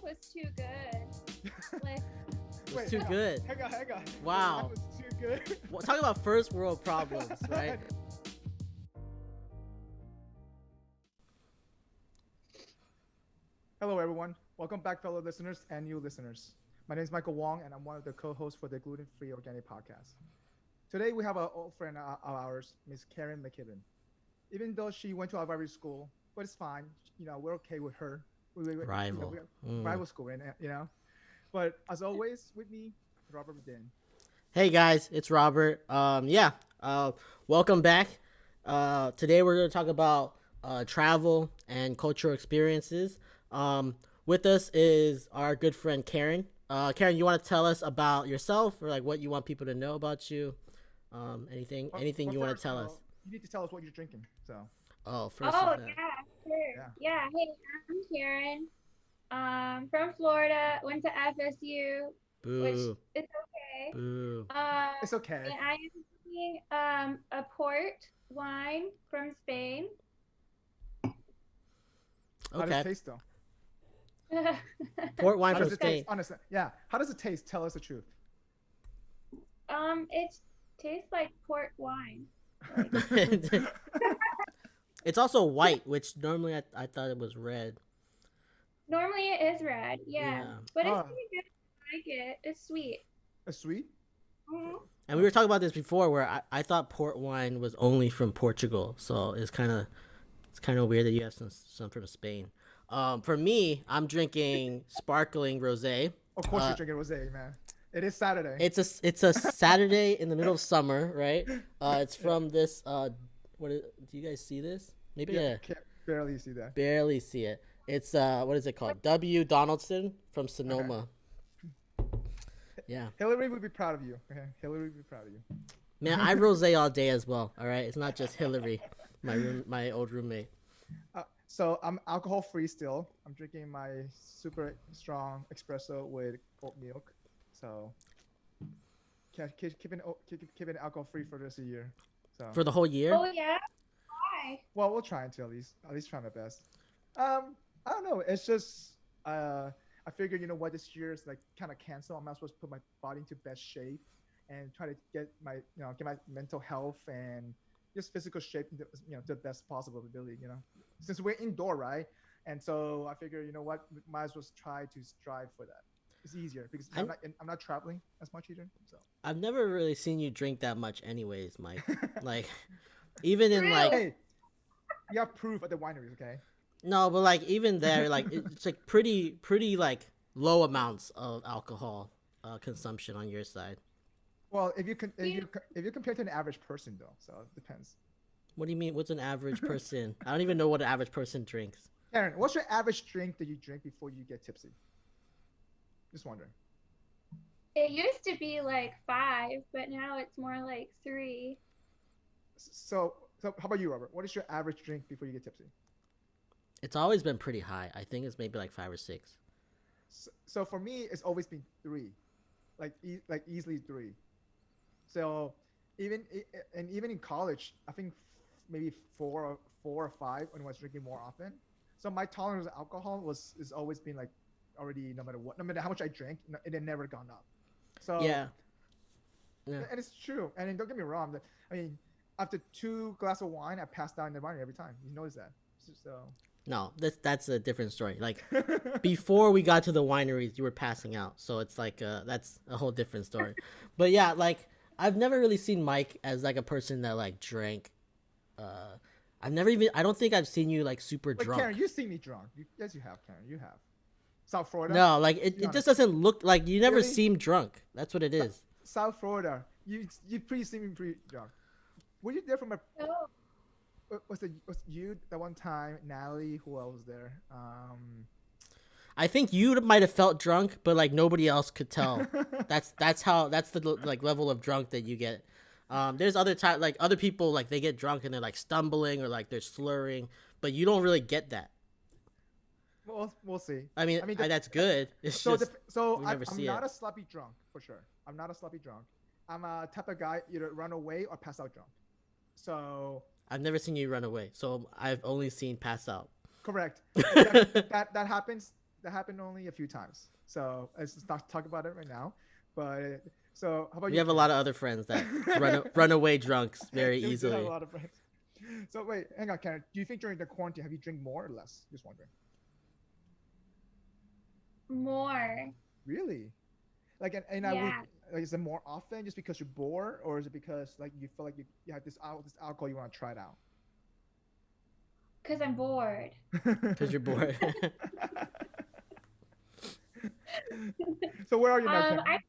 was too good. Like, It's too good. Hang on. Wow. That was too good. Well, talk about first world problems, right? Hello, everyone. Welcome back, fellow listeners and new listeners. My name is Michael Wong, and I'm one of the co-hosts for the Gluten-Free Organic Podcast. Today, we have an old friend of ours, Miss Karen Mckibben. Even though she went to our rival school, but it's fine. You know, we're okay with her. Rival. Rival school, right? You know. But as always, with me, Robert Bedin. Hey guys, it's Robert. Welcome back. Today we're going to talk about travel and cultural experiences. With us is our good friend Karen. Karen, you want to tell us about yourself, or like what you want people to know about you? Anything you want to tell us? You need to tell us what you're drinking. So. oh yeah, sure. Yeah. Hey, I'm Karen. From Florida. Went to FSU, Boo. which is okay. Boo. It's okay. And I am drinking a port wine from Spain. How does Okay. it taste, though? Port wine How from does it taste? Spain. Honestly, yeah. How does it taste? Tell us the truth. It tastes like port wine. It's also white, which normally I thought it was red. Normally it is red, yeah. But it's Oh. pretty good. I like it. It's sweet. It's sweet? Mhm. And we were talking about this before, where I thought port wine was only from Portugal, so it's kind of weird that you have some from Spain. For me, I'm drinking sparkling rosé. Of course you're drinking rosé, man. It is Saturday. It's a Saturday in the middle of summer, right? It's from this. Do you guys see this? Maybe yeah. Can't barely see that. Barely see it. It's what is it called? W. Donaldson from Sonoma. Yeah. Hillary would be proud of you. Okay? Hillary would be proud of you. Man, I rosé all day as well. All right, it's not just Hillary, my old roommate. So I'm alcohol free still. I'm drinking my super strong espresso with oat milk. So keeping alcohol free for this year. So For the whole year? Oh yeah? Why? well, we'll try to at least try my best. I don't know. It's just I figured, you know what, this year is like kind of cancel. I'm not supposed to put my body into best shape and try to get my mental health and just physical shape to the best possible ability. Since we're indoor, right? And so I figure, you know what, might as well try to strive for that. It's easier because I'm not traveling as much either. So I've never really seen you drink that much, anyways, Mike. Like, even in like hey, you have proof at the wineries, okay? no, but like even there, like it's like pretty like low amounts of alcohol consumption on your side. Well, if you compare to an average person though, so it depends. What do you mean? What's an average person? I don't even know what an average person drinks. Karen, what's your average drink that you drink before you get tipsy? Just wondering. It used to be like 5, but now it's more like 3. So how about you, Robert? What is your average drink before you get tipsy? It's always been pretty high. I think it's maybe like 5 or 6. So for me, it's always been 3, like easily 3. So even in college, I think maybe 4 or 5 when I was drinking more often. So my tolerance of alcohol is always been like already, no matter how much I drank, it had never gone up. So Yeah. and it's true. And then don't get me wrong. I mean, after 2 glasses of wine, I passed out in the wine every time. You notice that? So. No, that's a different story. Like before we got to the wineries, you were passing out, so it's like that's a whole different story. But yeah, like I've never really seen Mike as like a person that like drank. I don't think I've seen you like super Wait, drunk. Karen, you see me drunk. Yes, you have, Karen. You have. South Florida. No, like it just doesn't look like you never Really? seem drunk. That's what it is. South Florida. You see me pretty drunk. Were you there from a? Oh, Was you that one time? Natalie, who else was there? I think you might have felt drunk, but like nobody else could tell. that's the like level of drunk that you get. There's other time like other people like they get drunk and they're like stumbling or like they're slurring, but you don't really get that. We'll see. I mean that's good. It's So just we I'm never see not it. a sloppy drunk for sure. I'm not a sloppy drunk. I'm a type of guy either run away or pass out drunk. So I've never seen you run away, so I've only seen pass out. correct. that happens that happened only a few times. So let's not talk about it right now. But so how about We you, have a Karen? lot of other friends that run away drunks very We do have a easily. lot of friends. So wait, hang on, Karen. Do you think during the quarantine have you drink more or less? Just wondering. More. Really? Like in a week, Yeah, like is it more often just because you're bored, or is it because like you feel like you have this alcohol you want to try it out? because I'm bored. Because you're bored. So where are you now, I Karen?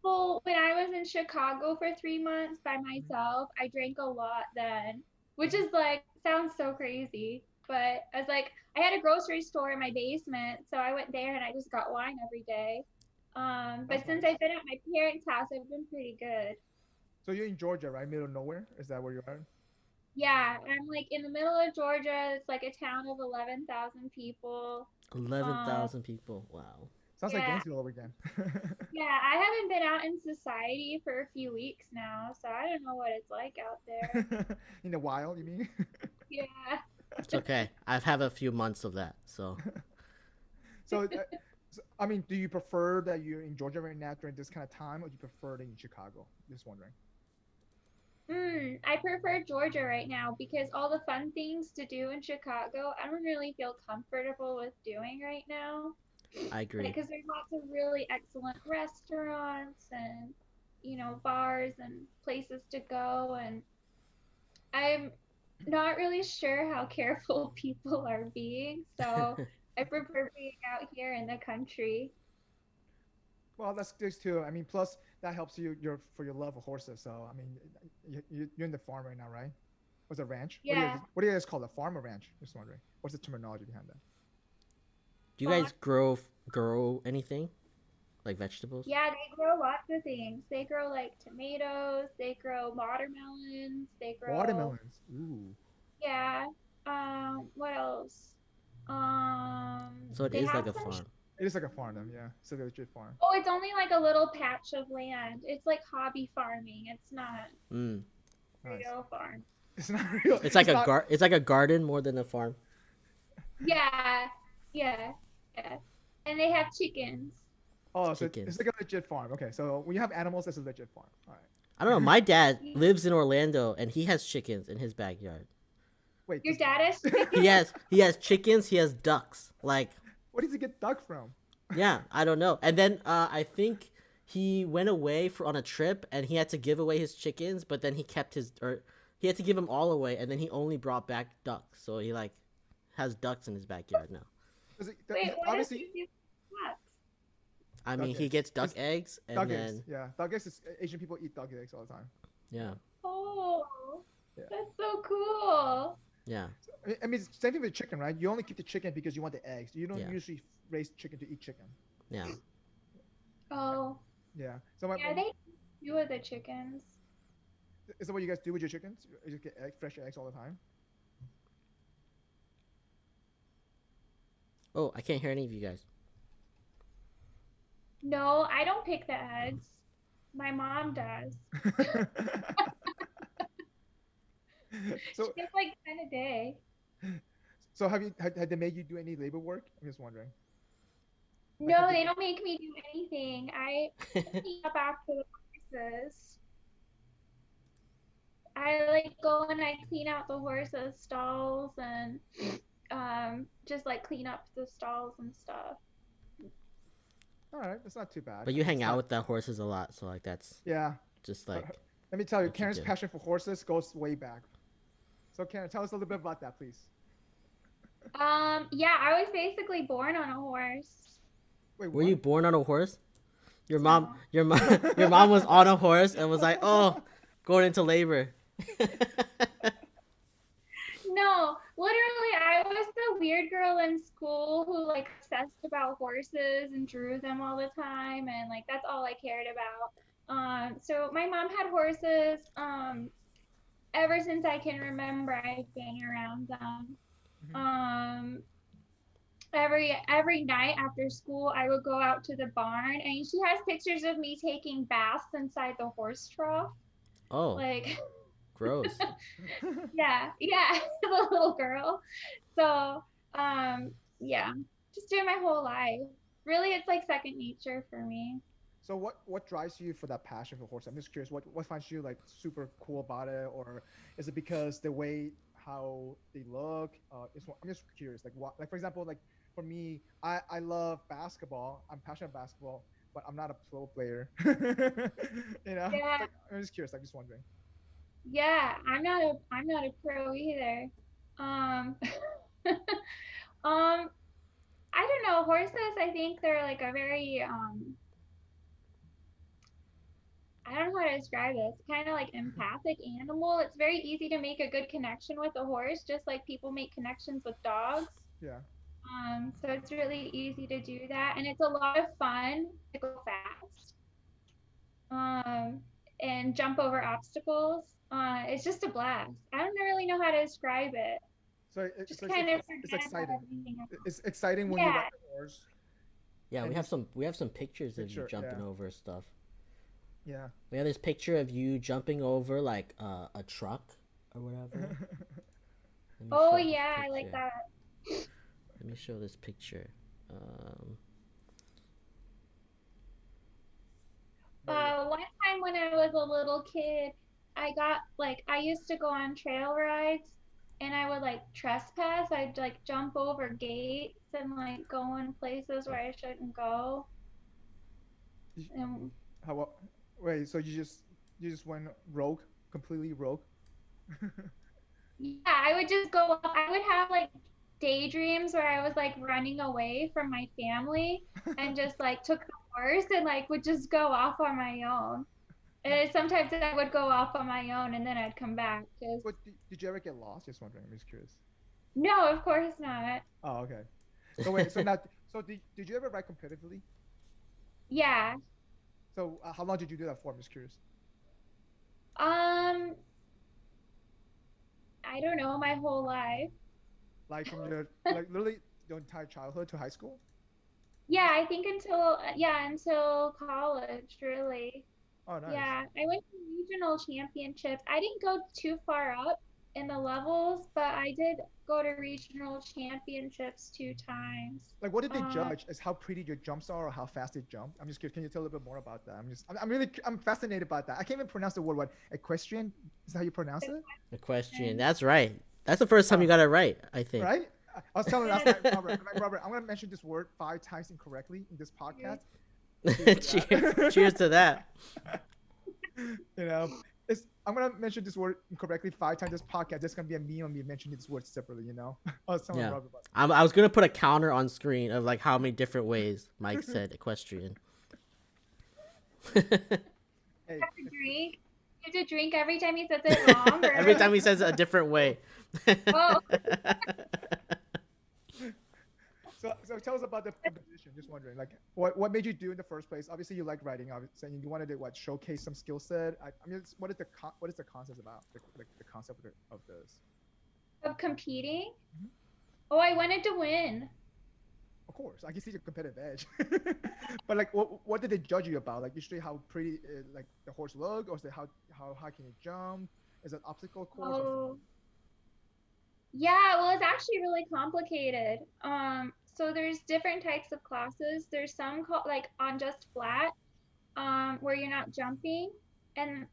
well, when I was in Chicago for 3 months by myself, I drank a lot then, which is like sounds so crazy. But I was like, I had a grocery store in my basement, so I went there and I just got wine every day. That's But since nice. I've been at my parents' house, I've been pretty good. So you're in Georgia, right? Middle of nowhere? Is that where you are? Yeah, I'm like in the middle of Georgia. It's like a town of 11,000 people. Eleven Um, thousand people. Wow. Sounds like yeah, Gainesville over again. yeah, I haven't been out in society for a few weeks now, so I don't know what it's like out there. In the wild, you mean? Yeah. It's okay. I've had a few months of that, so So, I mean, do you prefer that you're in Georgia right now during this kind of time, or do you prefer it in Chicago? Just wondering. I prefer Georgia right now because all the fun things to do in Chicago, I don't really feel comfortable with doing right now. I Like, agree. because there's lots of really excellent restaurants and, bars and places to go. And I'm not really sure how careful people are being. So I prefer being out here in the country. Well, that's good too. I mean, plus that helps you for your love of horses. So, I mean, you're in the farm right now, right? What's a ranch? Yeah. What do you guys call it? A farm or ranch? Just wondering. What's the terminology behind that? Do you Fun. guys grow anything like vegetables? Yeah, they grow lots of things. They grow like tomatoes, they grow watermelons, they grow, Watermelons. Ooh. yeah. What else? So it They is have like a some, farm. It is like a farm, then, yeah. It's like a legit farm. oh, it's only like a little patch of land. It's like hobby farming. It's not Mm. Nice. real farm. It's not real. It's like It's not. it's like a garden more than a farm. Yeah, yeah, yeah. And they have chickens. Oh, so it's Chickens. like a legit farm. Okay, so when you have animals, it's a legit farm. All I don't know. right. My dad Yeah. lives in Orlando and he has chickens in his backyard. Wait, Your this. dad has He chickens? has chickens. He has ducks. Like Where does he get duck from? yeah, I don't know. And then I think he went away on a trip and he had to give away his chickens, but then he kept his or he had to give them all away, and then he only brought back ducks. So he like has ducks in his backyard now. Wait, what does Obviously, he do with ducks? I duck mean, he eggs. gets duck It's eggs, and duck eggs. then Yeah, duck eggs. Asian people eat duck eggs all the time. yeah, Oh, Yeah. that's so cool. yeah, I mean, it's same thing with chicken, right? You only keep the chicken because you want the eggs. You don't yeah, usually raise chicken to eat chicken. yeah. Oh, Yeah. So yeah, they do with the chickens. is that what you guys do with your chickens? You just get fresh eggs all the time? Oh, I can't hear any of you guys. No, I don't pick the eggs. My mom does. She so gets like 10 a day. so had they made you do any labor work? I'm just wondering. Like have No, they, they don't make me do anything. I clean up after the horses. I like go and I clean out the horses' stalls and just like clean up the stalls and stuff. all right, that's not too bad. But I you mean, hang it's out not. with the horses a lot, so like that's Yeah. just Uh, like let me tell you, what you Karen's do. passion for horses goes way back. So Karen, tell us a little bit about that, please. Yeah, I was basically born on a horse. Wait, Were you what? born on a horse? No. Your mom was on a horse and was like, oh, going into labor. No, literally, I was the weird girl in school who like obsessed about horses and drew them all the time, and like that's all I cared about. So my mom had horses. Ever since I can remember, I've been around them. Mhm. Um, every night after school, I would go out to the barn, and she has pictures of me taking baths inside the horse trough. Oh, Like, gross. yeah, yeah, the little girl. So, yeah. just do it my whole life. Really, it's like second nature for me. So what drives you for that passion for horse? I'm just curious. What finds you like super cool about it, or is it because the way how they look? I'm just curious. Like what? Like for example, like for me, I love basketball. I'm passionate about basketball, but I'm not a pro player. Yeah, Like I'm just curious. I'm just wondering. yeah. I'm not a pro either. Um, um, I don't know. Horses, I think they're like a very I don't know how to describe this. Kind of like empathic animal. It's very easy to make a good connection with a horse, just like people make connections with dogs. Yeah. So it's really easy to do that, and it's a lot of fun to go fast, um, and jump over obstacles. It's just a blast. I don't really know how to describe it. So Just kind of it's forget about exciting. everything else. It's exciting when you Yeah, ride the horse Yeah, and it's we have some pictures of you picture. jumping Yeah. over stuff. Yeah. We have this picture of you jumping over like a truck or whatever. Let me oh show this yeah, I like picture. that. Let me show this picture. Um, Very One time when I was a little kid, I used to go on trail rides and I would like trespass. I'd like jump over gates and like go in places where I shouldn't go. y- And how wait, so you just went rogue, completely rogue? yeah, I would just go up. I would have like daydreams where I was like running away from my family and just like took the horse and like would just go off on my own. And sometimes I would go off on my own and then I'd come back because But did you ever get lost? Just wondering. I'm just curious. no, of course not. Oh, okay. So wait, so now, so did you ever ride competitively? Yeah. So how long did you do that for? I'm just curious. Um, I don't know, my whole life. Like from your like literally your entire childhood to high school? Yeah, I think until college, really. Oh, nice. Yeah, I went to regional championships. I didn't go too far up in the levels, but I did go to regional championships 2 times. Like, what did they Um, judge? Is how pretty your jumps are or how fast they jump? I'm just curious. Can you tell a little bit more about that? I'm really, I'm fascinated about that. I can't even pronounce the word. What equestrian? Is that how you pronounce the it? Equestrian. question. That's right. That's the first time Oh, you got it right, I think. right. I was telling last Yeah, night, Robert. I'm like, Robert, I'm gonna mention this word 5 times incorrectly in this podcast. cheers. Cheers to Cheers. that. Cheers to that. you know, I'm gonna mention this word incorrectly 5 times this podcast. There's gonna be a meme on me mentioning this word separately. I was telling Yeah. Robert about. I was gonna put a counter on screen of like how many different ways Mike said equestrian. Hey, Have to drink. You have to drink every time he says it wrong, or Every time he says it a different way. oh, so tell us about the competition. Just wondering, like, what made you do in the first place? Obviously, you like writing. Obviously, and you wanted to what showcase some skill set. I mean, what is the concept about? The concept of this. of competing. Mhm. Oh, I wanted to win. Of course, I can see the competitive edge. But like, what did they judge you about? Like, usually how pretty like the horse look, or is it how high can you jump? Is it obstacle course or something? Oh, yeah, well, it's actually really complicated. So there's different types of classes. There's some called like on just flat, where you're not jumping, and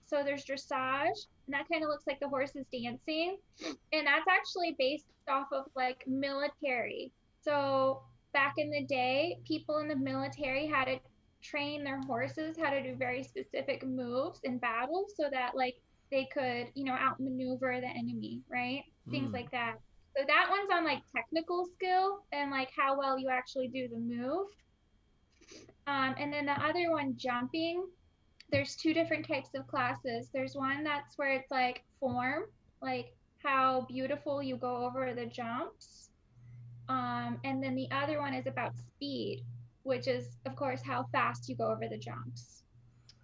so there's dressage, and that kind of looks like the horse is dancing, and that's actually based off of like military. So back in the day, people in the military had to train their horses how to do very specific moves in battle so that like they could, outmaneuver the enemy, right? Things Mm. like that. So that one's on like technical skill and like how well you actually do the move. And then the other one, jumping, there's two different types of classes. There's one that's where it's like form, like how beautiful you go over the jumps. And then the other one is about speed, which is, of course, how fast you go over the jumps.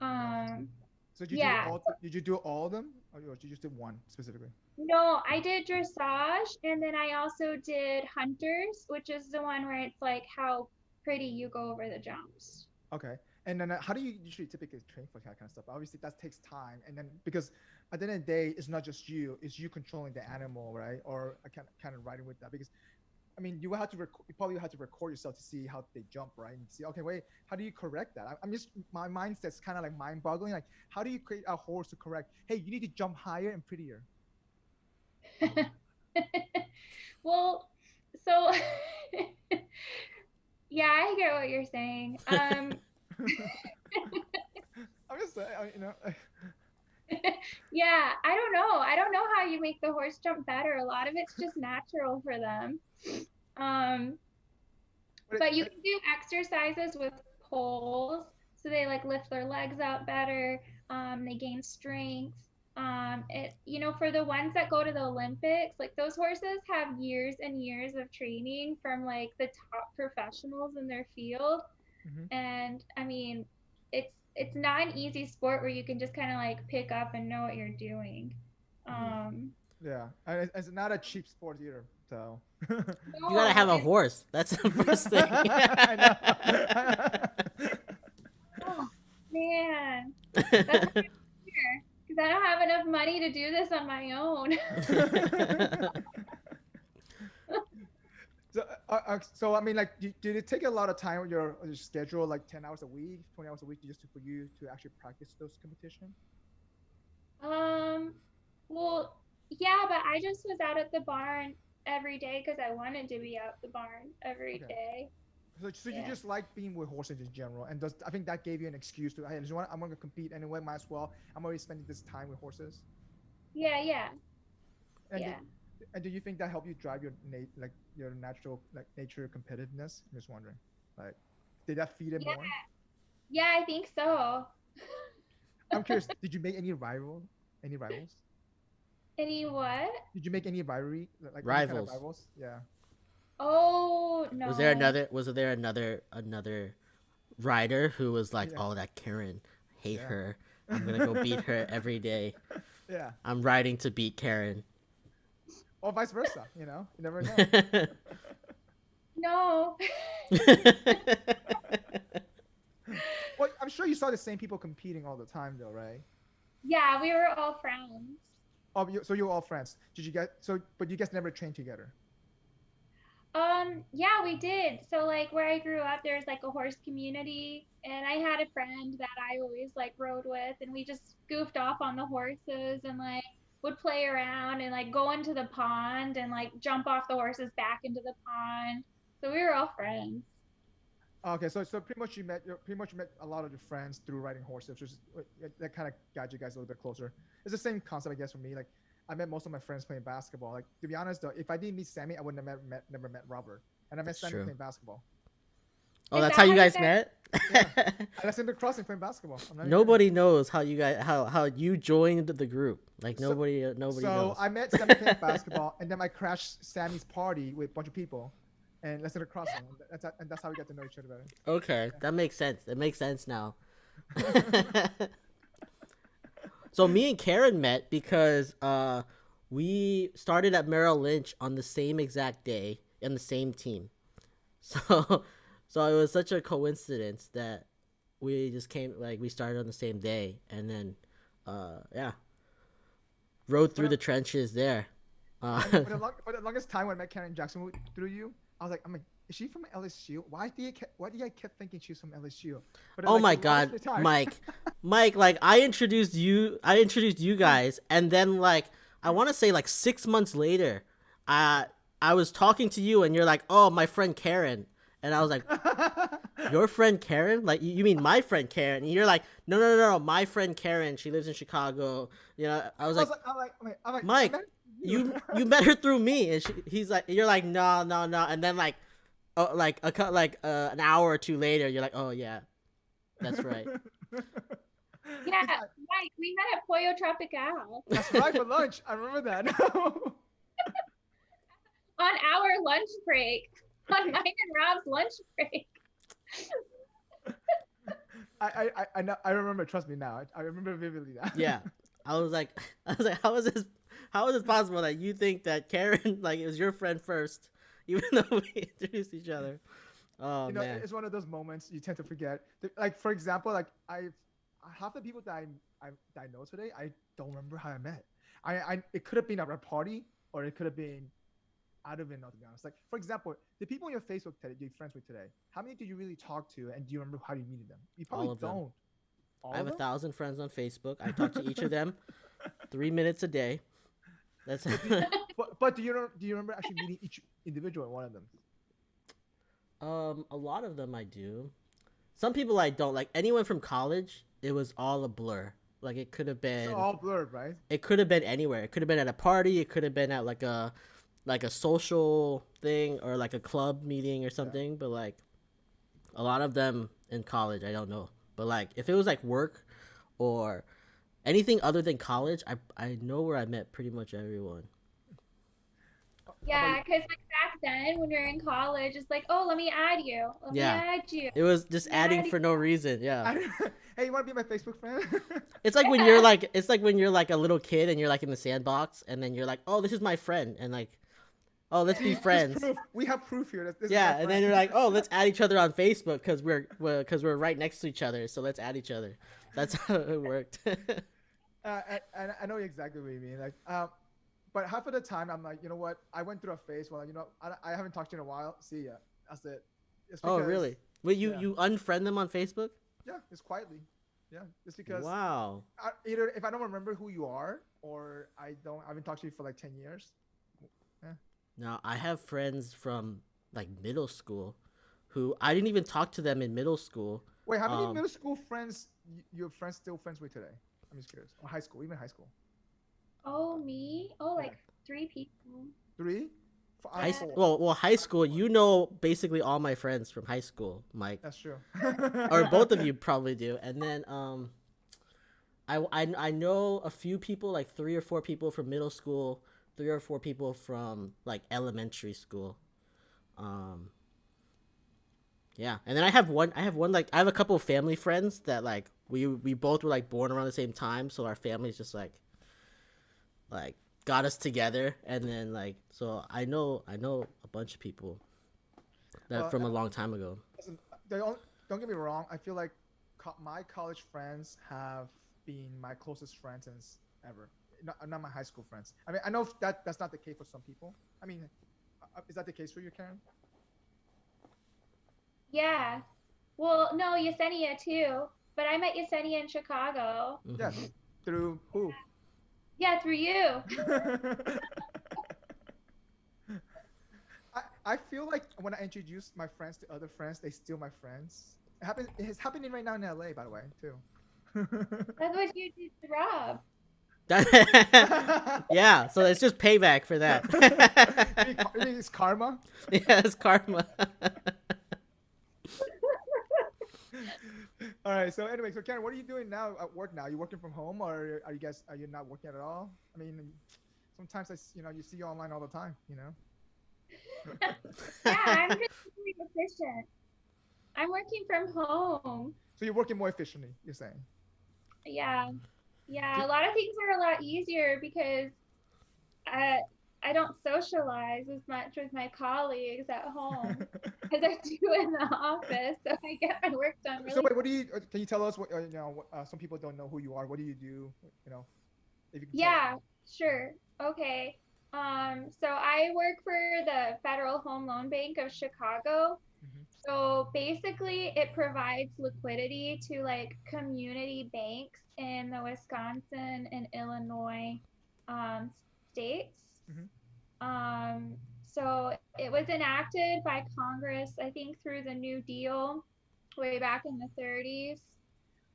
Nice. Um, So did you do yeah. all? Did you do all of them, or did you just do one specifically? No, I did dressage, and then I also did hunters, which is the one where it's like how pretty you go over the jumps. Okay. And then how do you usually typically train for that kind of stuff? Obviously, that takes time, and then because at the end of the day, it's not just you; it's you controlling the animal, right? Or I kind of riding with that because I mean, you probably had to record yourself to see how they jump, right? And see, okay, wait, how do you correct that? I'm just my mindset's kind of like mind-boggling. Like, how do you create a horse to correct? Hey, you need to jump higher and prettier. Well, so yeah, I get what you're saying. I'm just saying, you know. Yeah, I don't know. I don't know how you make the horse jump better. A lot of it's just natural for them. Um, But but you can do exercises with poles, so they like lift their legs up better. They gain strength. For the ones that go to the Olympics, like those horses have years and years of training from like the top professionals in their field. mhm. And I mean, it's not an easy sport where you can just kind of like pick up and know what you're doing. Mhm. Um, Yeah, and it's not a cheap sport either. So You gotta no, have a horse. That's the first thing. I know. oh man, that's weird because I don't have enough money to do this on my own. So I mean, like, did it take a lot of time with your schedule, like 10 hours a week, 20 hours a week, just for you to actually practice those competitions? um, well, yeah, but I just was out at the barn every day because I wanted to be out the barn every Okay. day. So you Yeah, just like being with horses in general, and does I think that gave you an excuse to, hey, I'm going to compete anyway, might as well. I'm already spending this time with horses. yeah, yeah, And yeah. do you think that helped you drive your natural like nature competitiveness? I'm just wondering, like, did that feed it Yeah, more? yeah, I think so. I'm curious. Did you make any rivals? Any what? Did you make any rivalry, like any kind of Rivals. rivals? Yeah. Oh, no. Was there another rider who was like, Yeah. "Oh, that Karen, hate Yeah. her. I'm gonna go beat her every day. Yeah. I'm riding to beat Karen." Or vice versa. You never know. No. Well, I'm sure you saw the same people competing all the time, though, right? Yeah, we were all friends. Oh, so you were all friends. Did you get so? But you guys never trained together. Yeah, we did. So like where I grew up, there's like a horse community, and I had a friend that I always like rode with, and we just goofed off on the horses and like would play around and like go into the pond and like jump off the horses back into the pond. So we were all friends. Okay, so pretty much met a lot of your friends through riding horses, which is that kind of got you guys a little bit closer. It's the same concept, I guess, for me. Like, I met most of my friends playing basketball. Like, to be honest, though, if I didn't meet Sammy, I would never met Robert. And I met That's Sammy true. playing basketball. Oh, Is that's how that you how you guys guys? met. Yeah, I seen the crossing playing basketball. I'm not even kidding. Nobody knows how you guys how you joined the group. Like So, nobody so knows. I met Sammy playing basketball, and then I crashed Sammy's party with a bunch of people, and let's the crossing. And that's how we got to know each other better. Okay, that makes sense. It makes sense now. So me and Karen met because we started at Merrill Lynch on the same exact day in the same team. So so it was such a coincidence that we just came like we started on the same day and then yeah, rode But through the trenches there. and for the longest time when I met Karen Jackson through you, I'm like, is she from LSU? Why did I kept thinking she's from LSU? But Oh like my the longest god, time, Mike, like I introduced you guys and then like I want to say like 6 months later, I I was talking to you and you're like, "Oh, my friend Karen." And I was like, "Your friend Karen? Like you mean my friend Karen?" And you're like, "No, my friend Karen. She lives in Chicago." You know, I was I was like, like, I "Mike, met you. you met her through me." And he's like, you're like, "No." And then like an hour or two later, you're like, "Oh yeah, that's right." Yeah, Because Mike, we met at Pollo Tropical that's right for lunch. I remember that. on our lunch break, on mine and Rob's lunch break. I know. I remember. Trust me now. I remember vividly now. Yeah, I was like, how is this possible that you think that Karen like it was your friend first, even though we introduced each other? Oh man, It's one of those moments you tend to forget. Like, for example, like half the people that I know today, I don't remember how I met. It could have been at a party, or it could have been I don't even know, to be honest. Like, for example, the people on your Facebook today, you're friends with today, how many do you really talk to, and do you remember how you meeted them? You All probably of them. don't. I All have of a them. 1,000 friends on Facebook. I talk to each of them 3 minutes a day. That's But do you, but do you remember actually meeting each individual one of them? a lot of them I do. Some people I don't like. Anyone from college, it was all a blur. Like It's all blurred, right? it could have been anywhere. It could have been at a party. It could have been at like a social thing or like a club meeting or Yeah. something. But like a lot of them in college, I don't know. But like if it was like work or anything other than college, I know where I met pretty much everyone. How about you? Yeah, because like back then when we were in college, it's like, oh, let me add you. Let me Yeah, add you. it was just Let me adding add you. for no reason. Yeah, Hey, you want to be my Facebook friend? it's like when you're like it's like when you're like a little kid and you're like in the sandbox and then you're like, oh, this is my friend, and like, oh, let's be See, there's friends. proof. We have proof here that this is my Yeah, and then friend. you're like, oh, let's add each other on Facebook because we're right next to each other, so let's add each other. That's how it worked. I know exactly what you mean. Like, but half of the time I'm like, you know what? I went through a phase where, I haven't talked to you in a while. See ya. That's it. It's Oh, because, really? Wait, you yeah, you unfriend them on Facebook? yeah, it's quietly, yeah, it's because Wow. either if I don't remember who you are, or I haven't talked to you for like 10 years. Yeah. Now I have friends from like middle school, who I didn't even talk to them in middle school. Wait, how many Um, middle school friends your friends still friends with today? I'm just curious. Or high school, even high school. Oh, me? Oh, Yeah, like three people. three. I have high Yeah. four. well high school. You know basically all my friends from high school, Mike, That's true. or both of you probably do. And then I know a few people, like 3 or 4 people from middle school, 3 or 4 people from like elementary school. Um, yeah, and then I have one like I have a couple of family friends that like we both were like born around the same time, so our families just like got us together, and then like so I know a bunch of people that Well, from a long time ago. listen, don't get me wrong. I feel like my college friends have been my closest friends since ever. Not my high school friends. I mean, I know that's not the case for some people. I mean, is that the case for you, Karen? Yeah. Well, no, Yesenia too. But I met Yesenia in Chicago. Yes. Hmm. Through who? Yeah, through you. I feel like when I introduce my friends to other friends, they steal my friends. It's happening right now in LA, by the way, too. That's what you did to Rob. Yeah, so it's just payback for that. You mean it's karma? Yeah, it's karma. All right. So anyway, so Karen, what are you doing now at work now? Are you working from home, or are you not working at all? I mean, sometimes you see you online all the time. Yeah, I'm just really efficient. I'm working from home. So you're working more efficiently. You're saying. Yeah. Do, Yeah, a lot of things are a lot easier because I I don't socialize as much with my colleagues at home as I do in the office, so I get my work done so really wait, what do you? Can you tell us what some people don't know who you are. What do you do? You know, if you can tell us. Yeah, sure. Okay. So I work for the Federal Home Loan Bank of Chicago. Hmm. So basically, it provides liquidity to like community banks in the Wisconsin and Illinois um, states. Hmm. So it was enacted by Congress, I think, through the New Deal way back in the 30s.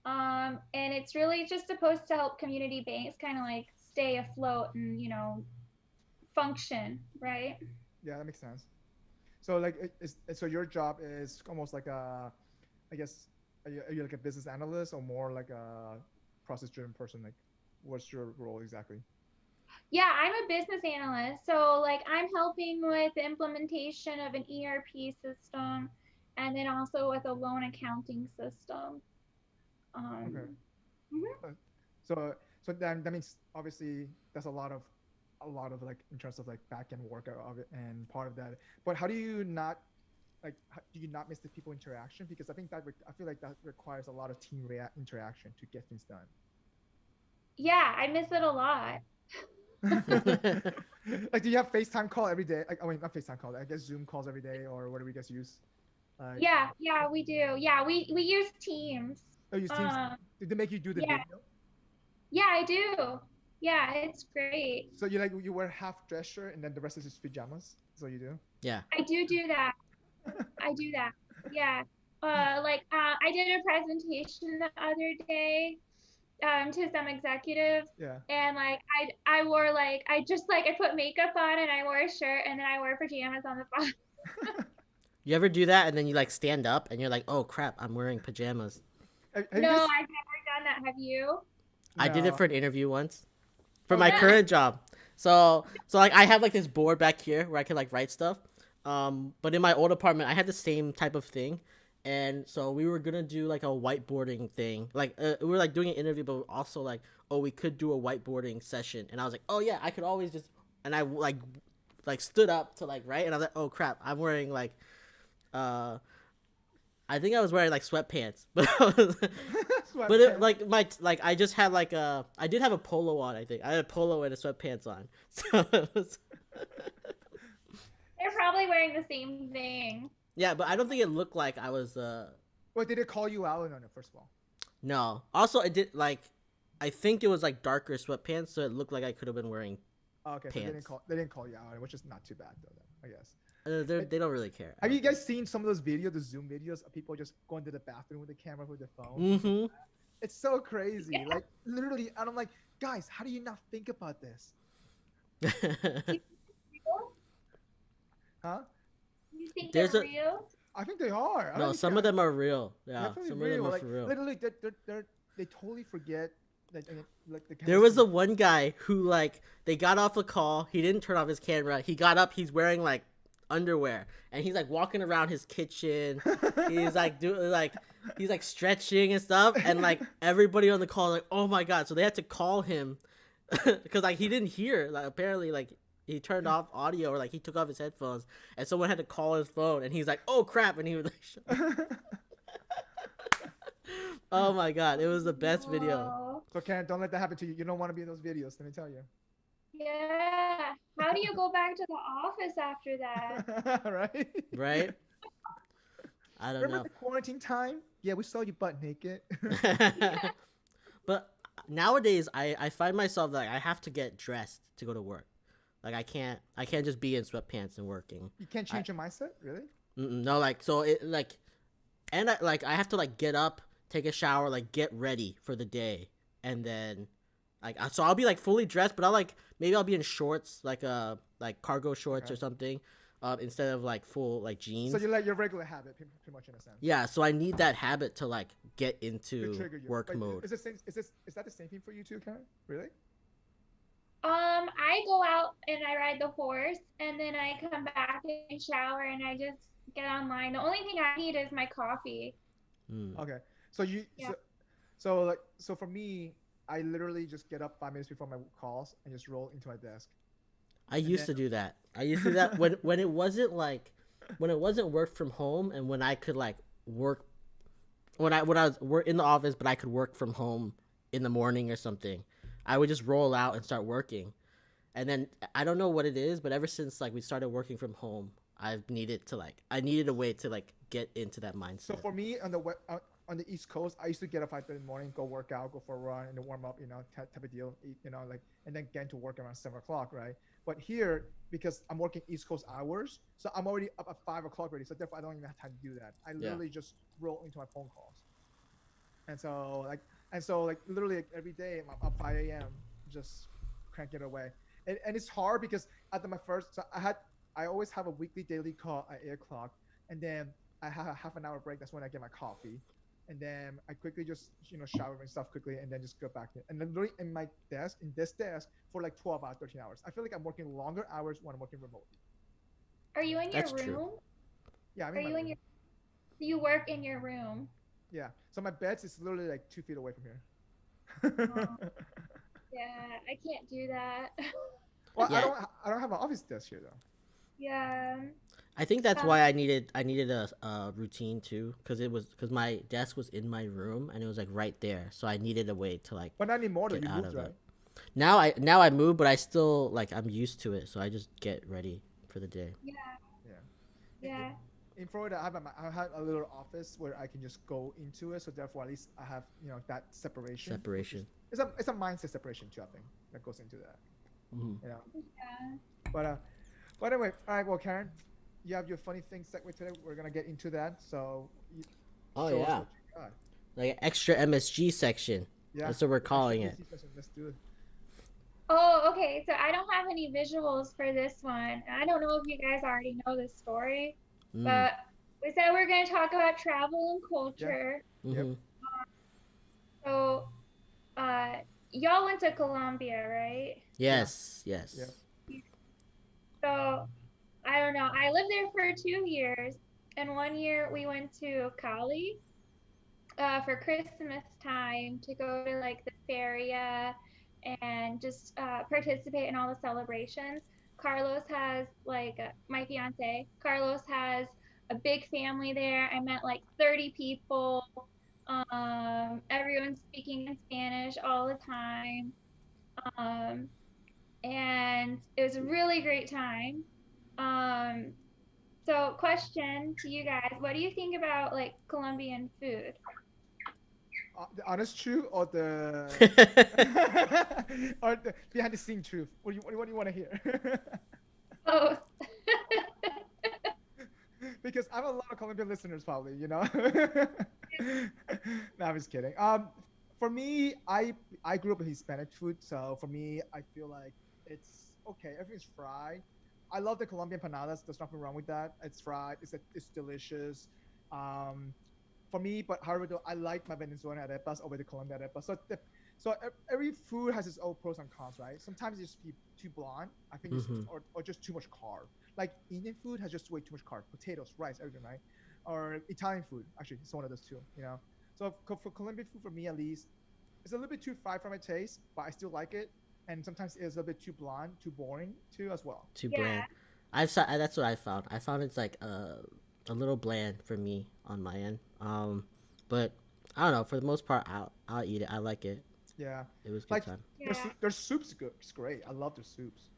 And it's really just supposed to help community banks kind of like stay afloat and, function, right? Yeah, that makes sense. So like, so your job is almost like I guess, are you like a business analyst or more like a process-driven person? Like, what's your role exactly? Yeah, I'm a business analyst. So, like, I'm helping with the implementation of an ERP system and then also with a loan accounting system. Okay. Um, mhm. Uh, So so then that means obviously that's a lot of like in terms of like back end work of it and part of that. But how do you not do you not miss the people interaction? Because I think I feel like that requires a lot of interaction to get things done. Yeah, I miss it a lot. Like, do you have FaceTime call every day? Like, I mean, not FaceTime call. I guess Zoom calls every day, or whatever you guys use. Like, Yeah, we do. Yeah, we use Teams. oh, use Teams. Um, Did they make you do the yeah, video? yeah, I do. Yeah, it's great. So you wear half dress shirt and then the rest is just pajamas. So you do. Yeah. I do that. I do that. Yeah. I did a presentation the other day to some executives, Yeah. and like I wore like I put makeup on and I wore a shirt and then I wore pajamas on the bottom. You ever do that and then you like stand up and you're like, oh crap, I'm wearing pajamas. Have No, you guys? I've never done that. Have you? I did it No. for an interview once for Oh, my yeah. current job. So like I have like this board back here where I can like write stuff. But in my old apartment, I had the same type of thing. And so we were gonna do like a whiteboarding thing. Like we were like doing an interview, but also like, oh, we could do a whiteboarding session. And I was like, oh yeah, I could always just. And I like stood up to like write, and I was like, oh crap, I'm wearing like, I think I was wearing like sweatpants, but but it, like I just had like I did have a polo on. I think I had a polo and a sweatpants on. So it was, They're probably wearing the same thing. yeah, but I don't think it looked like I was. Wait, did it call you out? No, first of all. No. Also, it did like, I think it was like darker sweatpants, so it looked like I could have been wearing. Oh, okay, so Pants. they didn't call you out, which is not too bad though. Then, I guess. They don't really care. Have you guys seen some of those videos, the Zoom videos of people just going to the bathroom with the camera with their phone? Mm-hmm. It's so crazy. Yeah. Like literally, and I'm like, guys, how do you not think about this? Real? Huh? You think There's they're a- real? I think they are. I No, think some of them are real. Yeah, definitely some real. of them are Like for real. literally, they totally forget. Like the There was chemistry. the one guy who like they got off a call. He didn't turn off his camera. He got up. He's wearing like underwear, and he's like walking around his kitchen. He's like doing like he's like stretching and stuff, and like everybody on the call like, oh my god! So they had to call him because like he didn't hear. Like apparently like he turned off audio or like he took off his headphones, and someone had to call his phone, and he's like, oh crap! And he was like, oh my god! It was the best video. Whoa. So Karen, don't let that happen to you. You don't want to be in those videos. Let me tell you. Yeah. How do you go back to the office after that? Right? Right? I don't Remember know. the quarantine time? Yeah, we saw you butt naked. But nowadays I find myself like I have to get dressed to go to work. Like I can't just be in sweatpants and working. You can't change your mindset, really? No, like so it like, and I have to like get up, take a shower, like get ready for the day, and then like so I'll be like fully dressed, but maybe I'll be in shorts, like cargo shorts or something, instead of like full like jeans. So you like your regular habit, pretty much in a sense. Yeah, so I need that habit to like get To into trigger you. work Wait, mode. Is that the same thing for you too, Karen? Really? I go out and I ride the horse, and then I come back and shower, and I just get online. The only thing I need is my coffee. Mm. Okay. So Yeah. so for me, I literally just get up 5 minutes before my calls and just roll into my desk. I used to do that. I used to do that when it wasn't work from home, and when I could like work when I was in the office, but I could work from home in the morning or something. I would just roll out and start working, and then I don't know what it is, but ever since like we started working from home, I needed a way to like get into that mindset. So for me on the East Coast, I used to get up 5:30 in the morning, go work out, go for a run, and then warm up, type of deal, eat, like, and then get into work around 7 o'clock, right? But here, because I'm working East Coast hours, so I'm already up at 5 o'clock already, so therefore I don't even have time to do that. I literally just roll into my phone calls, and so literally like, every day I'm up 5 a.m. just cranking it away, and it's hard because at my first, so I always have a weekly daily call at 8 o'clock, and then I have a half an hour break. That's when I get my coffee. And then I quickly just, shower and stuff quickly, and then just go back in. And then literally in this desk for like 12 hours, 13 hours. I feel like I'm working longer hours when I'm working remotely. Are you in your That's true. room? Yeah, I'm Are in my you in room. your? You work in your room? Yeah. So my bed is literally like 2 feet away from here. Oh. Yeah, I can't do that. Well, Yeah. I don't have an office desk here though. Yeah. I think that's why I needed a routine too, because my desk was in my room and it was like right there, so I needed a way to like But not anymore though. get You out moved, of right? it. Now I move, but I still like I'm used to it, so I just get ready for the day. Yeah, Yeah. In, in, yeah, in Florida, I have a little office where I can just go into it. So therefore, at least I have that separation, which is Separation. it's a mindset separation too. I think that goes into that. Hmm. You know. yeah. But anyway, all right. Well, Karen, you have your funny thing segment today. We're gonna get into that. So Oh show us yeah, what you got. like extra MSG section. Yeah, That's what we're the extra calling it. MSG session. Let's do it. Oh, okay. So I don't have any visuals for this one. I don't know if you guys already know this story, Mm. but we said we're going to talk about travel and Yeah. culture. Yep. Mm-hmm. So, uh, y'all went to Colombia, right? Yeah. Yes. Yep. Yes. So, I don't know. I lived there for 2 years, and 1 year we went to Cali, for Christmas time to go to like the feria and just participate in all the celebrations. Carlos has like my fiance. Carlos has a big family there. I met like 30 people. Everyone's speaking in Spanish all the time. Um, and it was a really great time. Um, so question to you guys, what do you think about like Colombian food? The honest truth or the or the behind the scene truth? What do you want to hear? Oh, Because I have a lot of Colombian listeners, probably. No, I'm just kidding. For me, I grew up with Hispanic food, so for me, I feel like it's okay. Everything's fried. I love the Colombian panadas. There's nothing wrong with that. It's fried. It's delicious. Um, for me, but however, though, I like my Venezuelan arepas over the Colombian arepas. Every food has its own pros and cons, right? Sometimes it's just be too bland. I think it's Mm-hmm. or just too much carb. Like Indian food has just way too much carb, potatoes, rice, everything, right? Or Italian food, actually, it's one of those two, you know. So for Colombian food, for me at least, it's a little bit too fried for my taste, but I still like it. And sometimes it's a bit too bland, too boring, too as well. Too bland. yeah, That's what I found. I found it's like a little bland for me on my end. But I don't know. For the most part, I'll eat it. I like it. Yeah, It was a good like time. yeah. their soups good. It's great. I love their soups.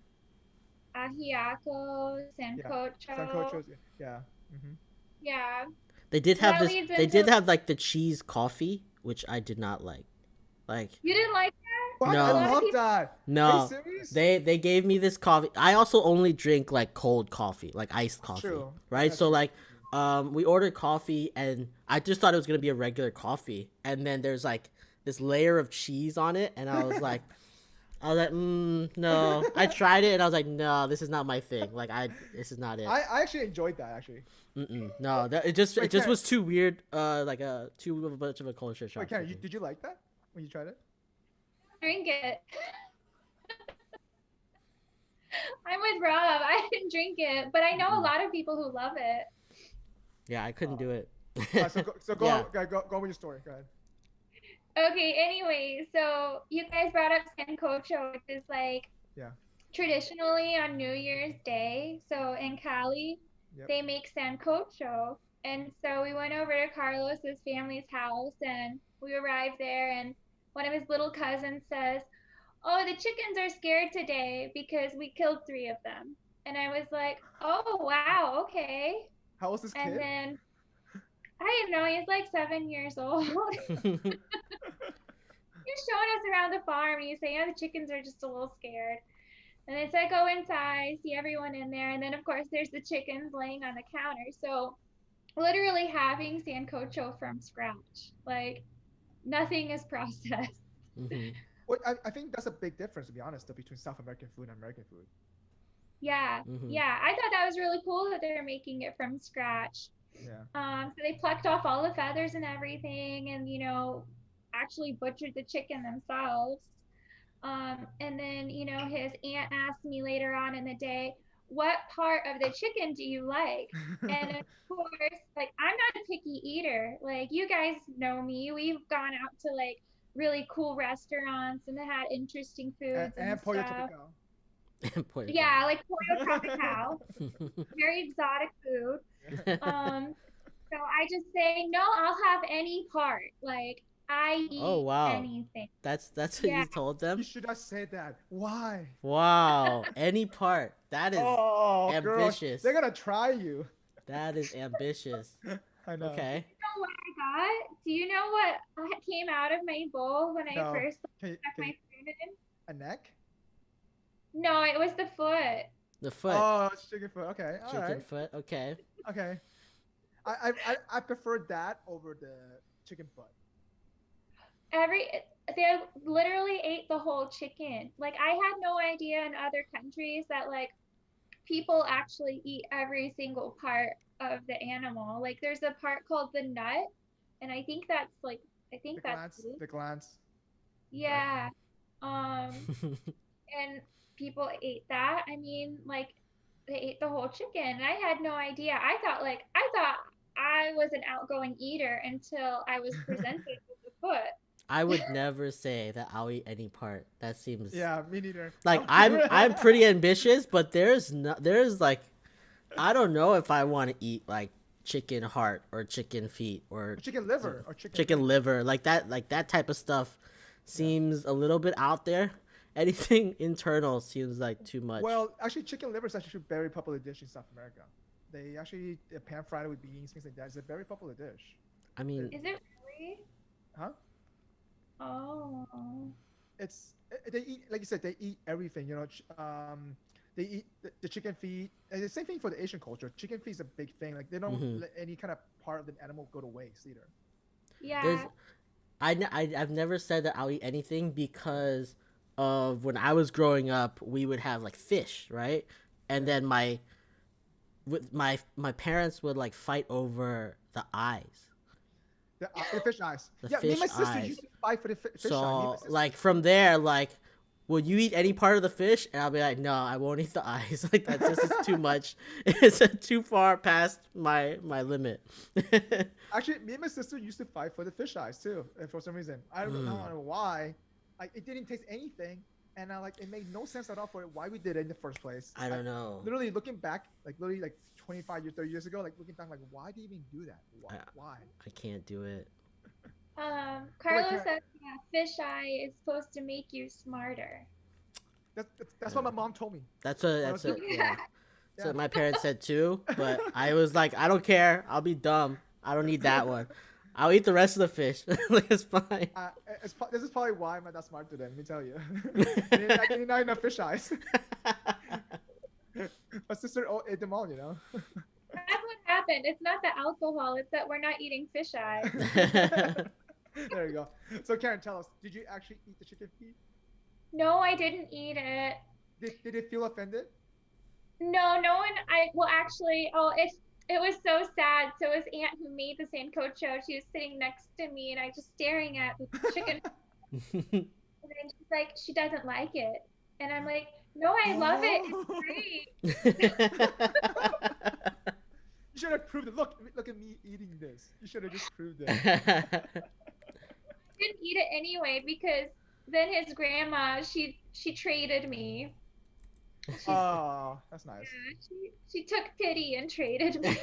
Ajiaco, Yeah, sancocho. sancochos. Yeah. Mm-hmm. Yeah. They did So have that this. leads They into, did have like the cheese coffee, which I did not like. Like you didn't like that? What? A I no, lot of love people, that. Are you no. serious? They gave me this coffee. I also only drink like cold coffee, like iced That's coffee, true. right? That's So true. like we ordered coffee and I just thought it was gonna be a regular coffee, and then there's like this layer of cheese on it, and I was like, no. I tried it and I was like, no, this is not my thing. Like this is not it. I actually enjoyed that actually. No, it Wait, just Karen. was too weird. Like too much of a culture Wait, shock for Karen, me. did you like that when you tried it? drink it. I'm with Rob. I didn't drink it, but I know a Mm-mm. lot of people who love it. Yeah, I couldn't Uh, do it. all right, so Yeah. go with your story. Go ahead. Okay, anyway, so you guys brought up sancocho, which is like Yeah. traditionally on New Year's Day. So in Cali, Yep. they make sancocho. And so we went over to Carlos's family's house and we arrived there and one of his little cousins says, "Oh, the chickens are scared today because we killed three of them." And I was like, "Oh, wow, okay." How old's this And kid? then I don't know, he's like 7 years old. He was showing us around the farm and he's saying, "Oh, the chickens are just a little scared." And then so I go inside, see everyone in there, and then of course there's the chickens laying on the counter. So literally having sancocho from scratch. Like nothing is processed. Hmm. Well, I think that's a big difference, to be honest, though, between South American food and American food. Yeah, Hmm. yeah. I thought that was really cool that they're making it from scratch. Yeah. So they plucked off all the feathers and everything, and actually butchered the chicken themselves. And then his aunt asked me later on in the day, "What part of the chicken do you like?" And of course, like I'm not a picky eater. Like you guys know me. We've gone out to like really cool restaurants and had interesting foods and And pollo stuff. tropical. Puerto Yeah, like pollo tropical, Rico. very exotic food. Um, so I just say, no, I'll have any part. Like I Oh eat wow, anything. that's what Yeah. you told You them. should have said that. Why? Wow, any part. That is Oh, girl, they're ambitious. gonna try you. That is ambitious. I know. Okay. You know what I got? Do you know what came out of my bowl when I No. first stuck Can my you, food in? a neck? No, it was the foot. The foot. Oh, it's chicken foot. Okay, all Chicken right. foot. Okay. Okay. I prefer that over the chicken foot. Every they literally ate the whole chicken. Like I had no idea in other countries that like people actually eat every single part of the animal. Like there's a part called the nut, and I think The that's glance, beef. the glance, right? Yeah. Um, and people ate that. I mean, like they ate the whole chicken. And I had no idea. I thought I was an outgoing eater until I was presented with the I foot. would never say that I'll eat any part. That seems Yeah, me neither. like I'm pretty ambitious, but there's like I don't know if I want to eat like chicken heart or chicken feet or Chicken liver or chicken chicken feet. liver like that type of stuff Yeah. seems a little bit out there. Anything internal seems like too much. Well, actually, chicken liver is actually a very popular dish in South America. They actually pan fried it with beans, things like that. It's a very popular dish. I It, mean, Is it really? huh? Oh. They eat, like you said, they eat everything. They eat the chicken feet, and the same thing for the Asian culture. Chicken feet is a big thing. Like they don't mhm. let any kind of part of the animal go to waste either. There's Yeah. I've never said that I'll eat anything because of when I was growing up, we would have like fish, right? And Yeah. then my parents would like fight over the eyes, The fish eyes. the Yeah, me and fish my sister used eyes. to fight for the fish eye. Me and my So sister. like from there, like, will you eat any part of the fish? And I'll be like, no, I won't eat the eyes. Like that just is too much. It's too far past my limit. Actually, me and my sister used to fight for the fish eyes too, and for some reason. I don't know why. It didn't taste anything, and I like it made no sense at all for why we did it in the first place. I don't know. Literally looking back, like literally like 25 years, 30 years ago, like looking back, like why did you even do that? Why? I, Why? I can't do it. But like, Carlos said, yeah, fish eye is supposed to make you smarter. that's what my mom told me That's when I was a little. yeah. So Yeah. my parents said too, but I was like, I don't care. I'll be dumb. I don't need that one. I'll eat the rest of the fish. Like it's fine. Uh, this is probably why I'm not that smart today. Let me tell you. I didn't have enough fish eyes. My sister ate them all, you know. That's what happened. It's not the alcohol, it's that we're not eating fish eye. There you go. So Karen, tell us, did you actually eat the chicken feet? No, I didn't eat it. Did it feel offended? No, no one. Well, actually, oh, it was so sad. So his aunt who made the sancocho, she was sitting next to me, and I just staring at the chicken, and then she's like, she doesn't like it, and I'm like, no, I love it. Oh. It's great. You should have proved it. Look at me eating this. You should have just proved it. Didn't eat it anyway because then his grandma, she traded me. She's Oh, that's nice. yeah, she took pity and traded me.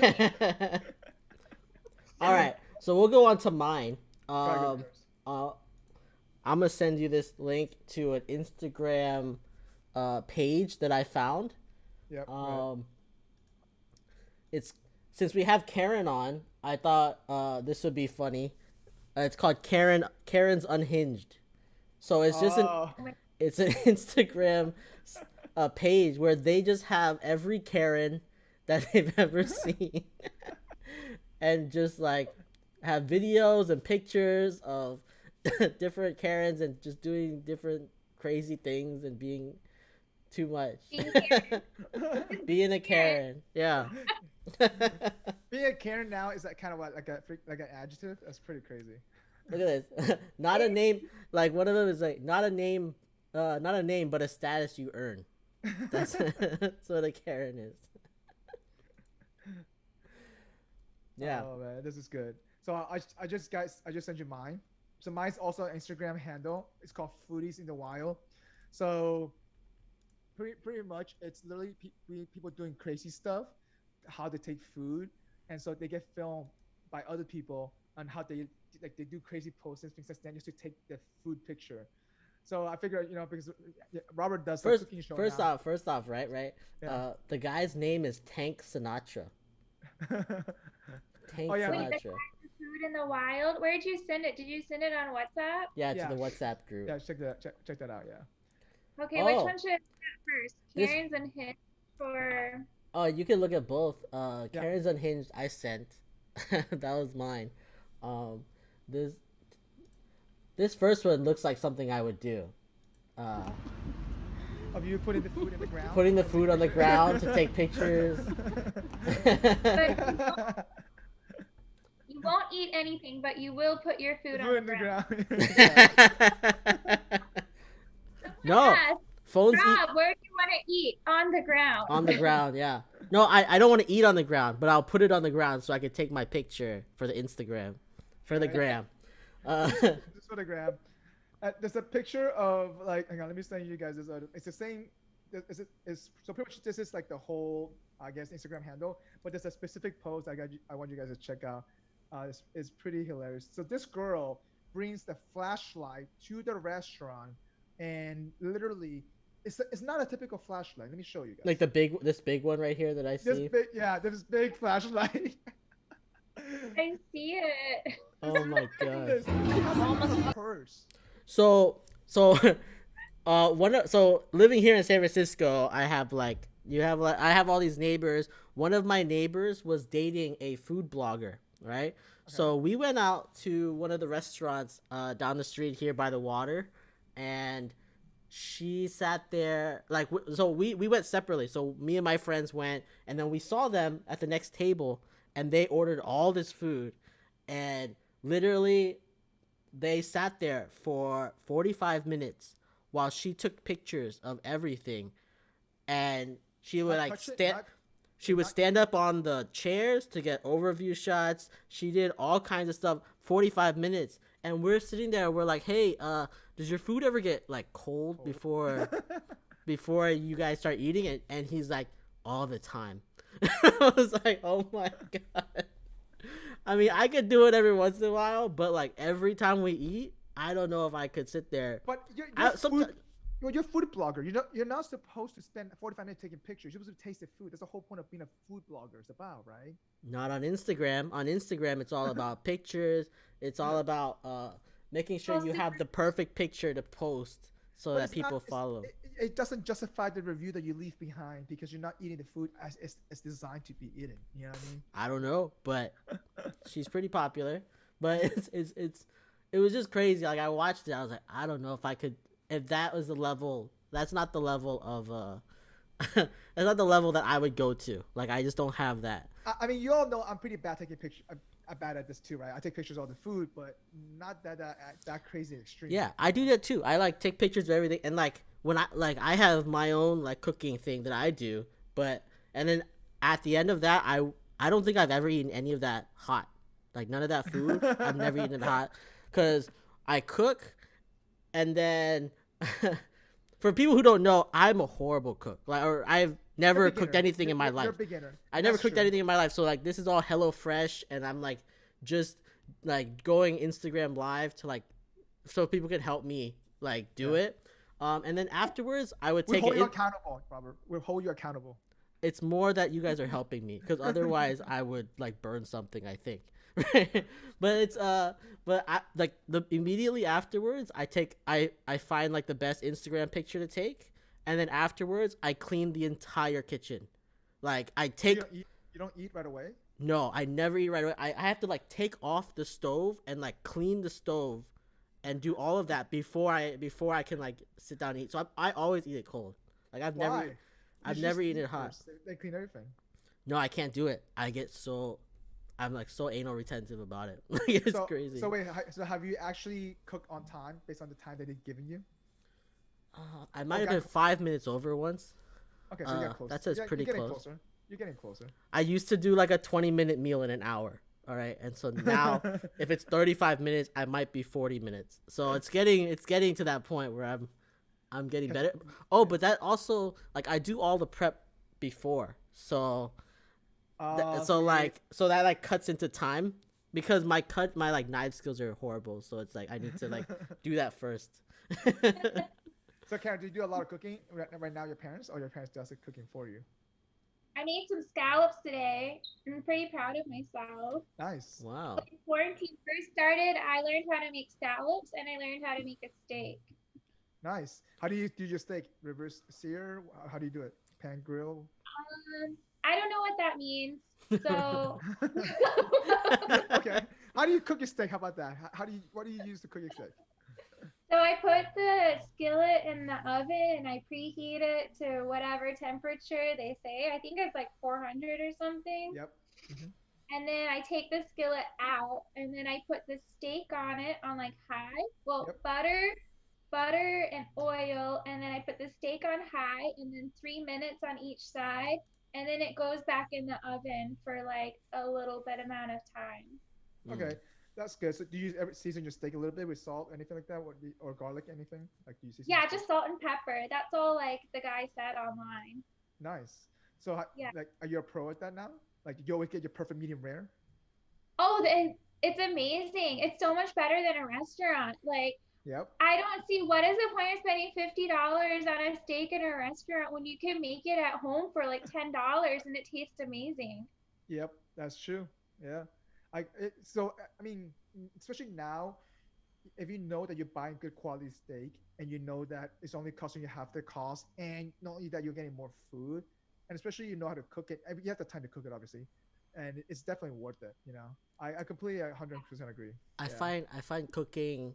All right, so we'll go on to mine. Gotta go Um, first. uh, I'm gonna send you this link to an Instagram page that I found. Yep. Right. Um, it's since we have Karen on, I thought this would be funny. It's called Karen's Unhinged. So Oh. it's an Instagram page where they just have every Karen that they've ever seen, and just like have videos and pictures of different Karens and just doing different crazy things and being too much. Being Karen. Being a Karen, yeah. Being a Karen now is that kind of what like an adjective? That's pretty crazy. Look at this. Not a name. Like one of them is like not a name, not a name, but a status you earn. That's what a Karen is. Yeah. Oh man, this is good. So I just sent you mine. So mine's also an Instagram handle. It's called Foodies in the Wild. So pretty much it's literally people doing crazy stuff, how they take food, and so they get filmed by other people on how they do crazy poses, things like that, just to take the food picture. So I figured, because Robert does the First, cooking show first now. off, first off, right. Yeah. The guy's name is Tank Sinatra. Oh Tank yeah, Wait, the Sinatra. food in the wild. Where'd you send it? Did you send it on WhatsApp? Yeah, to yeah, the WhatsApp group. yeah. Check that out. Yeah. Okay, which Oh, one should I look at first? this. Karen's unhinged or Oh, you can look at both. Yeah. Karen's Unhinged. I sent. That was mine. Um, this this first one looks like something I would do. Uh, Of you putting the food in the ground. Putting the to take food on the pictures? ground to take pictures. but you won't eat anything, but you will put your food on Food the in the ground. ground. Yeah. No, Yes. phones eat Rob, where do you want to eat? On the ground. on the ground. Yeah. No, I don't want to eat on the ground, but I'll put it on the ground so I can take my picture for the Instagram, for the Right. gram. Just for the gram. There's a picture of like. Hang on, let me send you guys this. It's the same. It's so pretty much this is like the whole, I guess, Instagram handle. But there's a specific post I want you guys to check out. It's pretty hilarious. So this girl brings the flashlight to the restaurant, and literally, it's not a typical flashlight. Let me show you guys. Like this big one right here that I see. This big flashlight. I see it. Oh my god. She has almost a purse. So so living here in San Francisco, I have all these neighbors. One of my neighbors was dating a food blogger, right? Okay. So we went out to one of the restaurants down the street here by the water, and she sat there so we went separately. So me and my friends went, and then we saw them at the next table, and they ordered all this food, and literally they sat there for 45 minutes while she took pictures of everything, and she would stand up on the chairs to get overview shots. She did all kinds of stuff. 45 minutes, and we're sitting there. We're like, hey, does your food ever get like cold before you guys start eating it? And he's like, all the time. I was like, oh my god. I mean, I could do it every once in a while, but like every time we eat, I don't know if I could sit there. But you're a food blogger. You're not supposed to spend 45 minutes taking pictures. You're supposed to taste the food. That's the whole point of being a food blogger. It's about, right? Not on Instagram. On Instagram, it's all about pictures. It's all about making sure you have the perfect picture to post so that people follow. It doesn't justify the review that you leave behind because you're not eating the food as it's designed to be eaten. You know what I mean? I don't know, but she's pretty popular. But it was just crazy. Like I watched it, I was like, I don't know if I could. If that was the level, that's not the level of that's not the level that I would go to. Like I just don't have that. I mean, you all know I'm pretty bad taking pictures. I'm bad at this too, right? I take pictures of the food, but not that crazy extreme. Yeah, I do that too. I like take pictures of everything, and like when I have my own like cooking thing that I do, and then at the end of that, I don't think I've ever eaten any of that hot. Like none of that food, I've never eaten it hot, because I cook, and then for people who don't know, I'm a horrible cook. Or I've never cooked anything in my life. You're a beginner. I never cooked anything in my life. So like this is all HelloFresh, and I'm like just like going Instagram live to like so people can help me like do it. And then afterwards I would take We'll hold you accountable, Robert. We'll hold you accountable. It's more that you guys are helping me, because otherwise I would like burn something, I think. But it's but I like immediately afterwards I find like the best Instagram picture to take, and then afterwards I clean the entire kitchen. Like I take You don't eat right away? No, I never eat right away. I have to like take off the stove and like clean the stove and do all of that before I can like sit down and eat. So I always eat it cold. Like I've never eaten it hot. They clean everything. No, I can't do it. I'm like so anal retentive about it. Like it's crazy. So wait, so have you actually cooked on time based on the time that they've given you? I might have been 5 minutes over once. Okay, so you got close. That says pretty you're getting close. Closer. You're getting closer. I used to do like a 20-minute meal in an hour. All right, and so now if it's 35 minutes, I might be 40 minutes. So it's getting to that point where I'm getting better. Oh, but that also like I do all the prep before, so that like cuts into time. because my like knife skills are horrible, so it's like I need to like do that first. So, Karen, do you do a lot of cooking right now? Your parents or your parents does the cooking for you? I made some scallops today. I'm pretty proud of myself. Nice. Wow. When quarantine first started, I learned how to make scallops and I learned how to make a steak. Nice. How do you do your steak? Reverse sear? How do you do it? Pan grill? I don't know what that means. So Okay. How do you cook your steak? How about that? How do you what do you use to cook your steak? So I put the skillet in the oven and I preheat it to whatever temperature they say. I think it's like 400 or something. Yep. Hmm. And then I take the skillet out and then I put the steak on it on like high. Well, Yep. butter and oil, and then I put the steak on high and then 3 minutes on each side. And then it goes back in the oven for like a little bit amount of time. Okay. That's good. So do you ever season your steak a little bit with salt, anything like that, or garlic, anything? Like do you season? Yeah, just salt and pepper. That's all like the guy said online. Nice. So Yeah. like, are you a pro at that now? Like you always get your perfect medium rare? Oh, it's amazing. It's so much better than a restaurant. Like, Yep. I don't see what is the point of spending $50 on a steak in a restaurant when you can make it at home for like $10 and it tastes amazing. Yep. That's true. Yeah. So I mean, especially now, if you know that you're buying good quality steak and you know that it's only costing you half the cost, and not only that you're getting more food, and especially you know how to cook it, you have the time to cook it, obviously, and it's definitely worth it. I completely 100% agree. I find cooking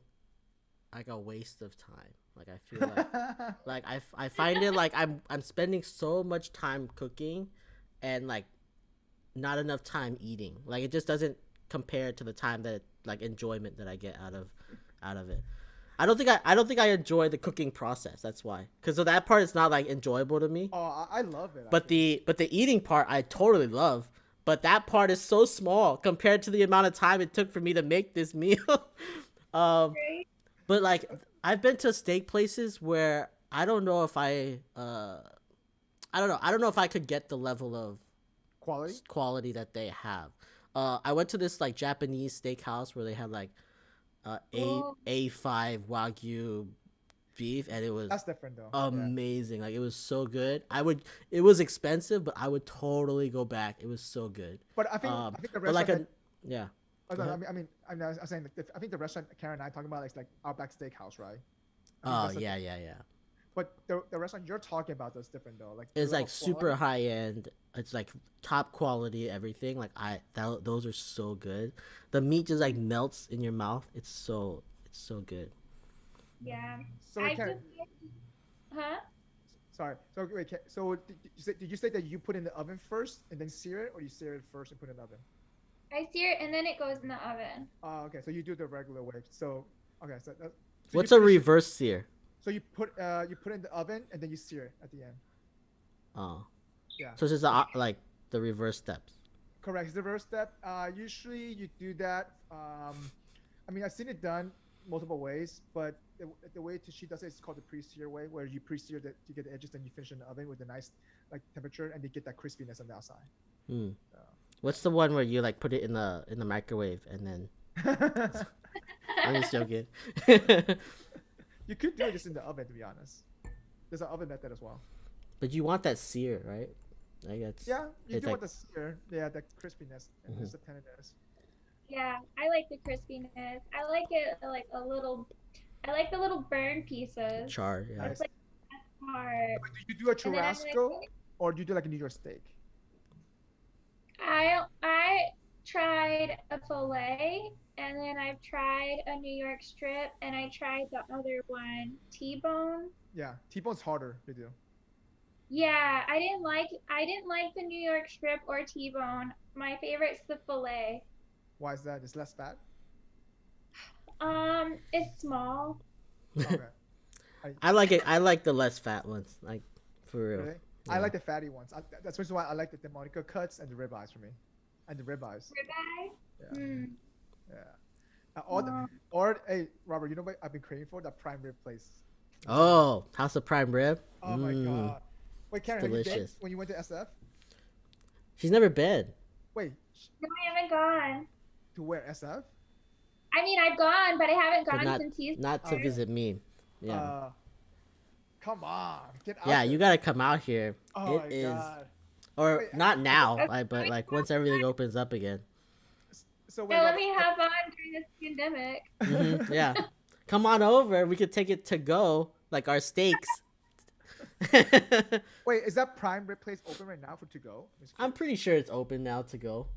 like a waste of time. Like I feel like I find it like I'm spending so much time cooking and like not enough time eating. Like it just doesn't compare to the time that like enjoyment that I get out of it. I don't think I enjoy the cooking process. That's why. Cuz so that part is not like enjoyable to me. Oh, I love it. But Actually. the eating part I totally love. But that part is so small compared to the amount of time it took for me to make this meal. um Right? but like I've been to steak places where I don't know if I don't know if I could get the level of Quality. quality that they have. I went to this like Japanese steakhouse where they had like Oh, A5 Wagyu beef, and it was That's different though. Yeah. amazing. Like it was so good. It was expensive, but I would totally go back. It was so good. But I think the But like restaurant. yeah. Oh, Go no, ahead. I was saying that I think the restaurant Karen and I talking about is like Outback Steakhouse, right? I think Oh that's yeah, yeah, yeah. but the restaurant you're talking about is different though. Like the It's level like of super quality. high end. It's like top quality everything. Like those are so good. The meat just like melts in your mouth. It's so good. yeah. So wait, I've Karen, just, huh? sorry. So wait, so did you say that you put in the oven first and then sear it, or you sear it first and put it in the oven? I sear it and then it goes in the oven. Oh, okay. So you do it the regular way. So okay, so you What's a finish it. reverse sear? So you put it in the oven and then you sear it at the end. Oh, Yeah. so it's just like the reverse steps. Correct. It's the first step. Usually you do that. I mean, I've seen it done multiple ways, but the way she does it is called the pre-sear way, where you pre-sear to get the edges, then you finish in the oven with a nice like temperature, and you get that crispiness on the outside. Hmm. So. What's the one where you like put it in the microwave and then? I'm just joking. You could do it just in the oven, to be honest. There's an oven method as well. But you want that sear, right? Like that's Yeah, you it's do like want the sear, yeah, the crispiness and Mhm. just the tenderness. Yeah, I like the crispiness. I like it like a little, I like the little burn pieces. char. Yeah. That's Nice. like the best part. But do you do a And then I'm churrasco or do you do like a New York steak? I tried a fillet and then I've tried a New York strip and I tried the other one, T-bone. Yeah, T-bone's harder to do. Yeah, I didn't like the New York strip or T-bone. My favorite's the fillet. Why is that? It's less fat. It's small. Okay. I like it. I like the less fat ones. Like for real. Really? Yeah. I like the fatty ones. That's the reason why I like the Delmonico cuts and the ribeyes for me, and the ribeyes. Ribeye? Yeah, Hmm. yeah. Or, Wow. or hey, Robert, you know what I've been craving for? That prime rib place. Oh, House of Prime Rib. Oh my god. Wait, Karen, have you been delicious. when you went to SF? She's never been. Wait, No, I haven't gone. To where SF? I mean, I've gone, but I haven't but gone since he's not to Oh, here. visit me. Yeah. uh, come on, get Yeah, out you there. gotta come out here. Oh It my is, god. or Wait, not I guess now, Okay, like, but let me like once everything opens up again. so. Wait, yeah, let Robert. me have fun during this pandemic. Yeah, come on over. We could take it to go, like our steaks. Wait, is that Prime Rib place open right now for to go? I'm just I'm curious. pretty sure it's open now to go.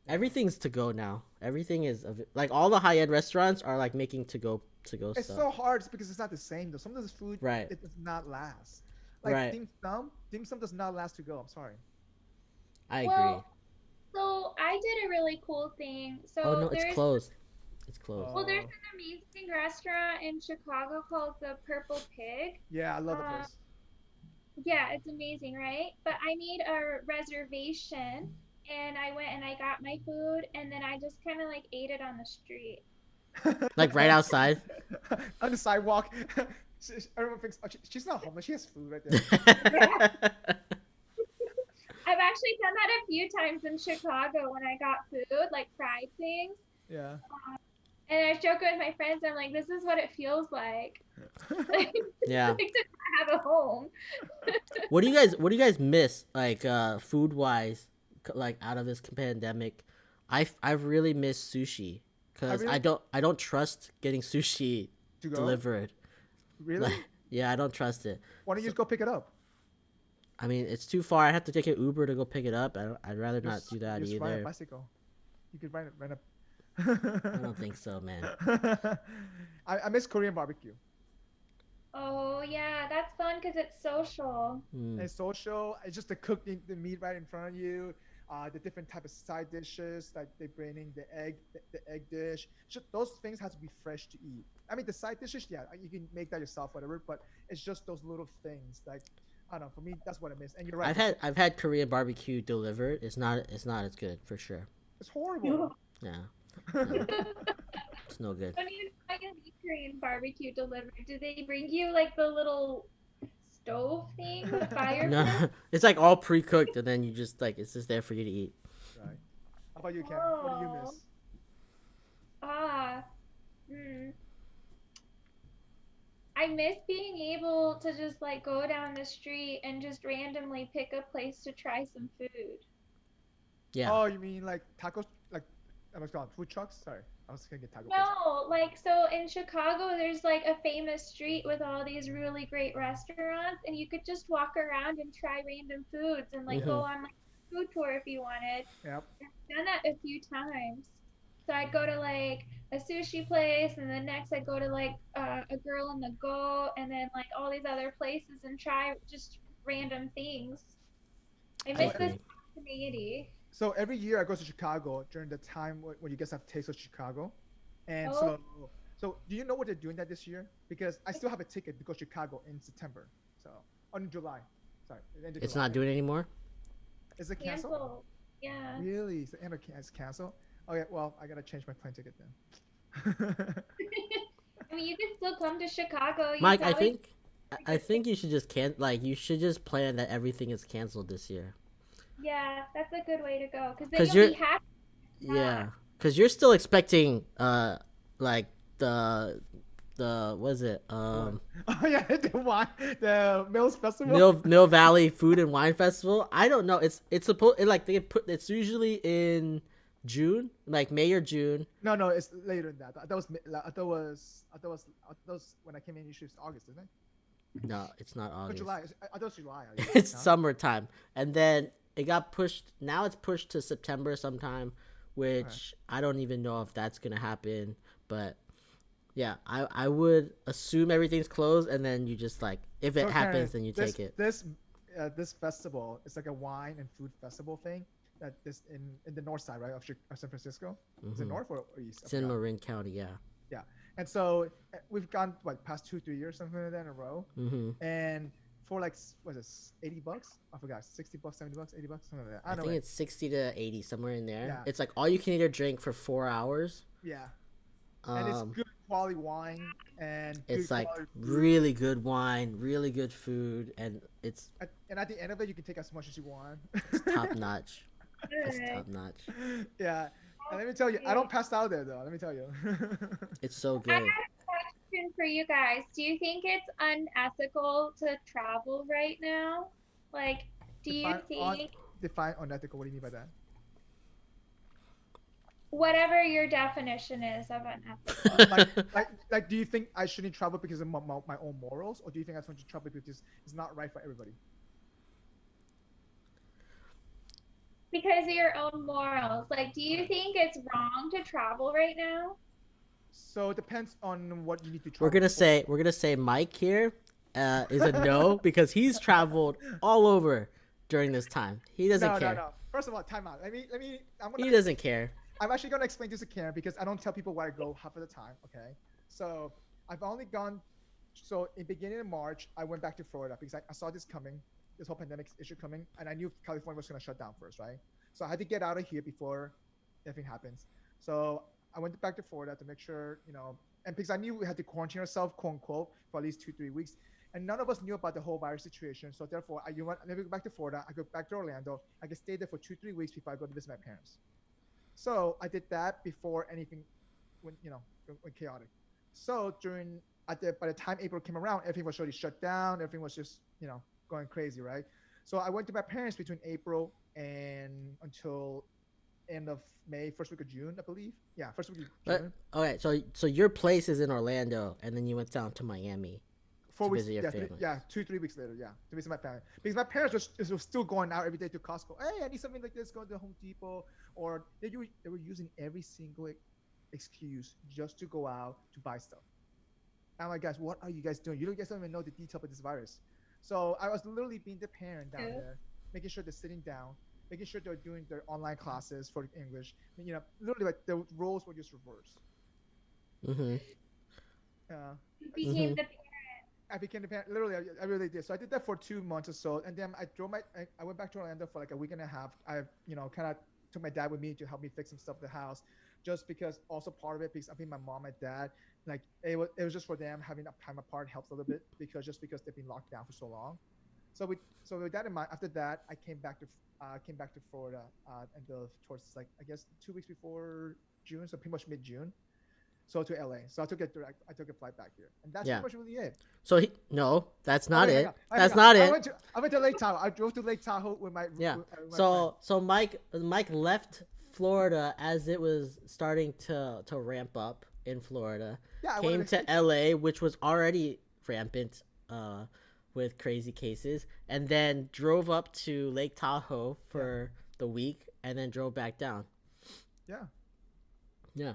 Wow. Everything's to go now. Everything is like all the high end restaurants are like making to go It's stuff. so hard just because it's not the same though. Some of this food Right. it does not last. Like Right. dim sum does not last to go. I'm sorry. I agree. Well, so I did a really cool thing. Oh no, So it's closed. It's closed. there's Oh, an amazing restaurant in Chicago called the Purple Pig. yeah, I love the Uh, place. yeah, it's amazing, right? But I made a reservation and I went and I got my food and then I just kind of like ate it on the street. Like right outside. On the sidewalk. Everyone thinks oh, she's not homeless. She has food right there. Yeah, I've actually done that a few times in Chicago when I got food, like fried things. Yeah. And I joke with my friends, I'm like, this is what it feels like. Like, Yeah. like to not have a home. What do you guys miss like food wise like out of this pandemic? I've really missed sushi I cuz really I don't trust getting sushi to go. delivered. Really? Like yeah, I don't trust it. Why don't you So, just go pick it up? I mean, it's too far. I have to take an Uber to go pick it up. I'd rather not do that Just ride a either. bicycle. You could rent a. I don't think so, man. I miss Korean barbecue. Oh, yeah, that's fun because it's social. Hmm. It's social. It's just to cook the meat right in front of you. The different type of side dishes, like they bring in the egg dish. Just those things have to be fresh to eat. I mean, the side dishes, yeah, you can make that yourself, whatever. But it's just those little things. Like I don't know. For me, that's what I miss. And you're right. I've had Korean barbecue delivered. It's not as good for sure. It's horrible. Yeah. No, it's no good. When you try an Korean barbecue delivered, do they bring you like the little stove thing with fire No, pit? it's like all pre-cooked and then you just like it's just there for you to eat. Right. How about you, Ken? What do you Oh, miss? ah, hmm. I miss being able to just like go down the street and just randomly pick a place to try some food. Yeah. Oh, you mean like tacos? Like I was called food trucks? Sorry, I was gonna get taco place. No, like so in Chicago, there's like a famous street with all these really great restaurants, and you could just walk around and try random foods and like Hmm. go on like a food tour if you wanted. Yep. I've done that a few times. So I'd go to like a sushi place, and then next I'd go to like a Girl in the Go, and then like all these other places and try just random things. I I miss So this agree. spontaneity. so every year I go to Chicago during the time when you guys have Taste of Chicago, and Oh, so do you know what they're doing that this year? Because I still have a ticket to go to Chicago in September. So in July. Sorry, the end of It's July. not doing it anymore. Is it canceled? cancel. Yeah. Really? Is the end of it's canceled? Okay, well I gotta change my plane ticket then. I mean, you could still come to Chicago. You Mike, probably I think you should just you should just plan that everything is canceled this year. yeah, that's a good way to go because then Cuz you'll you're be happy. yeah, cuz you're still expecting like the what is it? What? Oh yeah, the wine, the Mills Festival. Mill Valley Food and Wine Festival. I don't know. It's supposed like they put it's usually in June, like May or June. No, no, it's later than that. That was I thought was when I came in. Usually it's August, isn't it? No, it's not Or August. July. I thought it was July. I It's huh? summertime, and then it got pushed. Now it's pushed to September sometime, Okay. which I don't even know if that's gonna happen. But yeah, I would assume everything's closed, and then you just like if it So Karen, happens, then you this take it. this this festival is like a wine and food festival thing that this in the north side, right, of San Francisco. Is it Hmm. north or east? I It's in forgot. Marin County, yeah. Yeah. And so we've gone what past 2 3 years something like that in a row, Hmm. and for like what is it, $80? I forgot, $60, $70, $80, something like that. I I don't know. think it's 60 to 80 somewhere in there. Yeah. It's like all you can eat or drink for 4 hours. Yeah. And it's Um, good quality wine and it's good like quality food. really good wine, really good food, and it's And at the end of it, you can take as much as you want. top notch. It's Good. top notch. Yeah. And let me tell you, I don't pass out there though. Let me tell you. It's so I good. got a question for you guys. Do you think it's unethical to travel right now? Like, do you define on think define unethical. What do you mean by that? whatever your definition is of unethical? Like like do you think I shouldn't travel because of my own morals, or do you think I shouldn't travel because it's not right for everybody? Because of your own morals. Like, do you think it's wrong to travel right now? So it depends on what you need to we're travel gonna for. say we're gonna say Mike here is a no because he's traveled all over during this time. He doesn't No, no, care. no. First of all, time out. Let me. He doesn't care. I'm actually gonna explain this to Karen because I don't tell people where I go half of the time. Okay, so I've only gone. So in beginning of March, I went back to Florida because I saw this coming, this whole pandemic issue coming, and I knew California was gonna shut down first, right? So I had to get out of here before anything happens. So I went back to Florida to make sure, and because I knew we had to quarantine ourselves, quote unquote, for at least 2 3 weeks, and none of us knew about the whole virus situation. So therefore, let me go back to Florida. I go back to Orlando. I can stay there for 2 3 weeks before I go to visit my parents. So I did that before anything went chaotic. So by the time April came around, everything was already shut down. Everything was just going crazy, right? So I went to my parents between April and until end of May, first week of June, I believe. Yeah, first week of But June. okay, so your place is in Orlando, and then you went down to Miami to 4 weeks, visit your yeah, family. 2 3 weeks later, yeah, to visit my parents because my parents was still going out every day to Costco. Hey, I need something like this. Go to Home Depot, or they were using every single excuse just to go out to buy stuff. I'm like, guys, what are you guys doing? You guys don't even know the detail of this virus. So I was literally being the parent down there, making sure they're sitting down, making sure they're doing their online classes for English. Literally, like the roles were just reversed. Mhm. Uh, You so became Mhm. the I became the parent. Literally, I really did. So I did that for 2 months or so, and then I went back to Orlando for like a week and a half. I kind of took my dad with me to help me fix some stuff at the house, just because also part of it because I think my mom and dad like it was just for them having that time apart helps a little bit because they've been locked down for so long. So with that in mind, after that I came back to Florida and towards like I guess 2 weeks before June, so pretty much mid June. So to LA. So I took a flight back here, and that's pretty Yeah. much really it. So no, that's Oh not wait, hang on, it. hang That's on. not I it. went to I went to Lake Tahoe. I drove to Lake Tahoe with Yeah. my friend. So Mike left Florida as it was starting to ramp up in Florida. Yeah, I wanted Came to to escape it. LA, which was already rampant with crazy cases, and then drove up to Lake Tahoe Yeah, for the week and then drove back down. yeah. Yeah.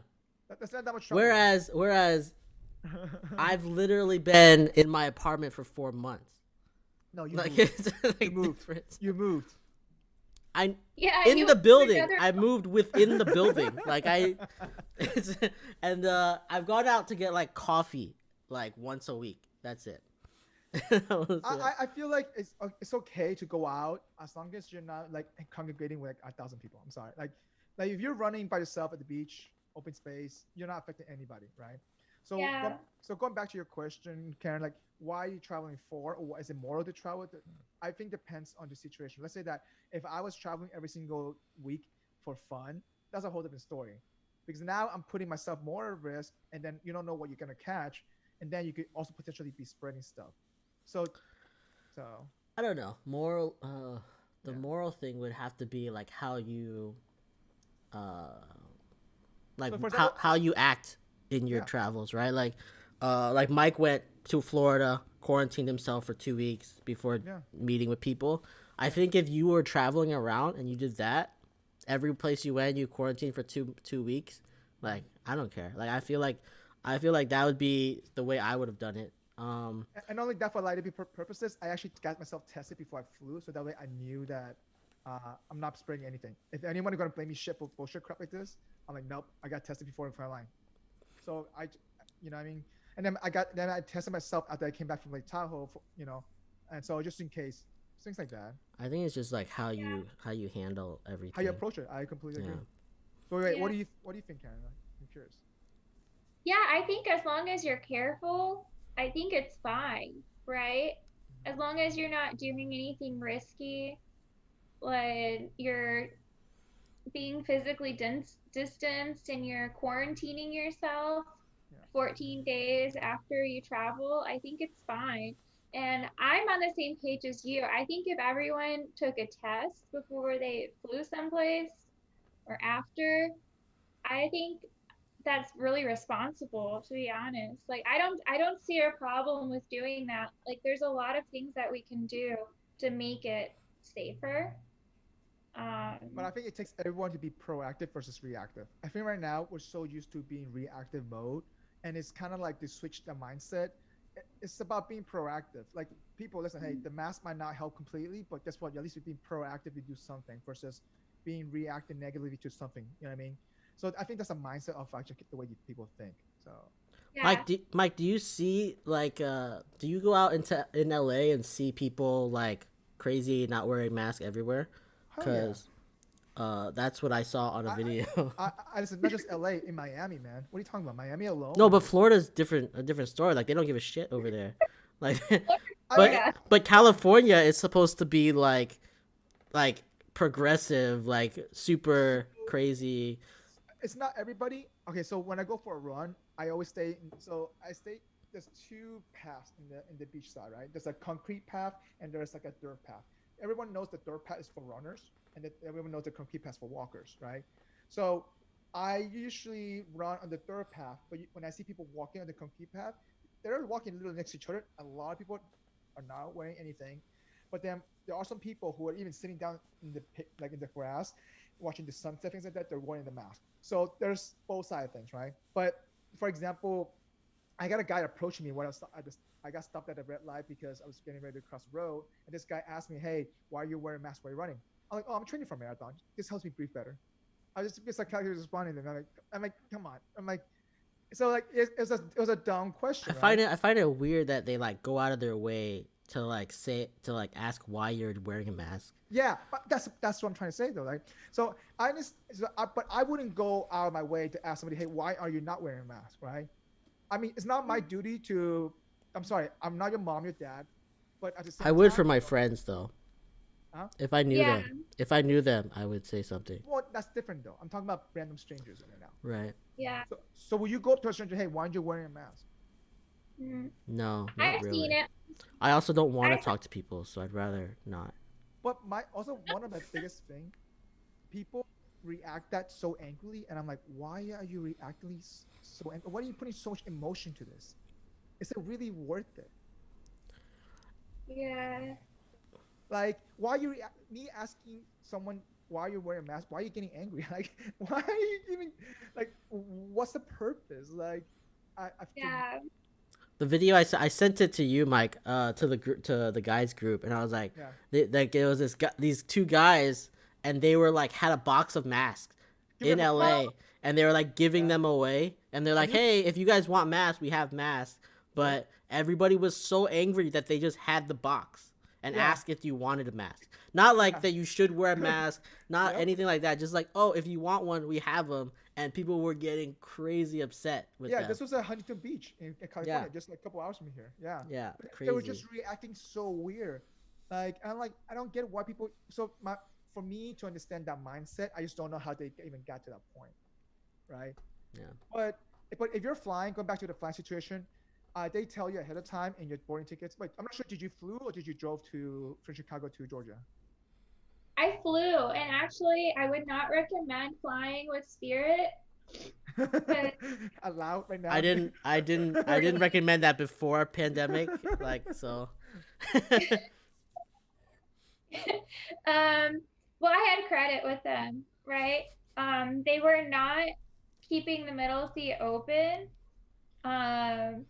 That's not that much trouble though. Whereas I've literally been in my apartment for 4 months. No, you Like moved. it's You like moved. different. You moved. I yeah, in you the went to building. another. I moved within the building. Like it's, and I've gone out to get like coffee like once a week. That's it. That was I, it. I feel like it's okay to go out as long as you're not like congregating with like 1,000 people. I'm sorry. Like if you're running by yourself at the beach, open space, you're not affecting anybody, right? So Yeah. going back to your question, Karen, like why are you traveling for, or is it moral to travel? I think depends on the situation. Let's say that if I was traveling every single week for fun, that's a whole different story. Because now I'm putting myself more at risk, and then you don't know what you're gonna catch, and then you could also potentially be spreading stuff. So so I don't know. Moral. The yeah, moral thing would have to be like how you uh like so for example, how you act in your yeah, travels, right? Like Mike went to Florida, quarantined himself for 2 weeks before yeah, meeting with people. I yeah, think if you were traveling around and you did that, every place you went, you quarantined for two weeks. mhm. Like I don't care. Like I feel like that would be the way I would have done it. And only that for liability purposes, I actually got myself tested before I flew, so that way I knew that I'm not spreading anything. If anyone is gonna blame me shit for bullshit crap like this, I'm like, nope, I got tested before in front line. So what I mean, and then I tested myself after I came back from Lake Tahoe, and so just in case, things like that, I think it's just like Yeah. how you handle how you everything. approach it, I completely agree. Yeah. But wait, Yeah. what do you think, Karen? I'm curious. Yeah, I think as long as you're careful, I think it's fine, right? As long as you're not doing anything risky, like you're being physically distanced and you're quarantining yourself Yeah. 14 days after you travel, I think it's fine. And I'm on the same page as you. I think if everyone took a test before they flew someplace or after, I think that's really responsible, to be honest. Like I don't see a problem with doing that. Like there's a lot of things that we can do to make it safer. But Um, I think it takes everyone to be proactive versus reactive. I think right now we're so used to being reactive mode, and it's kind of like to switch the mindset. It's about being proactive. Like people, listen, hey, the mask might not help completely, but guess what? At least you're being proactive to do something versus being reactive negatively to something. You know what I mean? So I think that's a mindset of actually the way people think. So yeah. Mike, do you see like do you go out into in LA and see people like crazy not wearing masks everywhere? hell yeah. Cuz that's what I saw on a I video. I listen, not just LA, in Miami, man. What are you talking about? Miami No, alone? but Florida's different, a different story. Like they don't give a shit over there. Like, I mean, but Florida. but California is supposed to be like progressive, like super crazy. it's not everybody. Okay, so when I go for a run, I always stay. So I stay. There's two paths in the beach side, right? There's a concrete path and there's like a dirt path. Everyone knows the dirt path is for runners, and that everyone knows the concrete path is for walkers, right? So I usually run on the dirt path, but when I see people walking on the concrete path, they're walking literally next to each other. A lot of people are not wearing anything, but then there are some people who are even sitting down in the like in the grass watching the sunset, things like that, they're wearing the mask. So there's both sides of things, right? But for example, I got a guy approaching me when I got stopped at a red light because I was getting ready to cross the road, and this guy asked me, "Hey, why are you wearing a mask while you're running?" I'm like, "Oh, I'm training for a marathon. This helps me breathe better." I just like how he was responding, and I'm like, come on. I'm like, so like it was a dumb question, right? I find it weird that they like go out of their way to like say to like ask why you're wearing a mask. Yeah, but that's what I'm trying to say though, right? So but I wouldn't go out of my way to ask somebody, hey, why are you not wearing a mask, right? I mean, it's not my duty to. I'm sorry, I'm not your mom, your dad, but at the I same would time, for my friends though. huh? If I knew Yeah. them, if I knew them, I would say something. Well, that's different though. I'm talking about random strangers right now. Right? Yeah. So will you go up to a stranger, hey, why aren't you wearing a mask? Mm. No, not I've seen really. it. I also don't want to I talk to people, so I'd rather not. But my also one of my biggest thing, people react that so angrily, and I'm like, why are you reacting so angry? Why are you putting so much emotion to this? Is it really worth it? yeah. Like, why are you me asking someone why you're wearing a mask? Why are you getting angry? Like, why are you even like? What's the purpose? Like, to Yeah. The video I sent it to you, Mike, to the to the guys group, and I was like, yeah, like it was these two guys, and they were like had a box of masks give in them Oh, LA, and they were like giving yeah, them away, and they're and like, you hey, if you guys want masks, we have masks, yeah but everybody was so angry that they just had the box and yeah asked if you wanted a mask. Not like yeah that you should wear a mask, not yep anything like that. Just like, oh, if you want one, we have them. And people were getting crazy upset with yeah. them. This was at Huntington Beach in Yeah, California, just like a couple hours from here. Yeah, yeah, they were crazy. just reacting so weird. Like, I'm like, I don't get why people. So my for me to understand that mindset, I just don't know how they even got to that point, right? Yeah. But if you're flying, going back to the flight situation, they tell you ahead of time in your boarding tickets. Wait, I'm not sure. Did you flew or did you drove from Chicago to Georgia? I flew, and actually, I would not recommend flying with Spirit because Allowed right now. I didn't recommend that before pandemic. Like so. well, I had credit with them, right? They were not keeping the middle seat open. Um,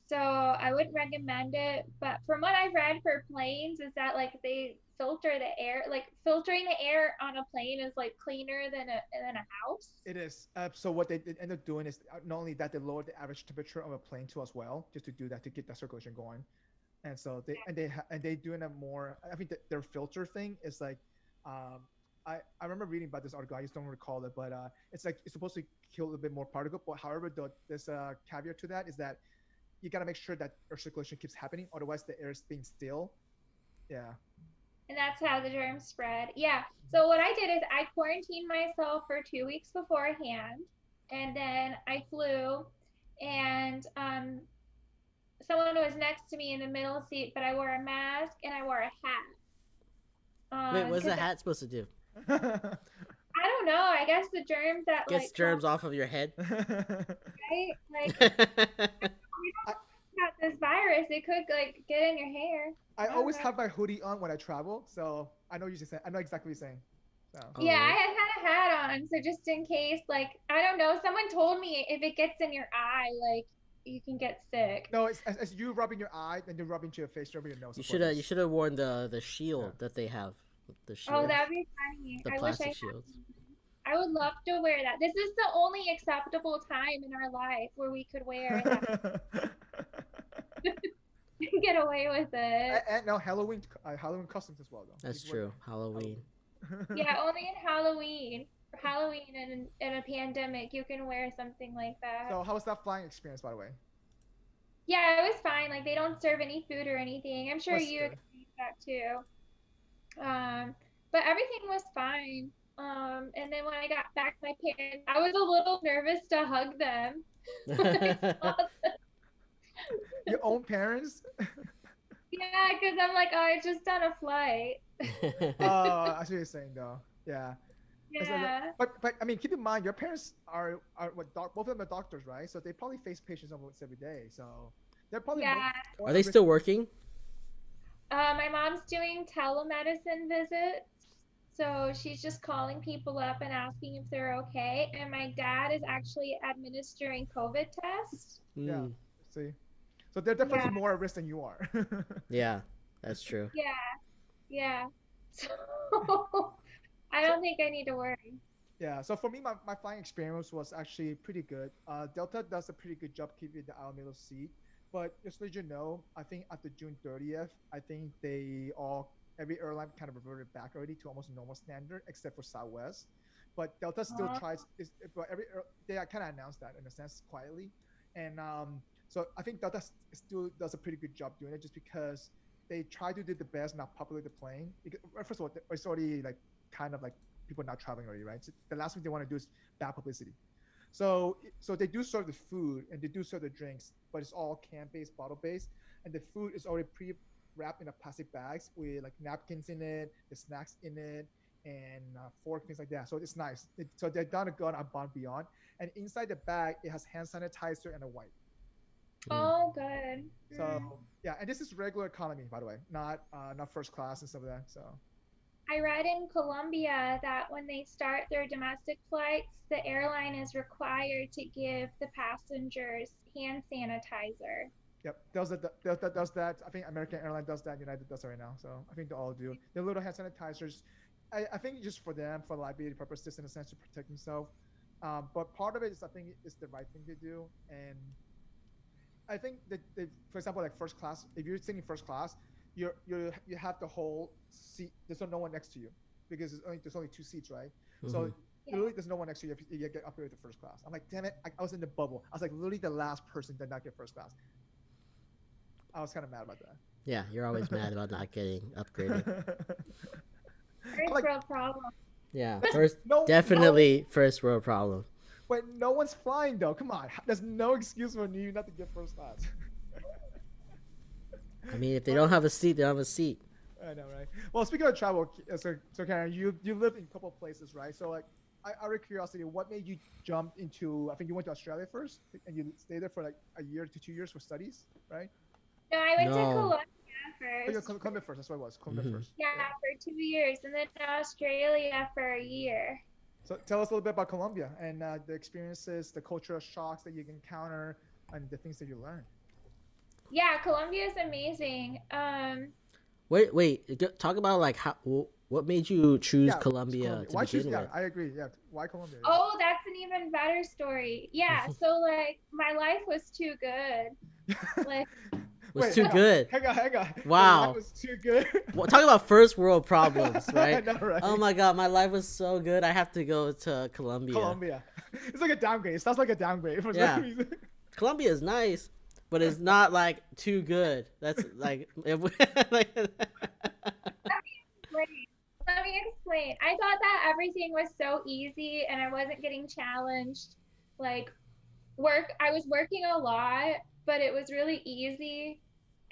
so I wouldn't recommend it. But from what I've read for planes is that like they filter the air, like filtering the air on a plane is like cleaner than a house. It is. So what they end up doing is not only that they lower the average temperature of a plane too as well, just to do that to get that circulation going. And so they doing a more. I think that their filter thing is like, um, I remember reading about this article. I just don't recall it, but it's like it's supposed to kill a little bit more particle. But however, there's a caveat to that is that you got to make sure that air circulation keeps happening, otherwise the air is being still. Yeah. And that's how the germs spread. Yeah. So what I did is I quarantined myself for 2 weeks beforehand, and then I flew, and someone was next to me in the middle seat, but I wore a mask and I wore a hat. Wait, what's Because the hat supposed to do? I don't know. I guess the germs that Gets like come germs off of your head. right, like we I, don't know about this virus. It could like get in your hair. I I don't always know. have my hoodie on when I travel, so I know you just saying. I know exactly what you're saying. So Oh, Yeah, I really? had a hat on, so just in case, like, I don't know, someone told me if it gets in your eye, like, you can get sick. no, it's as you rubbing your eye, then you rub into your face, rubbing your nose, You of should course. have you should have worn the Yeah. shield that they have. The Oh, shields, that'd be funny. the I wish I plastic had shields. one. I would love to wear that. This is the only acceptable time in our life where we could wear that and get away with it. And now Halloween costumes as well, though. You That's can wear true. them. Halloween. Halloween. Yeah, only in Halloween. For Halloween and in a pandemic, you can wear something like that. So how was that flying experience, by the way? Yeah, it was fine. Like, they don't serve any food or anything. I'm sure Was you good. experienced that too. But everything was fine. And then when I got back to my parents, I was a little nervous to hug them when I saw them. Your own parents? Yeah, because I'm like, oh, I just done a flight. I see what you're saying, though. Yeah. Yeah. But I mean, keep in mind, your parents are what both of them are doctors, right? So they probably face patients almost every day. So they're probably Yeah. more Are at they risk. still working? My mom's doing telemedicine visits. So she's just calling people up and asking if they're okay. And my dad is actually administering COVID tests. Yeah. Mm, See, so they're definitely Yeah. more at risk than you are. yeah, that's true. Yeah. Yeah. So I So don't think I need to worry. yeah, so for me, my flying experience was actually pretty good. Delta does a pretty good job keeping the aisle middle seat, but just to let you know, I think after June 30th, I think every airline kind of reverted back already to almost normal standard, except for Southwest. But Delta still Uh, but they kind of announced that in a sense quietly, and so I think Delta still does a pretty good job doing it, just because they try to do the best, not populate the plane. Because, first of all, it's already like kind of like people not traveling already, right? So the last thing they want to do is bad publicity. So they do serve the food and they do serve the drinks, but it's all can based, bottle based, and the food is already pre wrapped in a plastic bags with like napkins in it, the snacks in it, and fork things like that. So it's nice. So they've done a good above and beyond. And inside the bag, it has hand sanitizer and a wipe. Mm. oh, good. So yeah, and this is regular economy, by the way, not first class and stuff like that. So I read in Colombia that when they start their domestic flights, the airline is required to give the passengers hand sanitizer. yep, does that. I think American Airline does that. United does that right now. So I think they all do. The little hand sanitizers, I think just for them, for liability purposes, in a sense, to protect themselves. But part of it is, I think, is the right thing to do. And I think that, for example, like first class, if you're sitting first class, you have the whole seat. There's no one next to you because there's only two seats, right? Hmm. So Yeah. literally, there's no one next to you if you get upgraded to first class. I'm like, damn it! I was in the bubble. I was like literally the last person did not get first class. I was kind of mad about Yeah, you're always mad about not getting upgraded. that. I'm First like, world problem. Yeah, but first, no, definitely first world problem. but no one's flying though. Come on, there's no excuse for you not to get first class. I mean, if they But don't have a seat, they don't have a seat. I know, right? Well, speaking of travel, so Karen, you lived in a couple of places, right? So like, out of curiosity, what made you jump into? I think you went to Australia first, and you stayed there for like a year to 2 years for studies, right? No, I went to No. Colombia Oh, yeah, first. Colombia first. That's what it was. Colombia Hmm. first. Yeah, Yeah. for 2 years, and then Australia for a year. So tell us a little bit about Colombia and the experiences, the cultural shocks that you encounter, and the things that you learn. Yeah, Colombia is amazing. Wait. Talk about like how what made you choose Yeah, it's Colombia Colombia. to Why choose? begin Yeah, with? I agree. Yeah, why Colombia? Yeah. Oh, that's an even better story. Yeah, so like my life was too good. Like, Was Wait, too hang on, good. hang on. The life Wow. was too good. Well, talk about first world problems, I right? know, right? Oh my god, my life was so good. I have to go to Colombia. Colombia. It's like a downgrade. It sounds like a downgrade for Yeah. some reason. Colombia is nice, but it's not like too good. That's like, like explain. Let me explain. I thought that everything was so easy and I wasn't getting challenged. Like I was working a lot, but it was really easy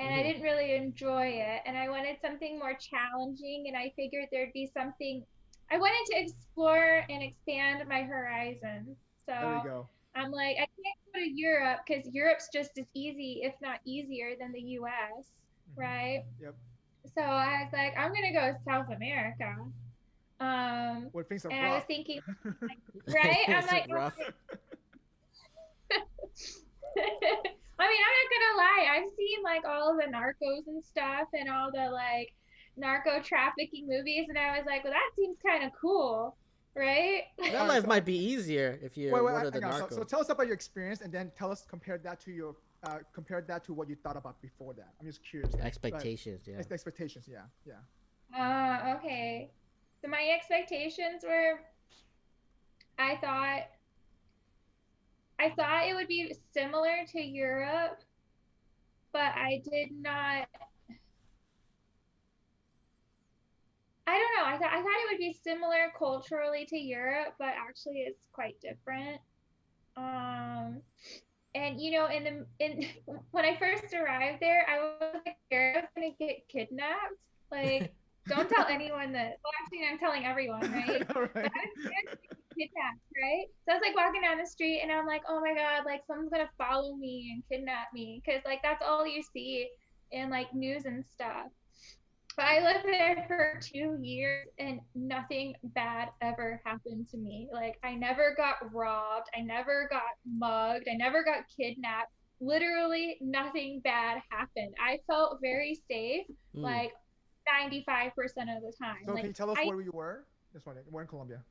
and I Mm-hmm. didn't really enjoy it. And I wanted something more challenging and I figured there'd be something I wanted to explore and expand my horizons. So There we go. I'm like, I can't go to Europe because Europe's just as easy, if not easier, than the US, right? Yep. So I was like, I'm gonna go to South America. Where things are And I was rough. thinking, right? I'm It's like, rough. I mean, I'm not gonna lie. I've seen like all the narcos and stuff and all the like narco trafficking movies, and I was like, well, that seems kind of cool, right? That All right. life So might be easier if wait, you're wait, one of the hang on. So narcos. tell us about your experience, and then tell us compare that to what you thought about before that. I'm just curious. Like, Expectations, yeah. expectations. Yeah. Yeah. Okay. So my expectations were, I thought, I thought it would be similar to Europe, but I did not. I don't know. I thought it would be similar culturally to Europe, but actually it's quite different. Um, and in when I first arrived there, I was like scared I was gonna get kidnapped. Like, don't tell anyone that. Well, actually, I'm telling everyone, right? All But right. I was scared to get kidnapped, right? So I was like walking down the street, and I'm like, oh my god, like someone's gonna follow me and kidnap me, because like that's all you see in like news and stuff. But I lived there for 2 years and nothing bad ever happened to me. Like, I never got robbed. I never got mugged. I never got kidnapped. Literally nothing bad happened. I felt very safe, Mm. like 95% of the time. So can Like, you tell us I where you were? This one. We're in Colombia.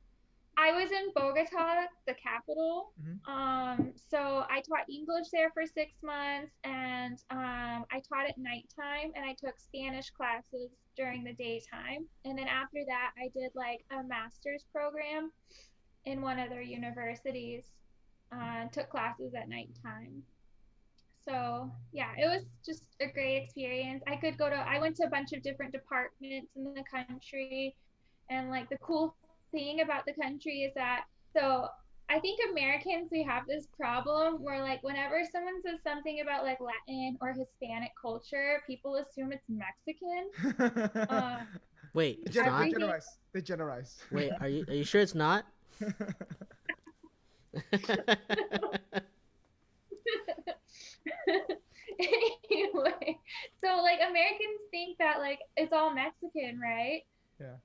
I was in Bogota, the capital. Hmm. So I taught English there for 6 months, and I taught at nighttime, and I took Spanish classes during the daytime. And then after that, I did like a master's program in one of their universities. Took classes at nighttime. So yeah, it was just a great experience. I went to a bunch of different departments in the country, and like the cool thing about the country is that, so I think Americans, we have this problem where like whenever someone says something about like Latin or Hispanic culture, people assume it's Mexican. Uh, Wait, They it's they not. everything. generalize. They generalize. Wait, are you sure it's not? Anyway, so like Americans think that like it's all Mexican, right? Yeah.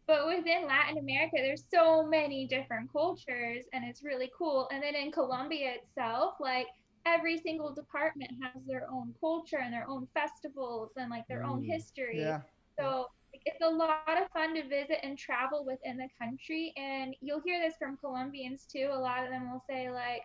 But within Latin America, there's so many different cultures, and it's really cool. And then in Colombia itself, like every single department has their own culture and their own festivals and like their own Mm. history. Yeah. Yeah. So like, it's a lot of fun to visit and travel within the country. And you'll hear this from Colombians too. A lot of them will say like,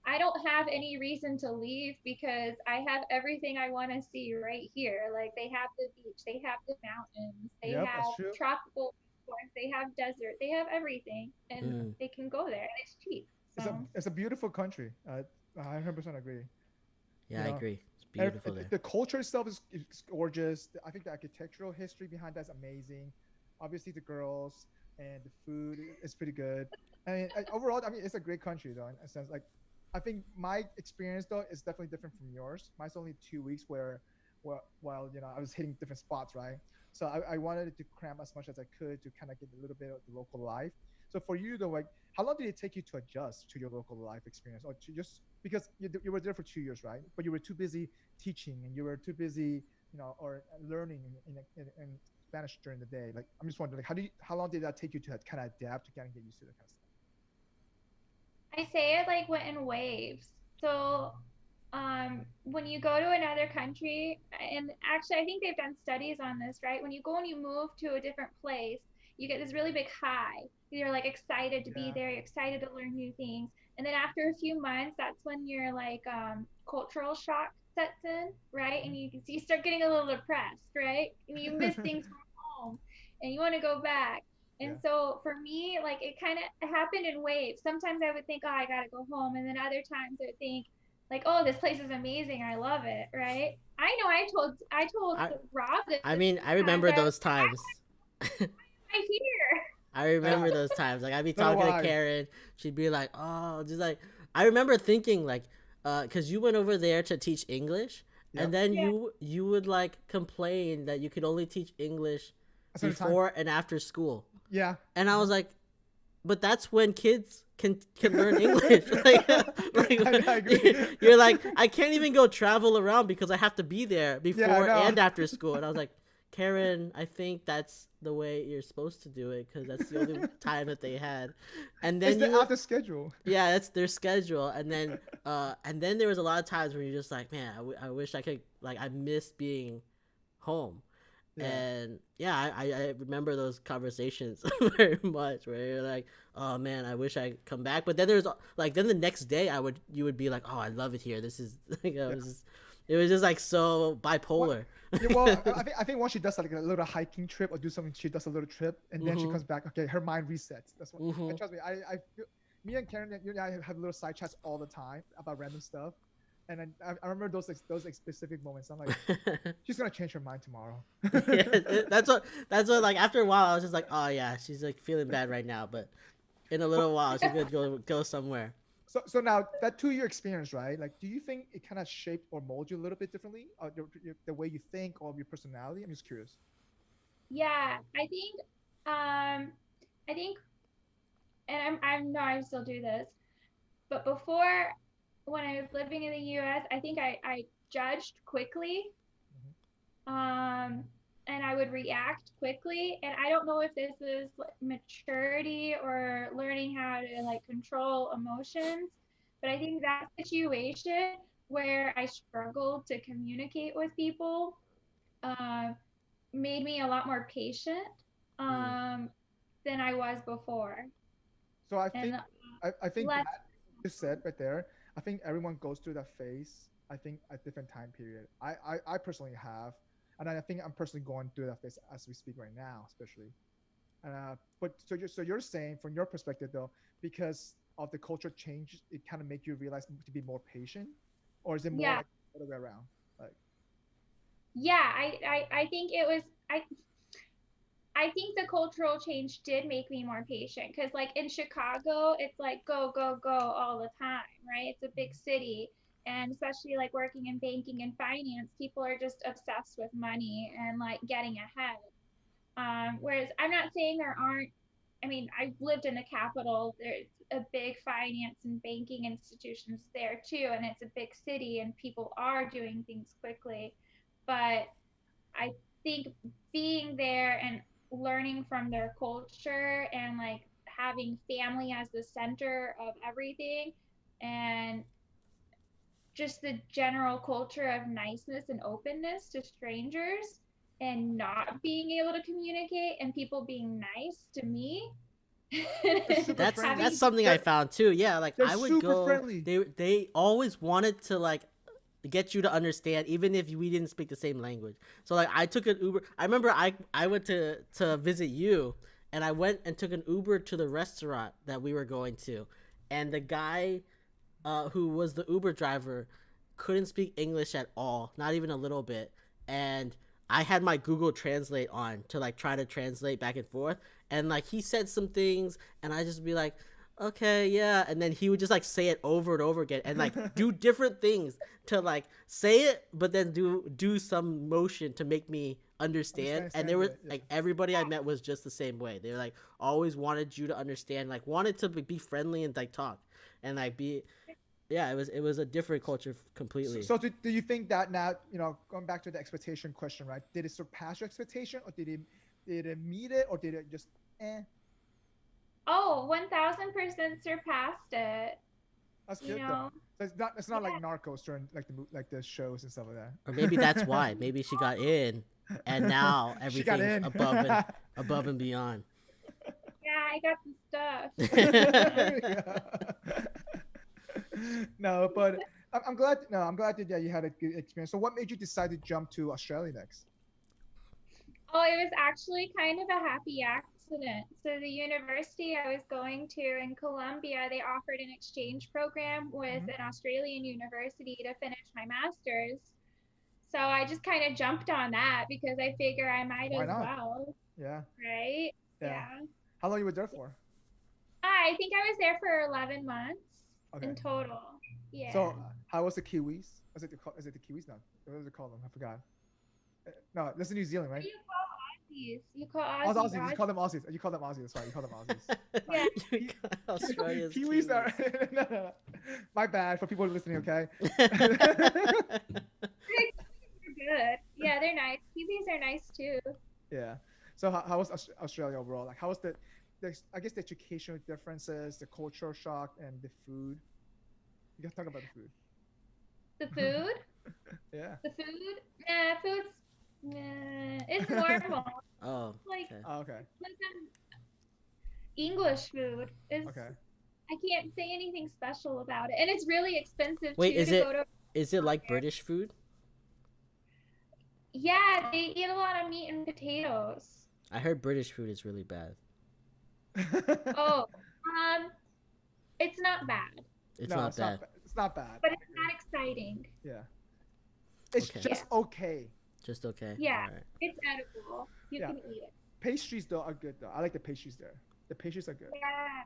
I don't have any reason to leave because I have everything I want to see right here. Like they have the beach, they have the mountains, they Yep. That's have true. tropical forest, they have desert, they have everything, and Mm. they can go there and it's cheap. So It's a beautiful country. I 100% agree. Yeah, You I know, agree. It's beautiful there. the culture itself is gorgeous. I think the architectural history behind that is amazing. Obviously, the girls and the food is pretty good. I mean, overall, I mean, it's a great country though. In a sense, like, I think my experience though is definitely different from yours. Mine's only 2 weeks where, while I was hitting different spots, right? So I wanted to cram as much as I could to kind of get a little bit of the local life. So for you though, like, how long did it take you to adjust to your local life experience, or to just because you were there for 2 years, right? But you were too busy teaching, and you were too busy, or learning in Spanish during the day. Like, I'm just wondering, like, how long did that take you to kind of adapt to kind of get used to that kind of stuff? I say it like went in waves. So when you go to another country, and actually I think they've done studies on this, right? When you go and you move to a different place, you get this really big high. You're like excited to be Yeah. there, you're excited to learn new things. And then after a few months, that's when your like cultural shock sets in, right? And Mhm. you start getting a little depressed, right? And you miss things from home and you want to go back. Yeah. And so for me, like it kind of happened in waves. Sometimes I would think, oh, I gotta go home, and then other times I would think, like, oh, this place is amazing, I love it, right? I know I told I Rob this I a mean, few I times. remember I was those times. I hear. I Uh, remember those times. Like I'd be so do talking to I. Karen, she'd be like, "Oh, just like." I remember thinking like, cause you went over there to teach English, and Yep. then Yeah. you would like complain that you could only teach English At the same time. before and after school, Yeah. and I Uh-huh. was like, but that's when kids can learn English. Like, I agree. you're like, I can't even go travel around because I have to be there Yeah, I before know. and after school. And I was like, Karen, I think that's the way you're supposed to do it because that's the only time that they had. And It's then the you would, after schedule. yeah, that's their schedule. And then there was a lot of times where you're just like, man, I wish I could, like, I miss being home. Yeah. And yeah, I remember those conversations very much where you're like, oh man, I wish I come back. But then there's like, then the next day you would be like, oh, I love it here. This is like, Yeah. it was just like so What? bipolar. Yeah, well, I think once she does like a little hiking trip or do something, she does a little trip, and then she Mm-hmm. comes back. Okay, her mind resets. That's what. And Mm-hmm. trust me, I feel, me and Karen, you and I have little side chats all the time about random stuff, and I remember those like, specific moments. I'm like, she's gonna change her mind tomorrow. Yeah, that's what like after a while I was just like, oh yeah, she's like feeling bad right now, but in a But little while she's gonna go somewhere. so now that 2 year experience, right? Like, do you think it kind of shaped or molded you a little bit differently, the way you think or your personality? I'm just curious. Yeah, I think, and I'm no, I still do this, but before, when I was living in the U.S., I think I judged quickly, Mhm. um, and I would react quickly, and I don't know if this is like maturity or learning how to like control emotions, but I think that situation where I struggled to communicate with people, uh, made me a lot more patient, Mm, um, than I was before, So I and think I think less. that you said right there. I think everyone goes through that phase. I think at different time period. I personally have, and I think I'm personally going through that phase as we speak right now, especially. But so you're saying from your perspective though, because of the culture change, it kind of make you realize to be more patient, or is it more Yeah, like the other way around? Like, yeah. I think it was. I think the cultural change did make me more patient because, like, in Chicago, it's like go, go, go all the time, right? It's a big city. And especially like working in banking and finance, people are just obsessed with money and like getting ahead. Whereas I'm not saying there aren't, I mean, I've lived in the capital. There's a big finance and banking institutions there too, and it's a big city, and people are doing things quickly. But I think being there and learning from their culture and like having family as the center of everything, and just the general culture of niceness and openness to strangers, and not being able to communicate and people being nice to me. they're super that's friendly. Having something I They're found too. Yeah, like they're I would super go. friendly. They always wanted to like get you to understand even if we didn't speak the same language. So like I took an Uber. I remember I went to visit you and I went and took an Uber to the restaurant that we were going to. And the guy who was the Uber driver couldn't speak English at all, not even a little bit. And I had my Google Translate on to like try to translate back and forth. And like he said some things, and I just be like, okay, yeah. And then he would just like say it over and over again, and like do different things to like say it, but then do some motion to make me understand. And there Understand was it. Yeah. like everybody I met was just the same way. They were like always wanted you to understand, like wanted to be friendly and like talk and like be yeah, it was a different culture So, completely. so do you think that now, going back to the expectation question, right? Did it surpass your expectation, or did it meet it, or did it just eh? oh, 1000% surpassed it, That's you good though. know. So it's not like Yeah. Narcos during like the shows and stuff Or maybe that's like why. Maybe she got in and now she got everything's in. above and beyond. Yeah, I got the stuff. No, but I'm glad. No, I'm glad that, yeah, you had a good experience. So, what made you decide to jump to Australia next? Oh, it was actually kind of a happy accident. So the university I was going to in Colombia, they offered an exchange program with Hmm. an Australian university to finish my master's. So I just kind of jumped on that because I figure I might Why as not? well. Yeah. right? Yeah. Yeah. How long you were there for? I think I was there for 11 months in Okay. total. So Yeah. how was the Kiwis? Is it the Kiwis? No. What do they call them? I forgot. No, this is New Zealand, What right? do you call Aussies? You call Oh, it's Aussies Aussies. You Aussies. call them Aussies. You call them Aussies. That's right. You call them Aussies. Right. Yeah. You Ki- got Australia's Kiwis are. Kiwis. No, no, no. My bad for people listening. Okay. They're good. Yeah, they're nice. Kiwis are nice too. Yeah. So how was Australia overall? Like, how was the I guess the educational differences, the cultural shock, and the food. You gotta talk about the The food. food, Yeah. the food, food's, it's normal. Oh, Like, okay. Oh, okay. listen, English food is, Okay. I can't say anything special about it. And it's really expensive Wait, too is to go it to is it like there. British food? Yeah, they eat a lot of meat and potatoes. I heard British food is really bad. Oh, um, it's not bad, It's No, not it's not. bad. It's not bad. but I it's agree. not exciting. Yeah. It's Okay, Yeah, just okay. just okay. All yeah, right. it's edible. You Yeah. can eat it. Pastries though are good though. I like the pastries there. The pastries are good. Yeah.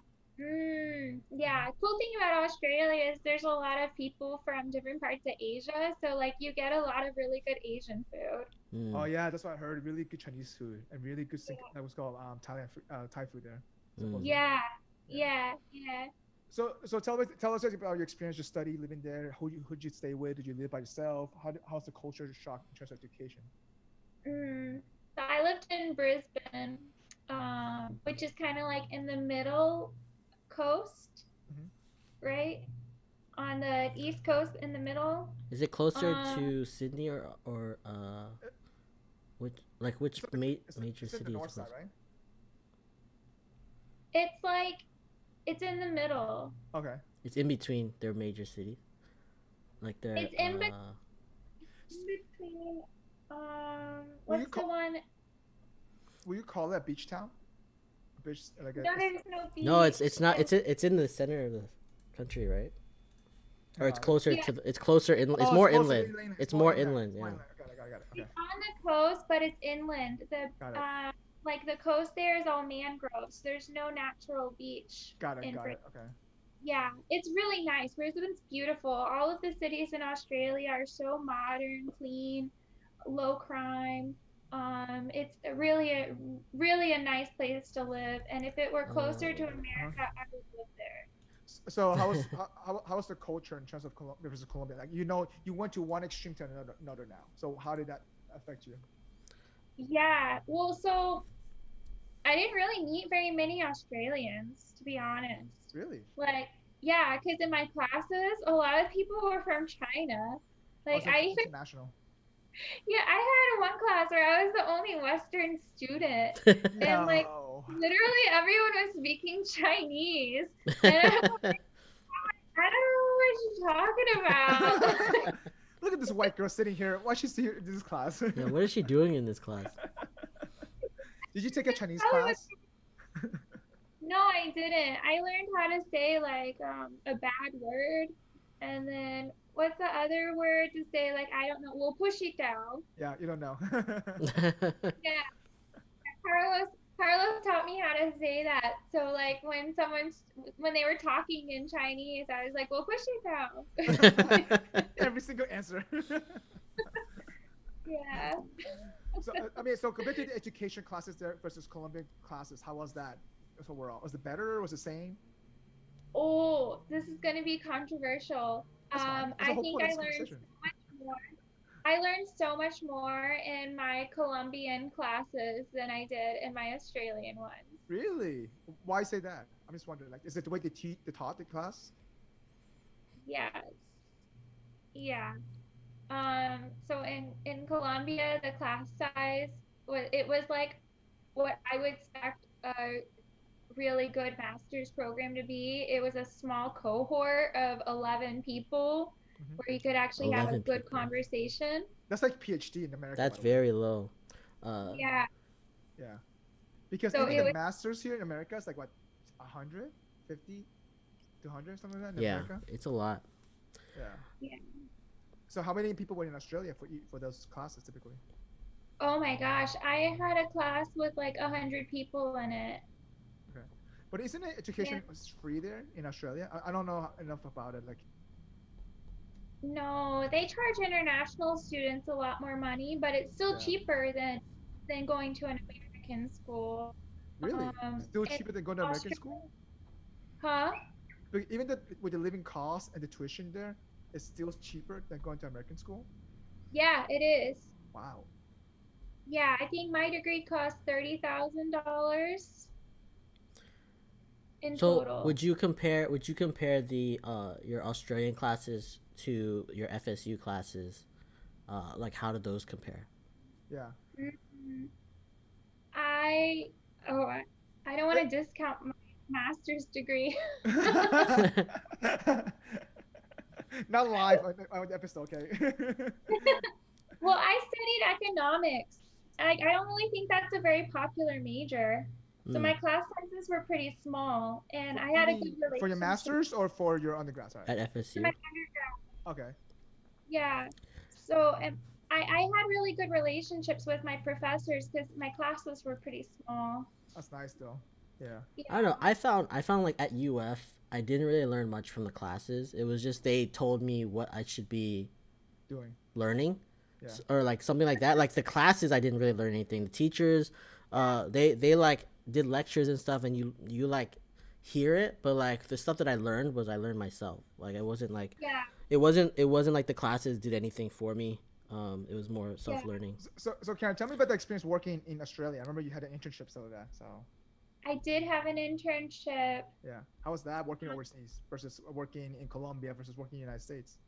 Yeah. Mhm. Cool thing about Australia is there's a lot of people from different parts of Asia, so like you get a lot of really good Asian food. Oh Mm, yeah, that's what I heard. Really good Chinese food and really good that was called Thailand food, Thai food there, mm. supposedly. Yeah. Yeah. Yeah. Yeah. So tell us about your experience, your study living there. Who'd you stay with? Did you live by yourself? How's the culture shock in terms of education? So I lived in Brisbane, which is kind of like in the middle coast, Hmm. right? On the east coast in the middle. Is it closer Um, to Sydney or which major It's in the city is north side, close? right? it's like it's in the middle. Okay. It's in between their major cities, like their It's in between. Will you What's the call one? will you call it a beach town? A beach like a No, there's no No, beach. it's not. It's in the center of the country, right? Or it's uh, closer Yeah, to it's closer in it's oh, it's more closer inland. inland. It's It's more more inland. inland. It's more Yeah. inland. Got it. Okay. it's on the coast, but it's inland. Got it. Like the coast there is all mangroves. There's no natural beach Got it. in Got Britain. it. Okay. Yeah, it's really nice. Brisbane's beautiful. All of the cities in Australia are so modern, clean, low crime. It's really a nice place to live. And if it were closer to Uh-huh. America, I would live there. So how was the culture in terms of versus Colombia? Like you went to one extreme to another now. So how did that affect you? Yeah, well, so I didn't really meet very many Australians, to be honest. Really? Like, yeah, because in my classes, a lot of people were from China. Like, Also I even, international. yeah, I had one class where I was the only Western student, and like, No. literally everyone was speaking Chinese, and I'm like, I don't know what you're talking about. Look at this white girl sitting here. Why she here in this class? Yeah. What is she doing in this class? Did you take a Chinese Probably class? No, I didn't. I learned how to say like a bad word, and then what's the other word to say? Like I don't know. We'll push it down. Yeah, you don't know. Yeah, Carlos taught me how to say that. So like when they were talking in Chinese, I was like, "We'll push it down." Every single answer. Yeah. So I mean, so compared to the education classes there versus Colombian classes, how was that overall? Was it better? Was it the same? Oh, this is gonna be controversial. That's fine. That's the I whole think point of I this learned conversation. so much more. I learned so much more in my Colombian classes than I did in my Australian ones. Really? Why say that? I'm just wondering. Like, is it the way they taught the class? Yes. Yeah. So in Colombia, the class size was like what I would expect a really good master's program to be. It was a small cohort of 11 people Hmm. where you could actually have a 11 good people. conversation. That's like PhD in America, by That's the way. very low. Uh, Yeah. Yeah. Because So even it the was masters here in America is like what, 150, 200, something like that in yeah, America. it's a lot. Yeah. yeah. So how many people were in Australia for those classes typically? Oh my gosh, I had a class with like 100 people in it. Okay, but isn't it Yeah. education is free there in Australia? I don't know enough about it. Like, No, they charge international students a lot more money, but it's still yeah, cheaper than going to an American school. really, still And cheaper than going to American Australia, school. huh? But even with the living costs and the tuition there, it's still cheaper than going to American school. Yeah, it is. Wow. Yeah, I think my degree cost $30,000 in So total. would you compare the your Australian classes to your FSU classes? Like how did those compare? Yeah. Mm, I oh I don't want to discount my master's degree. Not live on the episode, okay? Well, I studied economics. I don't really think that's a very popular major. So Mm, my class sizes were pretty small, and I You had a good mean for your relationship masters or for your undergrad? Sorry. at to my FSU. undergrad. Okay. Yeah. So I had really good relationships with my professors because my classes were pretty small. That's nice though. Yeah. I don't know. Yeah. I found like at UF, I didn't really learn much from the classes. It was just they told me what I should be Doing. learning, Yeah. or like something like that. Like the classes, I didn't really learn anything. The teachers, they like did lectures and stuff, and you like hear it, but like the stuff that I learned myself. Like it wasn't like Yeah. it wasn't like the classes did anything for me. It was more Yeah. self learning. So Karen, tell me about the experience working in Australia. I remember you had an internship, so that. So I did have an internship. yeah, how was that working overseas versus working in Colombia versus working in the United States?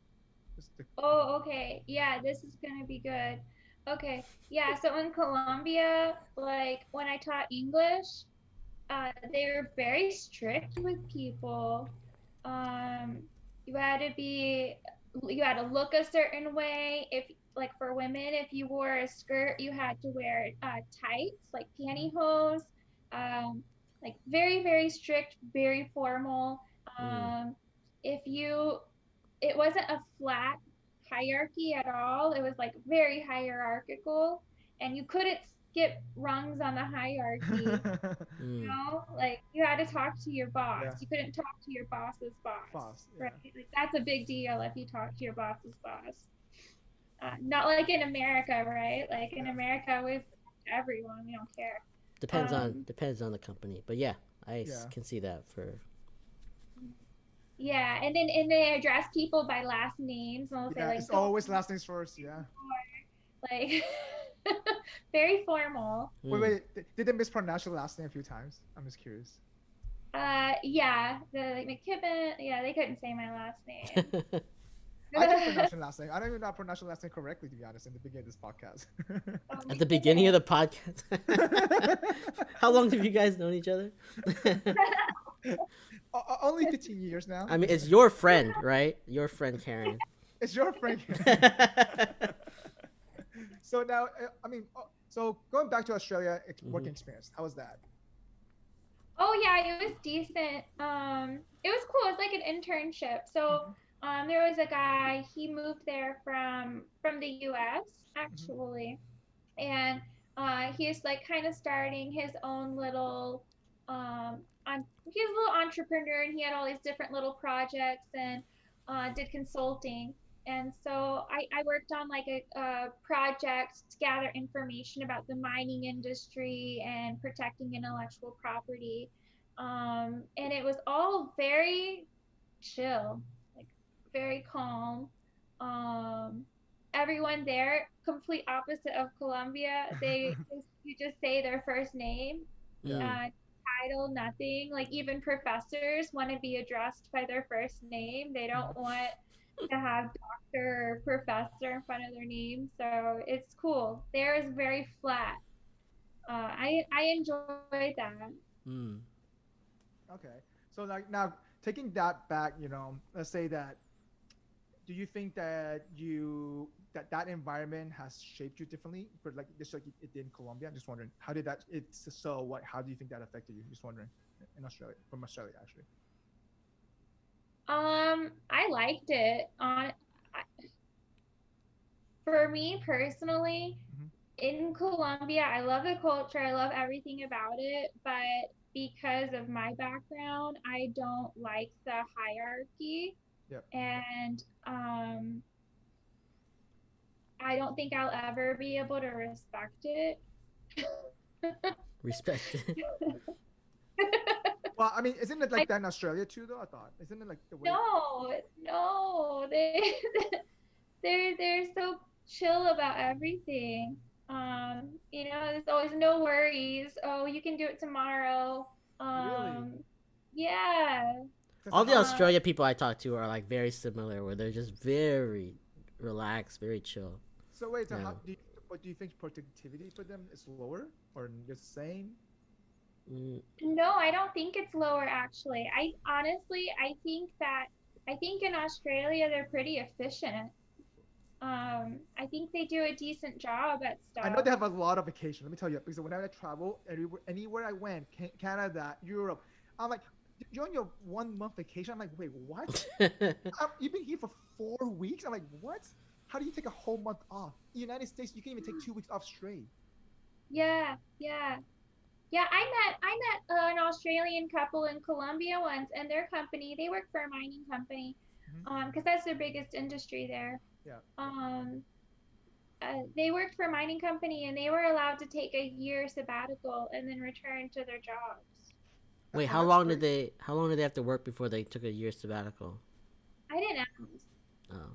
Just the, Oh, okay. Yeah, this is gonna be good. Okay. Yeah, so in Colombia, like when I taught English, they were very strict with people. Um, you had to be, you had to look a certain way. If, like for women, if you wore a skirt, you had to wear tights, like Mhm. pantyhose. Um, like very, very strict, very formal. Mm, Um, if you it wasn't a flat hierarchy at all. It was like very hierarchical, and you couldn't skip rungs on the hierarchy. You mm. know, like you had to talk to your boss. Yeah, You couldn't talk to your boss's boss, fast. right? Yeah, Like that's a big deal if you talk to your boss's boss. Not like in America, right? Like in yeah. America, with everyone, we don't care. Depends on Um, depends on the company, but yeah, Yeah. can see that for. yeah, and they address people by last names, and they'll say Yeah, it's like, "Don't always last things first. Yeah. like very formal. Wait, Mm. wait. Did they mispronounce your last name a few times? I'm just curious. Yeah, the like McKibben. Yeah, they couldn't say my last name. I can pronounce your last name. I don't even know how to pronounce your last name correctly, to be honest, in the beginning of this podcast. Oh, At the beginning of McKibben. the podcast. How long have you guys known each other? Only 15 years now. I mean, it's your friend, right? Your friend Karen. It's your friend. So now, I mean, so going back to Australia Hmm. working experience, how was that? Oh yeah, it was decent. It was cool. It was like an internship. So Hmm. there was a guy. He moved there from the U.S. Hmm. actually, and he's like kind of starting his own little he's a little entrepreneur, and he had all these different little projects and did consulting. And so I worked on like a project to gather information about the mining industry and protecting intellectual property. And it was all very chill, like very calm. Um, Everyone there, complete opposite of Colombia. You just say their first name, Yeah. Mm. uh, title, nothing. Like even professors want to be addressed by their first name. They don't Hmm. want to have doctor or professor in front of their name. So it's cool. There is very flat. I enjoyed that. Mm. Okay. So like now taking that back, let's say that do you think that that environment has shaped you differently, but like just like it did in Colombia? I'm just wondering how did that it's so what how do you think that affected you? Just wondering in Australia from Australia actually. I liked it. On For me personally, Hmm. in Colombia, I love the culture. I love everything about it, but because of my background, I don't like the hierarchy, Yep. and I don't think I'll ever be able to respect it. Respect it. Well, I mean, isn't it I like that in Australia too, though? I thought, isn't it like the way? no, no, they're so chill about everything. There's always no worries. Oh, you can do it tomorrow. Really? Um, yeah. Because All the how? Um, Australia people I talk to are like very similar, where they're just very relaxed, very chill. So wait, so Yeah. how do you? What do you think productivity for them is lower or just the same? Mm, no, I don't think it's lower actually. I honestly, I think in Australia they're pretty efficient. I think they do a decent job at I know stuff. they have a lot of vacation. Let me tell you, because whenever I travel, anywhere I went, Canada, Europe, I'm like, you're on your 1 month vacation. I'm like, wait, what? You've been here for 4 weeks. I'm like, what? How do you take a whole month off? In the United States, you can even take 2 weeks off straight. Yeah, yeah. Yeah, I met an Australian couple in Colombia once, and their company, they work for a mining company, Hmm. because that's their biggest industry there. Yeah. Um, they worked for a mining company, and they were allowed to take a year sabbatical and then return to their jobs. Wait, And that's great. how long did they have to work before they took a year sabbatical? I didn't ask, Oh.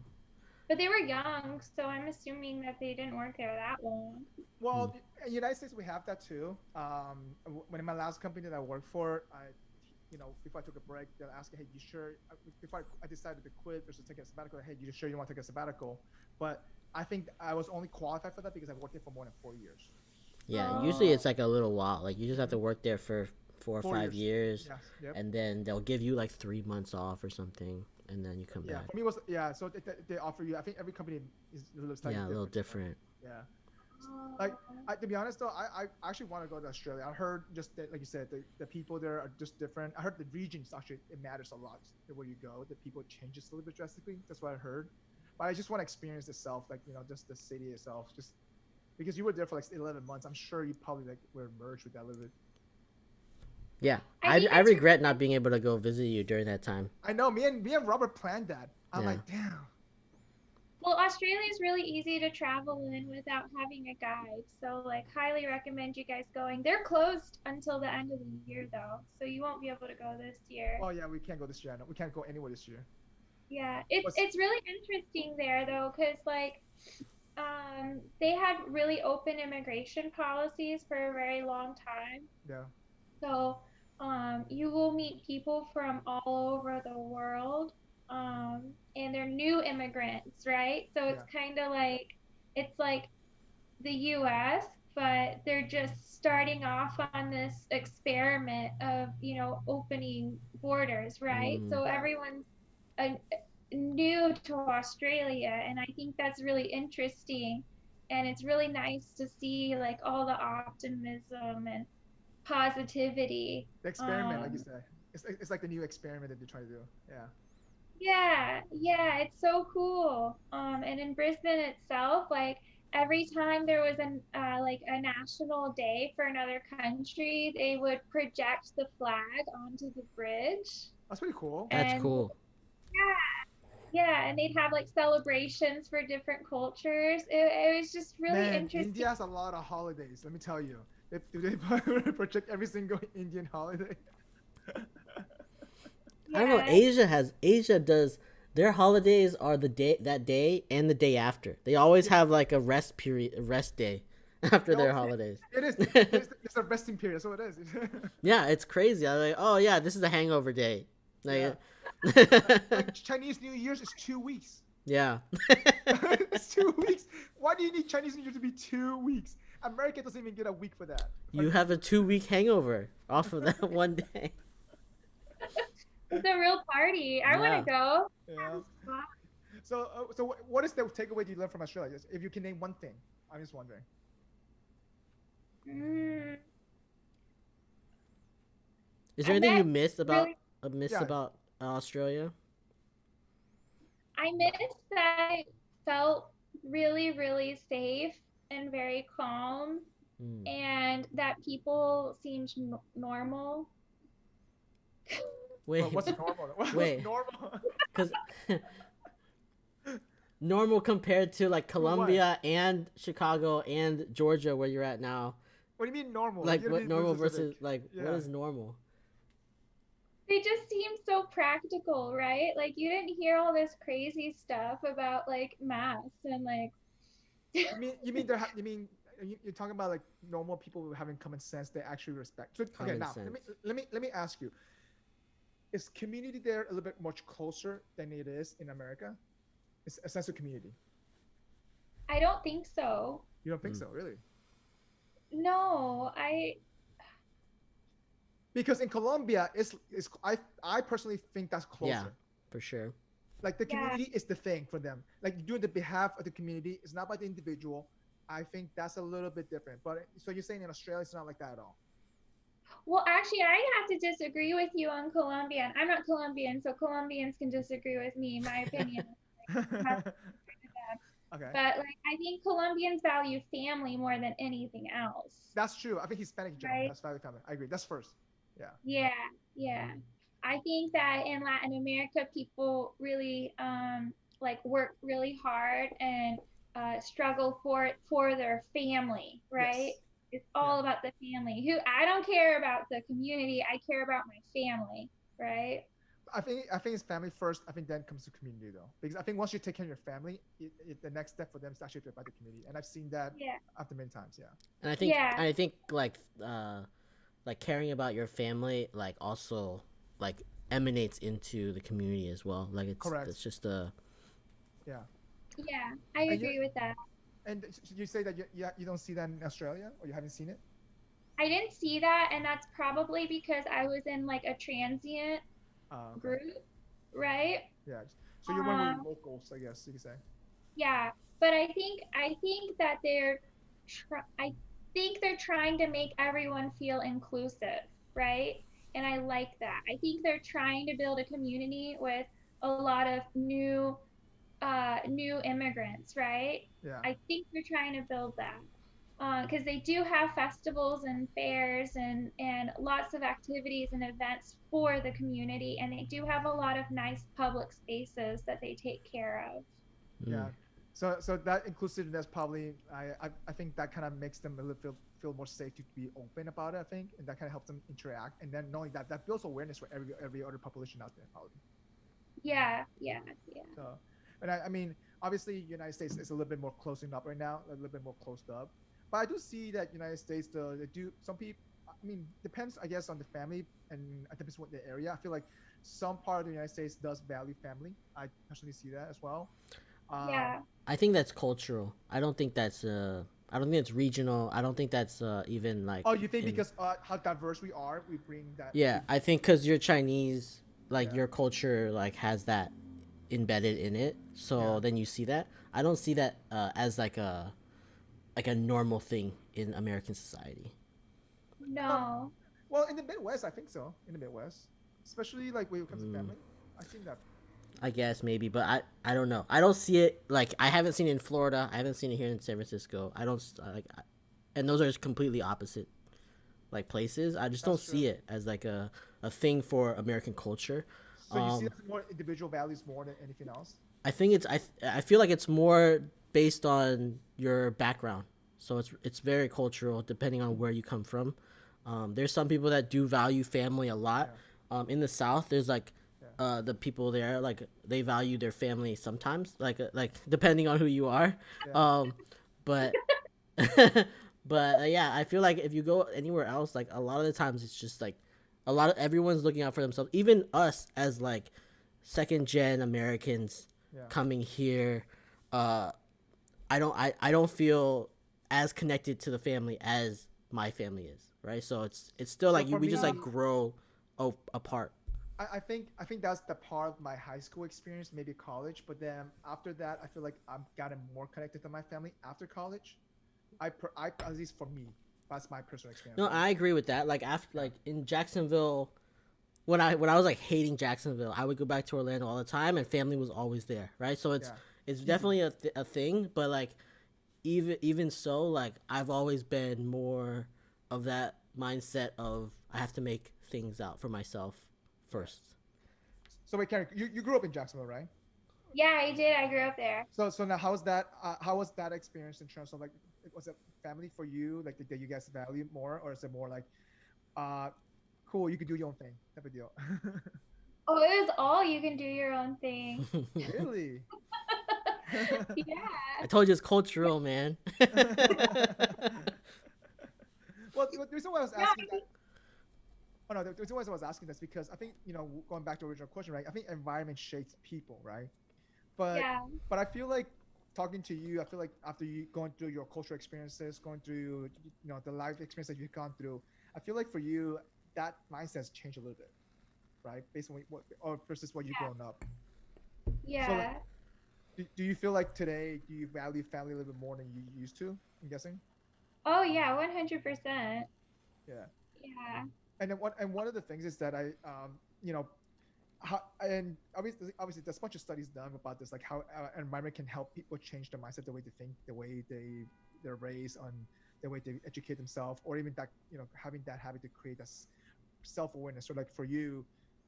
but they were young, so I'm assuming that they didn't work there that long. Hmm. Well, in the United States, we have that too. When in my last company that I worked for, before I took a break, they'll ask, "Hey, you sure?" Before I decided to quit versus take a sabbatical, "Hey, you sure you want to take a sabbatical?" But I think I was only qualified for that because I've worked there for more than 4 years. Yeah, usually Oh, it's like a little while. Like you just have Hmm. to work there for 4 or 5 4 years. years, Yes. Yep. and then they'll give you like 3 months off or something, and then you come Yeah. back. For me, it was yeah. So they offer you. I think every company is a little slightly Yeah, a little different. different. Yeah. Like oh, to be honest though, I actually want to go to Australia. I heard just that, like you said, the people there are just different. I heard the regions actually it matters a lot where you go. The people changes a little bit drastically. That's what I heard. But I just want to experience itself, like just the city itself, just because you were there for like 11 months. I'm sure you probably like were merged with that a little bit. Yeah, I think I that's regret really not being able to go visit you during that time. I know me and Robert planned that. I'm Yeah. like, damn. well, Australia is really easy to travel in without having a guide. So, like, highly recommend you guys going. They're closed until the end of the year, though, so you won't be able to go this year. Oh yeah, we can't go this year. No, we can't go anywhere this year. Yeah, it's What's it's really interesting there though, because like they had really open immigration policies for a very long time. yeah, So you will meet people from all over the world, and they're new immigrants, right? So yeah, it's like the US, but they're just starting off on this experiment of, opening borders, right? Mm. So yeah. everyone's uh, new to Australia, and I think that's really interesting. And it's really nice to see like all the optimism and positivity. The experiment, like you Um, said, it's like the new experiment that they're trying to do. Yeah. Yeah, yeah, it's so cool. And in Brisbane itself, like every time there was like a national day for another country, they would project the flag onto the bridge, That's pretty cool. That's and cool. yeah, and they'd have like celebrations for different cultures. It was just really Man, interesting. India has a lot of holidays. Let me tell you. Do they project every single Indian holiday? I don't know. Yeah, Asia does their holidays are the day that day and the day after. They always Yeah, have like a rest period, a rest day after no, their holidays. it is. It's a resting period. So it is. Yeah, it's crazy. I'm like, oh yeah, this is a hangover day. Yeah. Like, Like Chinese New Year's is 2 weeks. yeah. It's 2 weeks. Why do you need Chinese New Year to be 2 weeks? America doesn't even get a week for that. You have a 2 week hangover off of that one day. it's a real party. I want to Yeah. go. Yeah. So what is the takeaway you learned from Australia? If you can name one thing, I'm just wondering. Mm, Is there I anything you met missed about really Yeah. Australia? I miss that I felt really, really safe. and very calm, Mm. and that people seemed normal. Wait, What's normal? What's wait, normal? because normal compared to like To what? Colombia and Chicago and Georgia where you're at now. What do you mean normal? Like Like you gotta what be more normal specific. versus like what Yeah. is normal? They just seem so practical, right? Like you didn't hear all this crazy stuff about like mass and like You mean you mean you're talking about like normal people having common sense they actually respect. So okay, Common now sense. let me ask you: is community there a little bit much closer than it is in America? It's a sense of community. I don't think so. You don't think Mm. so, really? No, I Because in Colombia, I personally think that's Yeah, closer. for sure. Like the yeah. community is the thing for them. Like you do it on the behalf of the community. It's not by the individual. I think that's a little bit different. But so you're saying in Australia, it's not like that at all. Well, actually, I have to disagree with you on Colombian. I'm not Colombian, so Colombians can disagree with me. My opinion has to agree with them. Okay, But like, I think Colombians value family more than anything else, that's true. I think Hispanic in general. right? That's value family. I agree. That's first. Yeah. Yeah, yeah. I think that in Latin America, people really like work really hard and struggle for their family, right? Yes. It's Yeah. all about the family. Who I don't care about the community, I care about my family, right? I think it's family first. I think then comes the community though, because I think once you take care of your family, the next step for them is actually to about the community, and I've seen that Yeah, after many times. Yeah. And yeah, I think like caring about your family like also like emanates into the community as well. Like it's Correct. just a Yeah. yeah. I And you agree with that. and you say that you don't see that in Australia or you haven't seen it. I didn't see that, and that's probably because I was in like a transient Okay. group, right? Yeah. So you're one with Um, locals, I guess you could say. Yeah, but I think that I think they're trying to make everyone feel inclusive, right? And I like that. I think they're trying to build a community with a lot of new immigrants, right? Yeah. I think they're trying to build that. Because they do have festivals and fairs and lots of activities and events for the community, and they do have a lot of nice public spaces that they take care of. mm. Yeah. So that inclusiveness probably I think that kind of makes them a little feel more safe to be open about it. I think, and that kind of helps them interact. And then knowing that that builds awareness for every other population out there probably. Yeah, yeah, yeah. So, and I mean, obviously, United States is a little bit more closing up right now, a little bit more closed up. But I do see that United States, they do some people. I mean, depends, I guess, on the family and it depends what the area. I feel like some part of the United States does value family. I personally see that as well. Um, Yeah. I think that's cultural. I don't think it's regional. I don't think that's even like oh, you think in because how diverse we are, we bring that? yeah, I think cuz you're Chinese, like Yeah, your culture like has that embedded in it. yeah. So then you see that. I don't see that as like a normal thing in American society. Um, No. well, in the Midwest, I think so. In the Midwest, especially like when it comes to Mm, family, I've seen that. I guess maybe, but I don't know. I don't see it like I haven't seen it in Florida. I haven't seen it here in San Francisco. I don't like, and those are just completely opposite like places. I just don't That's true. see it as like a thing for American culture. So you see Um, that more individual values more than anything else. I think I feel like it's more based on your background. So it's very cultural depending on where you come from. There's some people that do value family a lot. Yeah, In the South, there's like yeah, the people there like they value their family sometimes, like depending on who you are. yeah. Um, but but yeah, I feel like if you go anywhere else, like a lot of the times it's just like a lot of everyone's looking out for themselves. Even us as like second gen Americans Yeah. coming here, uh, I don't feel as connected to the family as my family is, right? So it's still So like you for we just like me, grow apart. I think that's the part of my high school experience, maybe college. But then after that, I feel like I've gotten more connected to my family after college. I at least for me, that's my personal experience, No, right? I agree with that. Like after Yeah, like in Jacksonville, when I was like hating Jacksonville, I would go back to Orlando all the time, and family was always there, right? So yeah. it's Easy. definitely a thing, but like even so, like I've always been more of that mindset of I have to make things out for myself Yeah. first. So wait, Karen, you grew up in Jacksonville, right? Yeah, I did. I grew up there. So now how was that experience in terms of like was it family for you, like that you guys value more, or is it more like uh cool, you could do your own thing type of deal? Oh, it was all you can do your own thing. Really? Yeah. I told you it's cultural, man. Well, the reason why I was Yeah. asking that, oh no, the reason why I was asking that's because I think, going back to the original question, right? I think environment shapes people, right? But Yeah. but I feel like talking to you, I feel like after you going through your cultural experiences, going through the life experience that you've gone through, I feel like for you that mindset has changed a little bit, right? Based on what or versus what you've grown up. So like, Yeah. do you feel like today do you value family a little bit more than you used to? I'm guessing. Oh yeah, 100%. Yeah. Yeah. And one of the things is that I and obviously there's a bunch of studies done about this, like how environment can help people change their mindset, the way they think, the way they're raised, on the way they educate themselves, or even that having that habit to create this self-awareness. So like for you,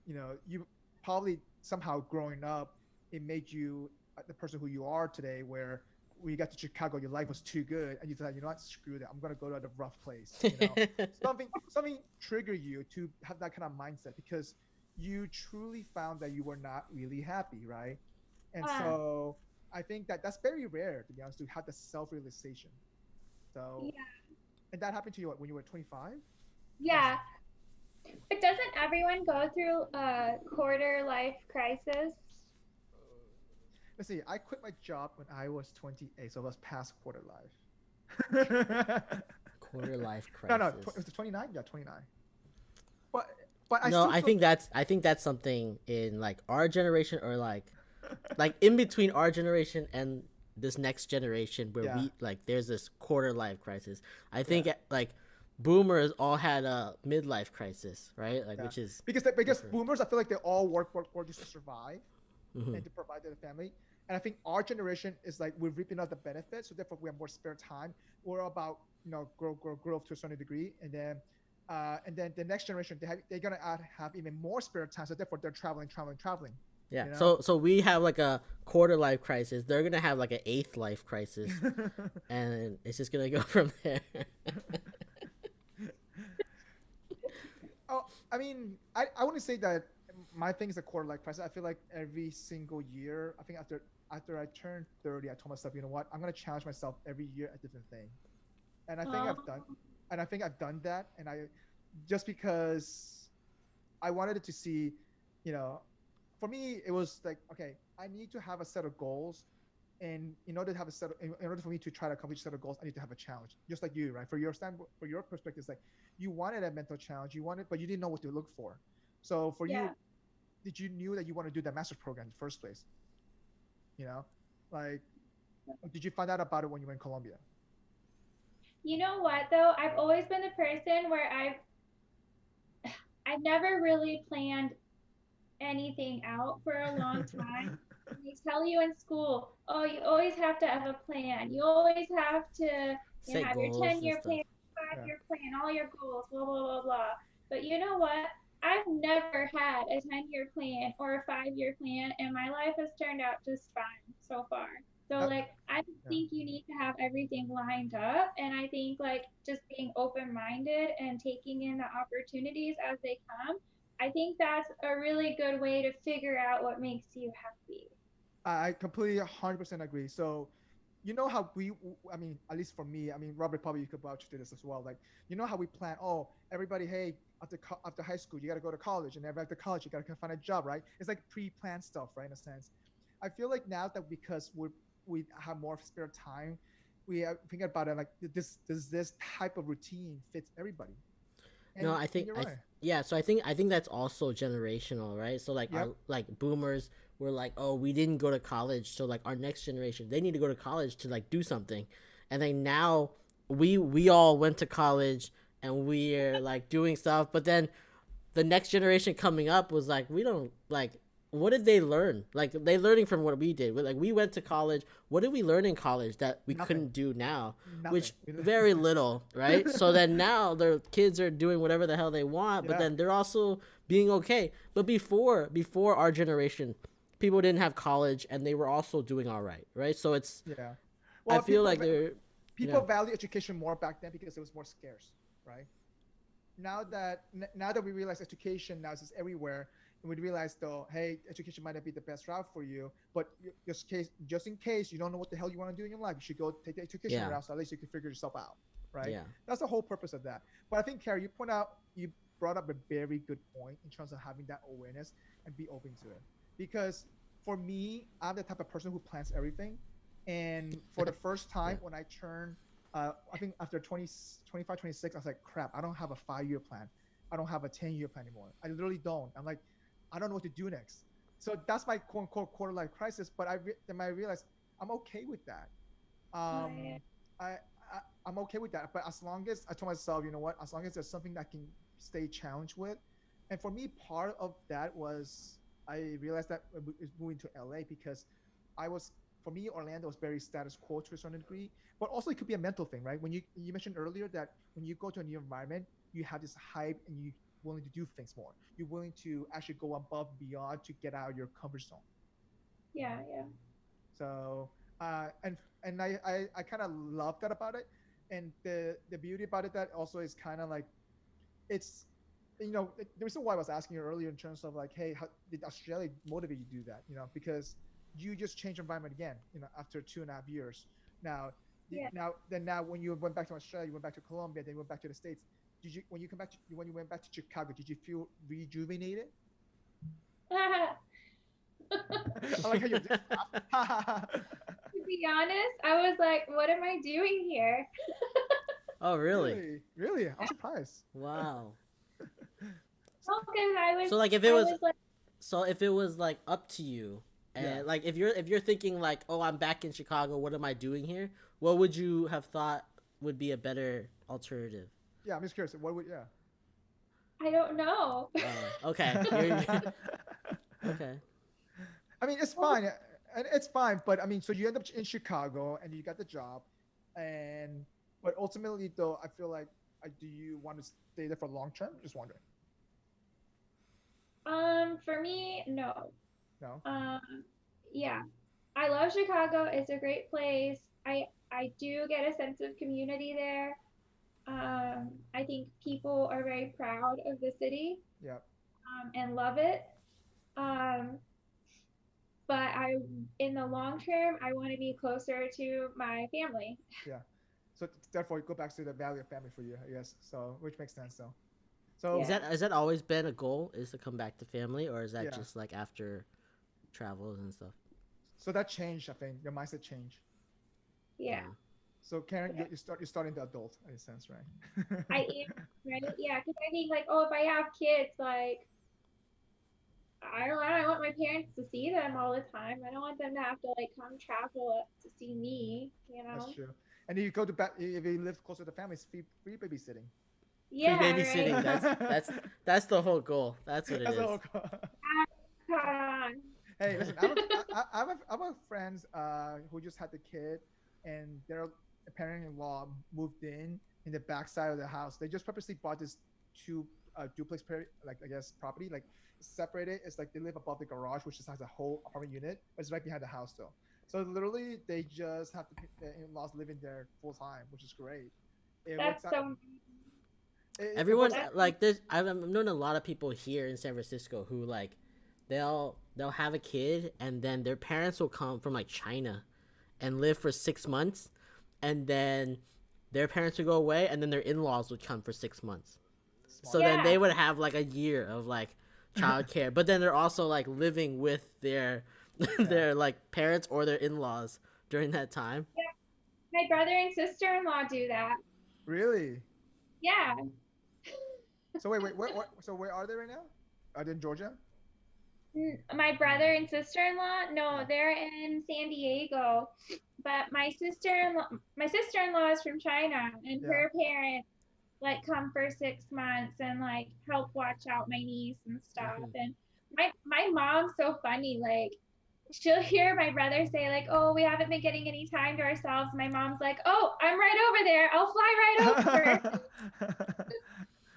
you probably somehow growing up, it made you the person who you are today, where when you got to Chicago, your life was too good, and you thought, what, screw that, I'm gonna go to the rough place. Something trigger you to have that kind of mindset because you truly found that you were not really happy, right? And Uh, so I think that that's very rare, to be honest, to have the self-realization. So, yeah. and that happened to you when you were 25. Yes. Yeah. But doesn't everyone go through a quarter life crisis? Let's see. I quit my job when I was 28, so I was past quarter life. Quarter life No, crisis. it was 29. Yeah, 29. But but I No, still feel. I think that's something in like our generation, or like in between our generation and this next generation, where Yeah, we like there's this quarter life crisis. I yeah. think like boomers all had a midlife crisis, right? Like Yeah, which is because different. boomers, I feel like they all work just to survive Hmm. and to provide to the family. And I think our generation is like we're reaping out the benefits, so therefore we have more spare time. We're about grow up to a certain degree, and then the next generation they're gonna have even more spare time, so therefore they're traveling. Yeah. You know. So we have like a quarter life crisis. They're gonna have like an eighth life crisis, and it's just gonna go from there. Oh, I mean, I want to say that my thing is a quarter life crisis. I feel like every single year, I think after I turned 30, I told myself, you know what, I'm gonna challenge myself every year a different thing, and I think Oh, I've done that, and I just because I wanted it to see, you know, for me it was like, okay, I need to have a set of goals, and in order to have in order for me to try to accomplish a set of goals, I need to have a challenge, just like you, right? For your perspective, it's like you wanted a mental challenge, you wanted, but you didn't know what to look for. So for yeah. you, did you knew that you want to do that master's program in the first place? You know, like, did you find out about it when you were in Colombia? You know what though? I've always been the person where I've never really planned anything out for a long time. They tell you in school, oh, you always have to have a plan. You always have to, Set have your goals and 10-year stuff. plan, Yeah. 5-year plan, all your goals, blah, blah, blah, blah. But you know what? I've never had a 10-year plan or a 5-year plan, and my life has turned out just fine so far. So, That, like, I just yeah. think you need to have everything lined up. And I think, like, just being open minded and taking in the opportunities as they come, I think that's a really good way to figure out what makes you happy. I completely 100% agree. So, how I mean, at least for me, I mean, Robert, probably you could vouch to this as well. Like, how we plan, oh, everybody, hey, after high school, you got to go to college, and after college, you got to find a job, right? It's like pre-planned stuff, right? In a sense. I feel like now that because we have more spare time, we are thinking about it like this type of routine fits everybody. No, And you're right. yeah. So I think that's also generational, right? So like Yep. our like boomers were like, oh, we didn't go to college, so like our next generation, they need to go to college to like do something, and then now we all went to college and we're like doing stuff, but then the next generation coming up was like, we don't like. what did they learn? Like they learning from what we did. Like we went to college. What did we learn in college that we Nothing. couldn't do now? Nothing. Which very little, right? So then now the kids are doing whatever the hell they want, but Yeah. then they're also being okay. But before our generation, people didn't have college and they were also doing all right, right? So it's Yeah. I Well, feel like they're people yeah. value education more back then because it was more scarce, right? Now that we realize education now is just everywhere, and we realize though, hey, education might not be the best route for you, but just in case you don't know what the hell you want to do in your life, you should go take the education Yeah. route, so at least you can figure yourself out, right? Yeah. That's the whole purpose of that. But I think, Carrie, you brought up a very good point in terms of having that awareness and be open to it, because for me, I'm the type of person who plans everything, and for the first Yeah. time when I turned I think after 20, 25, 26, I was like, crap, I don't have a 5 year plan. I don't have a 10-year plan anymore. I literally don't. I'm like, I don't know what to do next. So that's my quote unquote quarter life crisis. But then I realized I'm okay with that. Oh, yeah. Um, I'm okay with that. But as long as I told myself, you know what, as long as there's something that I can stay challenged with. And for me, part of that was I realized that is moving to LA because I was for me, Orlando was very status quo to a certain degree, but also it could be a mental thing, right? When you mentioned earlier that when you go to a new environment, you have this hype and you willing to do things more. You're willing to actually go above and beyond to get out of your comfort zone. Yeah, yeah. So and I kind of love that about it, and the beauty about it that also is kind of like it's the reason why I was asking you earlier in terms of like, hey, how did Australia motivate you to do that? Because you just changed environment again, after 2.5 years. Now, Yeah. now when you went back to Australia, you went back to Colombia, then you went back to the States. Did you when you went back to Chicago, did you feel rejuvenated? I like how you just laughed. To be honest, I was like, what am I doing here? Oh, really? Really, I'm surprised. Wow. Well, because So like I was like, if it was like up to you Yeah, and like if you're thinking like, oh, I'm back in Chicago, what am I doing here? What would you have thought would be a better alternative? yeah. I'm just curious. What would yeah? I don't know. Okay. Okay. I mean, it's Well, fine, and it's fine. But I mean, so you end up in Chicago and you got the job, and but ultimately, though, I feel like, do you want to stay there for long term? Just wondering. for me, no. No. Um, yeah, I love Chicago. It's a great place. I do get a sense of community there. I think people are very proud of the city, Yeah. and love it. Um, but in the long term, I want to be closer to my family. Yeah. So therefore, go back to the value of family for you, I guess. So which makes sense, though. Is So Yeah. that has that always been a goal? Is to come back to family, or is that yeah. just like after travels and stuff? So that changed. I think your mindset changed. Yeah. Yeah. So Karen, Yeah. you're starting the adult in a sense, I right? am, right? Yeah, because I think like, oh, if I have kids, like I don't know, I want my parents to see them all the time. I don't want them to have to like come travel to see me, you That's know? true. And you go to back if you live closer to family, it's free babysitting. Free Yeah, right. babysitting. That's the whole goal. That's what it That's the is. whole. Caught on. Hey, listen, I have a friends who just had the kid, and their parent-in-law moved in the backside of the house. They just purposely bought this two duplex like I guess property like separated. It's like they live above the garage, which just has a whole apartment unit, but it's right behind the house though. So literally, they just have the in-laws living there full time, which is great. It That's works out. so It Everyone works. that's like this. I've known a lot of people here in San Francisco who like they'll have a kid and then their parents will come from like China and live for 6 months, and then their parents would go away, and then their in-laws would come for 6 months. So Smart. then yeah. they would have like a year of like childcare, but then they're also like living with their Yeah. their like parents or their in-laws during that time. Yeah. My brother and sister-in-law do that. Really? Yeah. So wait, so where are they right now? Are they in Georgia? My brother and sister-in-law, no, Yeah. they're in San Diego. But my sister-in-law is from China, and Yeah. her parents like come for 6 months and like help watch out my niece and stuff. Hmm. And My mom's so funny. Like she'll hear my brother say like, "Oh, we haven't been getting any time to ourselves." My mom's like, "Oh, I'm right over there. I'll fly right over."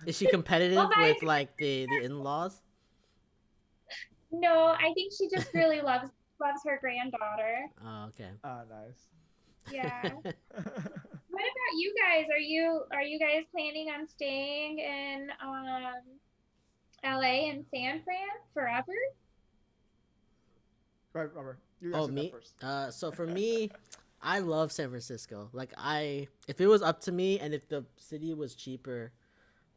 Is she Well, competitive bye. with like the in-laws? No, I think she just really loves her granddaughter. Oh, okay. Ah, nice. Yeah. What about you guys? Are you guys planning on staying in LA and San Fran forever? Go ahead, Robert. You Oh, answer that me? first. So for me, I love San Francisco. If it was up to me and if the city was cheaper,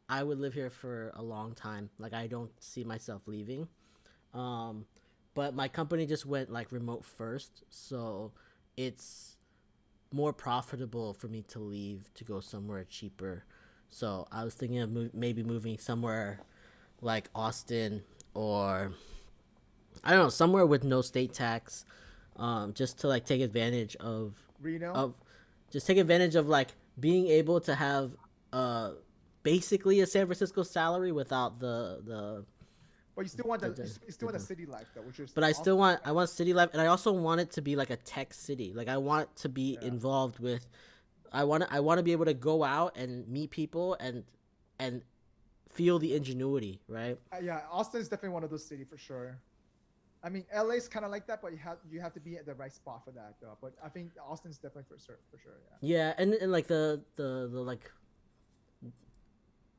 I would live here for a long time. Like, I don't see myself leaving. Um, but my company just went like remote first, so it's more profitable for me to leave to go somewhere cheaper. So I was thinking of maybe moving somewhere like Austin or I don't know, somewhere with no state tax, just to like take advantage Reno. of just take advantage of like being able to have uh basically a San Francisco salary without But you still want you still want the the city life though, which is but I still awesome. want city life, and I also want it to be like a tech city. Like I want to be Yeah. involved with. I want to be able to go out and meet people and feel the ingenuity, right? Yeah, Austin is definitely one of those cities for sure. I mean, LA is kind of like that, but you have to be at the right spot for that though. But I think Austin's definitely for sure. Yeah. Yeah, and like the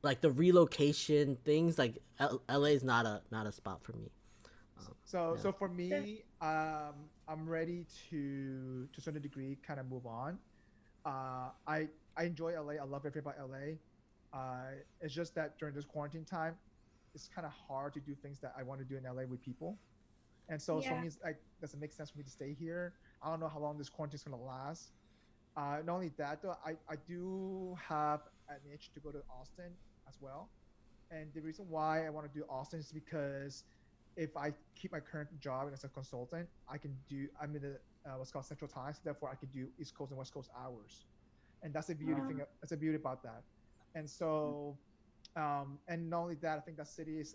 like the relocation things like LA is not a spot for me. So Yeah. so for me, I'm ready to a certain degree kind of move on. I enjoy LA. I love everything about LA. It's just that during this quarantine time, it's kind of hard to do things that I want to do in LA with people. And so for Yeah. me, it's like, does it make sense for me to stay here? I don't know how long this quarantine is gonna last. Not only that, though, I do have an itch to go to Austin as well. And the reason why I want to do Austin is because if I keep my current job as a consultant, I'm in the what's called Central Time, so therefore I can do East Coast and West Coast hours, and that's a beauty thing. Um, That's a beauty about that. And so, and not only that, I think that city is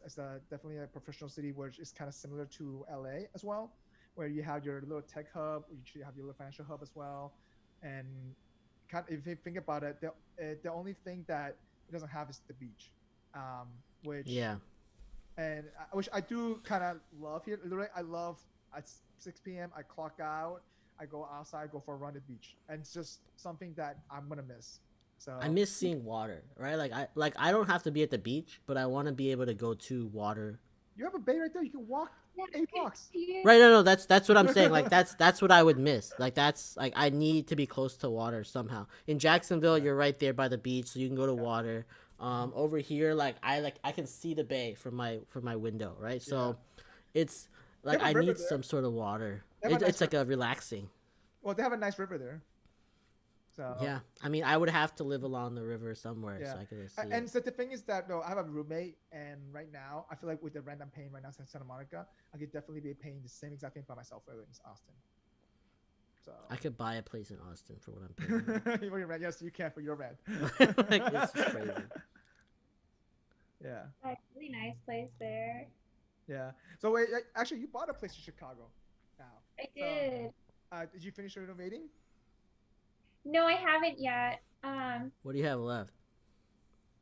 definitely a professional city, which is kind of similar to LA as well, where you have your little tech hub, you have your little financial hub as well, and kind of, if you think about it, the only thing that it doesn't have is the beach, um, which Yeah. which I do kind of love here. Literally, I love at 6 p.m. I clock out, I go outside, go for a run at the beach, and it's just something that I'm gonna miss. I So miss seeing water, right? I don't have to be at the beach, but I want to be able to go to water. you have a bay right there. You can walk yeah, 8 blocks. Right, no, no, that's what I'm saying. Like that's what I would miss. Like that's like I need to be close to water somehow. In Jacksonville, Yeah, you're right there by the beach, so you can go to yeah, water. mhm, Over here, like I can see the bay from my window, right? yeah. So it's They like have a I river need there. some sort of water. They have a It's nice like river. a relaxing. Well, they have a nice river there. So Yeah, I mean, I would have to live along the river somewhere yeah, so I could see it. and so the thing is that though I have a roommate, and right now I feel like with the rent I'm paying right now in Santa Monica, I could definitely be paying the same exact thing by myself in Austin. So I could buy a place in Austin for what I'm paying here. for your rent, yes, you can for your rent. Like it's just crazy. Yeah, like really nice place there. yeah. So wait, actually, you bought a place in Chicago now. I So did. did you finish renovating? No, I haven't yet. What do you have left?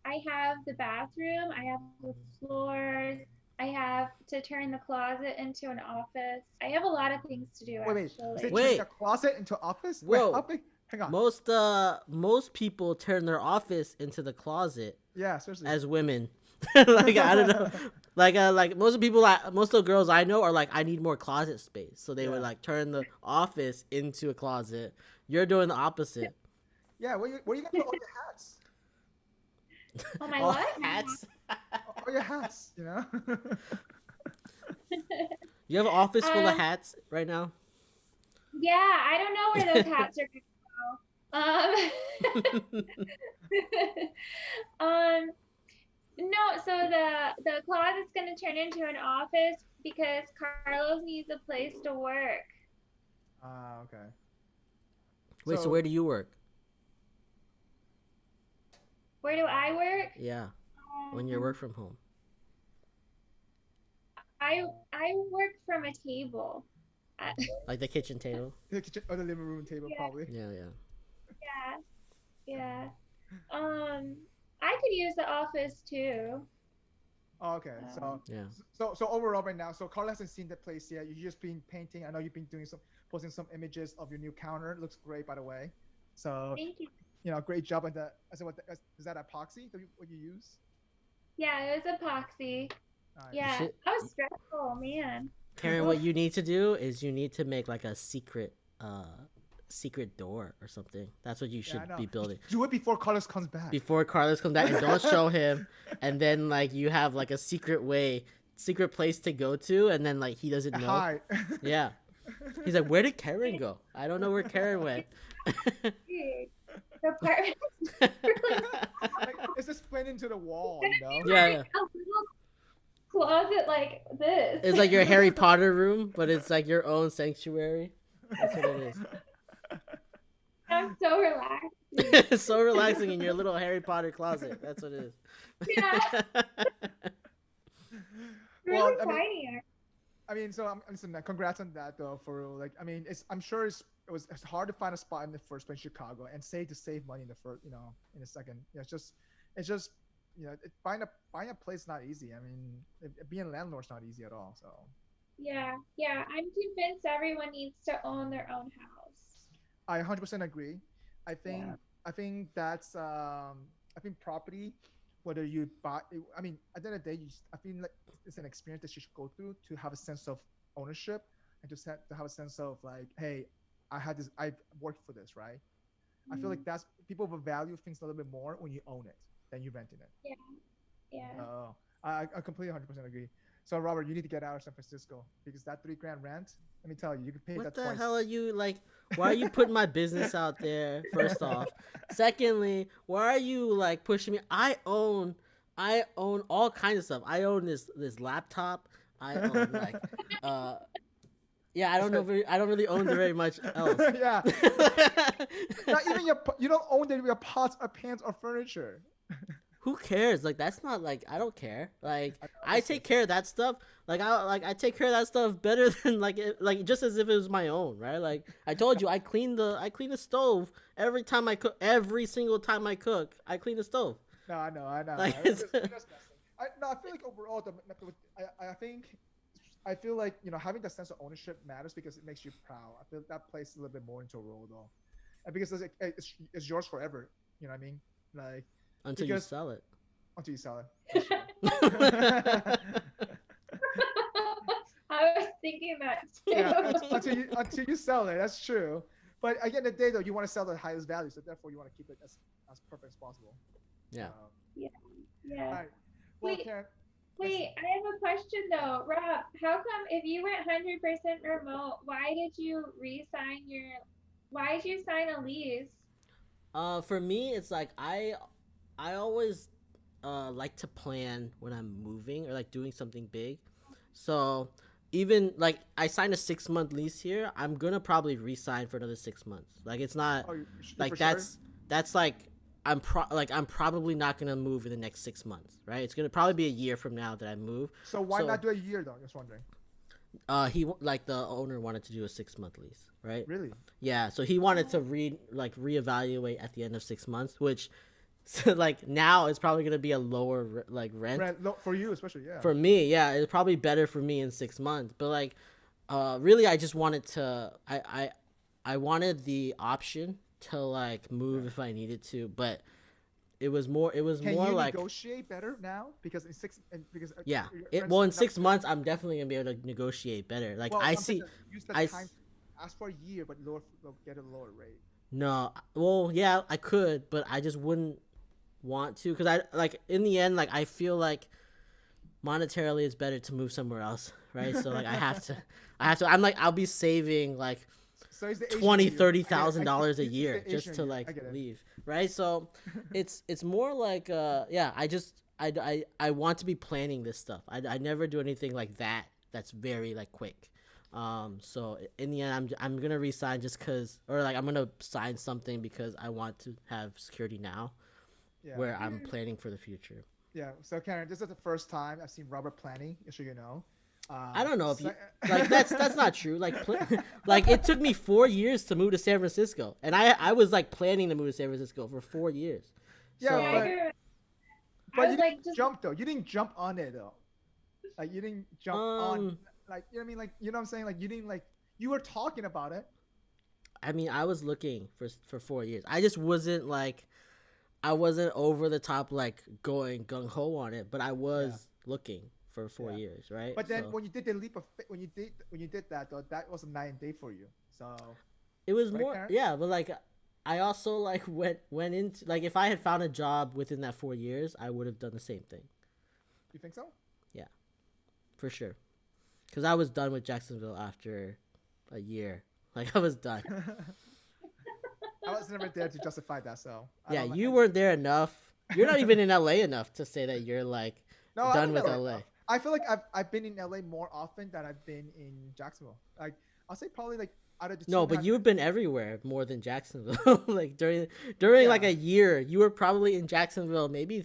I have the bathroom, I have the floors, I have to turn the closet into an office. I have a lot of things to do Wait. You said actually. turning a Wait, closet into office? Wait, how whoa. big? Hang on. Most people turn their office into the closet Yeah, seriously. as women. Like I don't know. Like most of the people most of the girls I know are like I need more closet space. So they would Yeah. like turn the office into a closet. You're doing the opposite. Yeah, where you gonna put all your hats? Oh my All what? hats. All your hats, you know? You have an office full of Um, hats right now? yeah, I don't know where those hats are gonna go. Um, no, so the closet's gonna turn into an office because Carlos needs a place to work. Ah, okay. Wait, so So where do you work? Where do I work? Yeah, when you Um, work from home. I work from a table. I, Like the kitchen table. The kitchen or the living room table, yeah, probably. Yeah, yeah. yeah, yeah. Um, I could use the office too. Oh, okay. Um, Yeah. So overall, right now, so Carl hasn't seen the place yet. You've just been painting. I know you've been doing some, posting some images of your new counter. It looks great, by the way. So, Thank you. great job on the. I said, is that epoxy? What you use? Yeah, it was epoxy. You Nice. Yeah, should, that was stressful, man. Karen. Oof. What you need to do is you need to make like a secret door or something. That's what you Yeah, I should know. be building Do it before Carlos comes back. before Carlos comes back, and don't show him. And then like you have like a secret place to go to, and then like he doesn't know. Hi. Yeah, he's like, where did Karen go? I don't know where Karen went. Dude, the apartment really Like, it's just plain into the wall, gonna you be know. Yeah, like yeah. a little closet like this. It's like your Harry Potter room, but it's like your own sanctuary. That's what it is. I'm so relaxed. It's so relaxing in your little Harry Potter closet. That's what it Yeah, is. Well, really tiny. so listen, congrats on that though. For real. Like, I'm sure it's hard to find a spot in the first place in Chicago, and to save money in the first, in the second. Yeah, it's just, buying a place is not easy. Being a landlord's not easy at all. So Yeah, yeah. I'm convinced everyone needs to own their own house. I 100% agree. I Yeah. think I think that's I think property, whether you buy, at the end of the day, I feel like it's an experience that you should go through to have a sense of ownership, and to have a sense of like, hey, I worked for this, right? I feel Mm, like that's people will value things a little bit more when you own it than you renting it. yeah, yeah. Oh, I completely 100% agree. So Robert, you need to get out of San Francisco because that 3 grand rent. Let me tell you, you can pay What that the twice. hell are you like? Why are you putting my business out there? First off, secondly, why are you like pushing me? I own all kinds of stuff. I own this laptop. I own like, uh, yeah. I don't know. I don't really own very much else. Yeah. Not even you don't own your pots or pans or furniture. Who cares? Like that's not like I don't care. Like I know, I take care of that stuff. I take care of that stuff better than like just as if it was my own, right? Like I told you, I clean the stove every time I cook. Every single time I cook, I clean the stove. No, I know, I know. Like We're just messing. I feel like overall, I feel like having that sense of ownership matters because it makes you proud. I feel that plays a little bit more into a role though, and because it's yours forever. You know what I mean? Like until you because sell it. until you sell it. That's true. I was thinking that Yeah, too. until you sell it. That's true. But at the end of the day, though, you want to sell the highest value, so therefore you want to keep it as perfect as possible. Yeah. Yeah, All yeah. right. Well, Wait, Karen, listen. wait. I have a question though, Rob. How come if you went 100% remote, why did you sign a lease? For me, it's like I always like to plan when I'm moving or like doing something big. So even like I signed a 6 month lease here, I'm gonna probably re-sign for another 6 months. Like it's not Oh, you for like sure? that's like I'm probably not gonna move in the next 6 months, right? It's gonna probably be a year from now that I move. So why So not do a year though? Just wondering. like the owner wanted to do a 6 month lease, right? Really? Yeah, so he wanted to reevaluate at the end of 6 months, which so like now it's probably gonna be a lower like rent For you especially, yeah. for me. Yeah, it's probably better for me in 6 months. But like, really, I just wanted to. I wanted the option to like move if I needed to, but it was more. It was Can more you like negotiate better now? Because because yeah. your rent's Well, in not- 6 months, I'm definitely gonna be able to negotiate better. Like well, I I'm saying see. that use that I time. Ask for a year, but get a lower rate. no. Well, yeah, I could, but I just wouldn't want to because I like in the end, like I feel like monetarily it's better to move somewhere else, right? So like I have to I'm like I'll be saving like So it's the Asian twenty in you. thirty I get it. thousand dollars a It's year the just Asian to in you. like I get it. leave, right? So it's more like yeah, I want to be planning this stuff. I never do anything like that's very like quick. So in the end I'm gonna resign just cause or like I'm gonna sign something because I want to have security now Yeah. where I'm Mm, planning for the future. Yeah. So Karen, this is the first time I've seen Robert planning, just so you know. I don't know if So, you like that's not true. Like like it took me 4 years to move to San Francisco, and I was like planning to move to San Francisco for 4 years. yeah, Yeah, I So do. I but you was like didn't just jump though. You didn't jump on it though. Like you didn't jump on, um like you know what I mean, like you know what I'm saying, like you didn't like you were talking about it. I mean I was looking for 4 years. I just wasn't like I wasn't over the top like going gung ho on it, but I Yeah, was looking for four yeah. years, right? But then So when you did the leap of when you did that though, that was a 9 day for you. So it was right, more, Karen? yeah, but like I also like went into like if I had found a job within that 4 years, I would have done the same thing. You think so? Yeah, for sure. Because I was done with Jacksonville after a year. Like I was done. I was never there to justify that, so I Yeah, don't. you weren't there enough. You're not even in LA enough to say that you're like No, I've done been with LA LA. enough. I feel like I've been in LA more often than I've been in Jacksonville. Like I'll say probably like out of the two No, and a but half. you've been everywhere more than Jacksonville. Like during like Yeah. a year, you were probably in Jacksonville maybe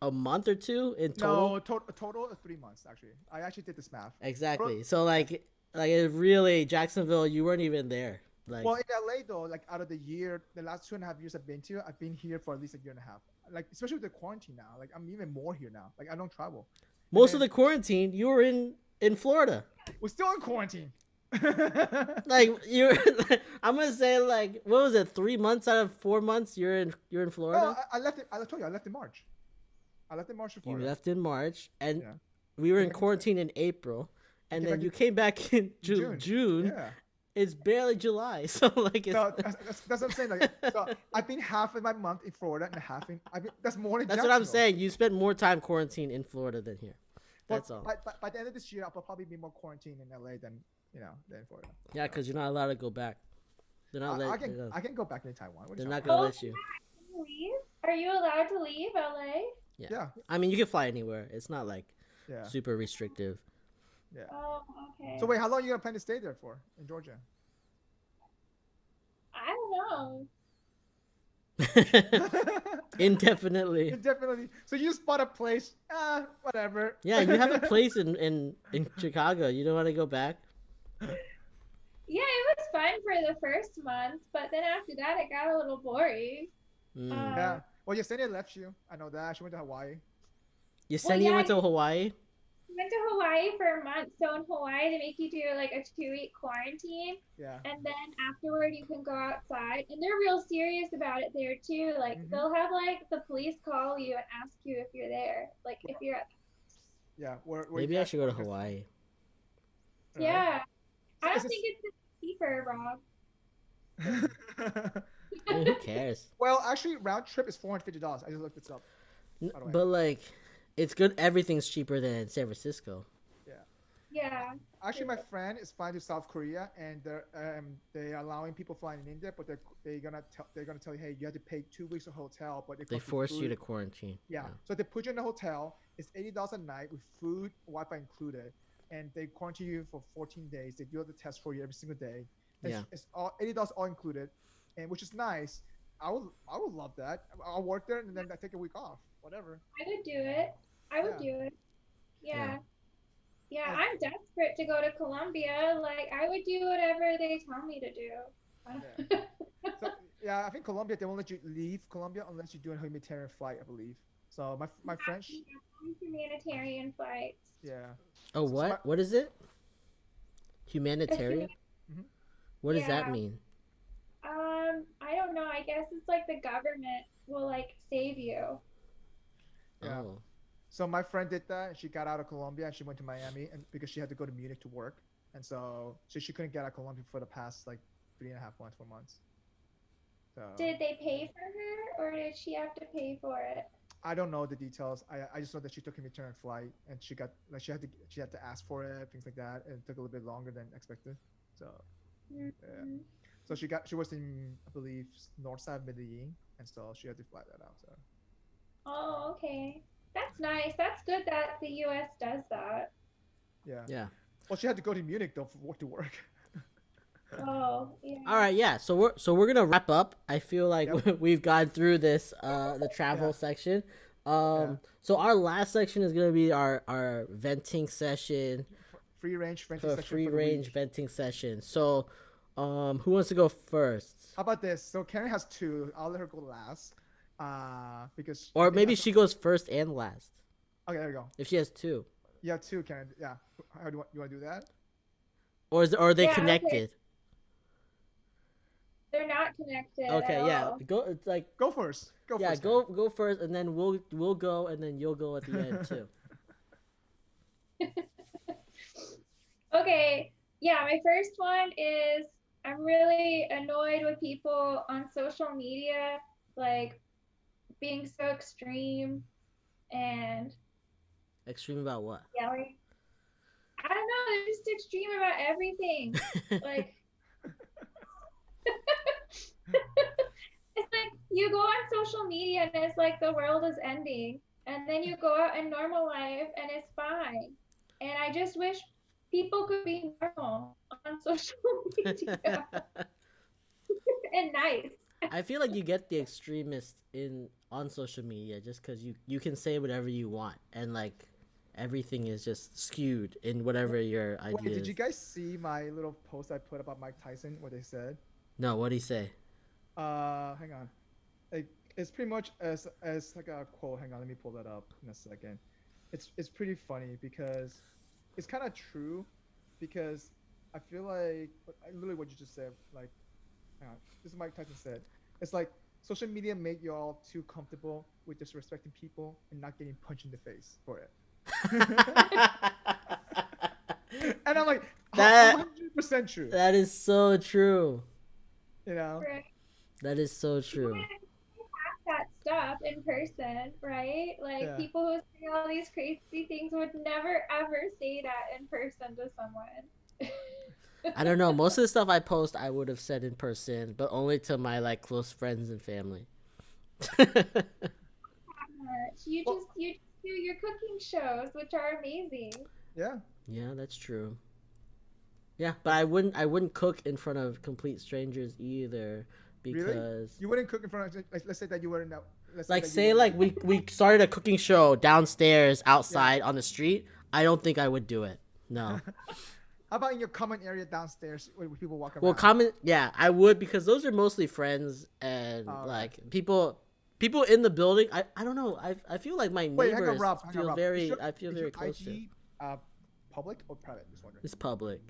a month or two in total. No, a total of 3 months actually. I actually did this math. Exactly. So like it really Jacksonville, you weren't even there. Like Well, in LA though, like out of the year, the last 2.5 years I've been here for at least a year and a half. Like especially with the quarantine now, like I'm even more here now. Like I don't travel. And most of then the quarantine, you were in Florida. we're still in quarantine. Like you're, I'm gonna say like what was it? 3 months out of 4 months, you're in No, Florida. I left it. I told you I left in March. I left in March for You Florida. left in March, and Yeah. we were Came in back in quarantine in April, and came then back you in came back in June. June. Yeah. It's barely July, so like it's So that's what I'm saying. Like, so I've been half of my month in Florida and half in. That's more than that's what I'm Jacksonville. saying. You spent more time quarantined in Florida than here. That's all. By the end of this year, I'll probably be more quarantined in LA than Florida. Yeah, because you're not allowed to go back. They're not I let. can I can go back in Taiwan. What are They're you not talking gonna oh, let you. can you leave? Are you allowed to leave LA? Yeah. Yeah. I mean, you can fly anywhere. It's not like Yeah. super restrictive. Yeah. Oh, okay. So wait, how long are you gonna plan to stay there for in Georgia? I don't know. Indefinitely. Definitely. So you just bought a place. Whatever. Yeah, you have a place in Chicago. You don't want to go back? Yeah, it was fun for the first month, but then after that, it got a little boring. Mm. Yeah. Well, Yesenia left you. I know that. She went to Hawaii. Yesenia yeah, went to Hawaii. Went to Hawaii for a month. So in Hawaii, they make you do like a 2-week quarantine, Yeah. and then afterward, you can go outside. And they're real serious about it there too. Like Mhm. they'll have like the police call you and ask you if you're there. Like if you're at. Yeah. Where Maybe you I at? should go to Hawaii. Right. Yeah, So I is don't think it's cheaper, Rob. I mean, who cares? Well, actually, round trip is $450. I just looked this up. By the way. But like, it's good. Everything's cheaper than San Francisco. Yeah. Actually, my friend is flying to South Korea, and they're allowing people flying in India, but they're gonna tell you, hey, you have to pay 2 weeks of hotel, but it They comes with force you food. to quarantine. Yeah. So they put you in a hotel. It's $80 a night with food, Wi-Fi included, and they quarantine you for 14 days. They do the test for you every single day. Yeah. It's all $80 all included, and which is nice. I would love that. I'll work there and then I take a week off. Whatever. I would do it. I would Yeah. do it. Yeah. Yeah. Yeah, Yeah. I'm desperate to go to Colombia. Like, I would do whatever they tell me to do. So yeah, I think Colombia, they won't let you leave Colombia unless you do a humanitarian flight, I believe. So my French, Humanitarian flights. yeah. Oh, So what? What is it? Humanitarian? Mhm. What does that Yeah. mean? I don't know. I guess it's like the government will like save you. Yeah. Oh. So my friend did that, and she got out of Colombia and she went to Miami, and because she had to go to Munich to work, and so she couldn't get out of Colombia for the past like 3.5 months, 4 months. So Did they pay for her, or did she have to pay for it? I don't know the details. I just know that she took a return flight, and she got like she had to ask for it, things like that, and it took a little bit longer than expected. So Mhm. so she was in, I believe, north side of Medellin, and so she had to fly that out. So Oh, okay. That's nice. That's good that the U.S. does that. yeah. Yeah. Well, she had to go to Munich though to work. Oh, yeah. All right, yeah. So we're gonna wrap up. I feel like Yep. we've gone through this the travel Yeah. section. Yeah. So our last section is gonna be our venting session. free range venting For a section free for the range week. venting session. So, who wants to go first? How about this? So Karen has two. I'll let her go last. Because I Or think maybe she goes first and last okay, there you go. if she has two. You have two, Karen. Yeah. How do you want to do that? Or are they Yeah, okay. connected? They're not connected at Okay, yeah. all. Go. It's like Go first. Go yeah. first, Karen. Go first, and then we'll go, and then you'll go at the end too. Okay, yeah, my first one is I'm really annoyed with people on social media, like being so extreme and Extreme about what? yeah, like I don't know, they're just extreme about everything. Like it's like you go on social media and it's like the world is ending, and then you go out in normal life and it's fine. And I just wish people could be normal on social media and nice. I feel like you get the extremists in on social media just because you can say whatever you want, and like everything is just skewed in whatever your Wait, idea did is. you guys see my little post I put about Mike Tyson? What they said? No, what'd he say? Hang on. Like, it's pretty much as like a quote. Hang on, let me pull that up in a second. It's pretty funny because it's kind of true, because I feel like literally what you just said. Like, hang on, this is Mike Tyson said. It's like social media made y'all too comfortable with disrespecting people and not getting punched in the face for it. And I'm like, That 100% true. that is so true. You know? Right. That is so true. That stuff in person, right? Like Yeah. people who say all these crazy things would never ever say that in person to someone. I don't know. Most of the stuff I post, I would have said in person, but only to my like close friends and family. You Well, just do your cooking shows, which are amazing. yeah. Yeah, that's true. Yeah, but I wouldn't cook in front of complete strangers either Really? because You wouldn't cook in front of, like, let's say that you weren't, let's like that you say weren't- like we started a cooking show downstairs outside on the street. I don't think I would do it. No. How about in your common area downstairs where people walk around? Well, comment. Yeah, I would because those are mostly friends and Oh, okay. like people in the building. I don't know. I feel like my Wait, hang on, neighbors Rob. Hang on, feel Rob. very. Is I feel is very your close to. IG public or private? Just wondering. It's public.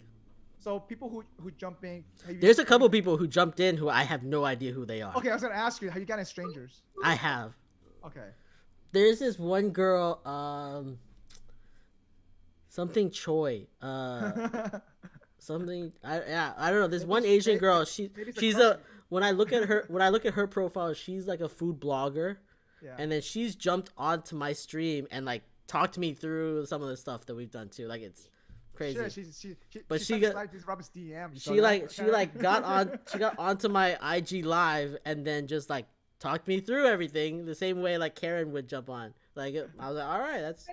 So people who jump in. There's a couple people who jumped in who I have no idea who they are. Okay, I was gonna ask you, have you gotten strangers? I have. Okay. There's this one girl, something Choi, something. I don't know. This one Asian girl. maybe it's a She's crush. when I look at her profile, she's like a food blogger, Yeah. and then she's jumped onto my stream and like talked me through some of the stuff that we've done too. Like it's crazy. Sure, But she got- like this Robert's DM. You saw She that? like got onto my IG live and then just like talked me through everything the same way like Karen would jump on. Like I was like, all right, that's.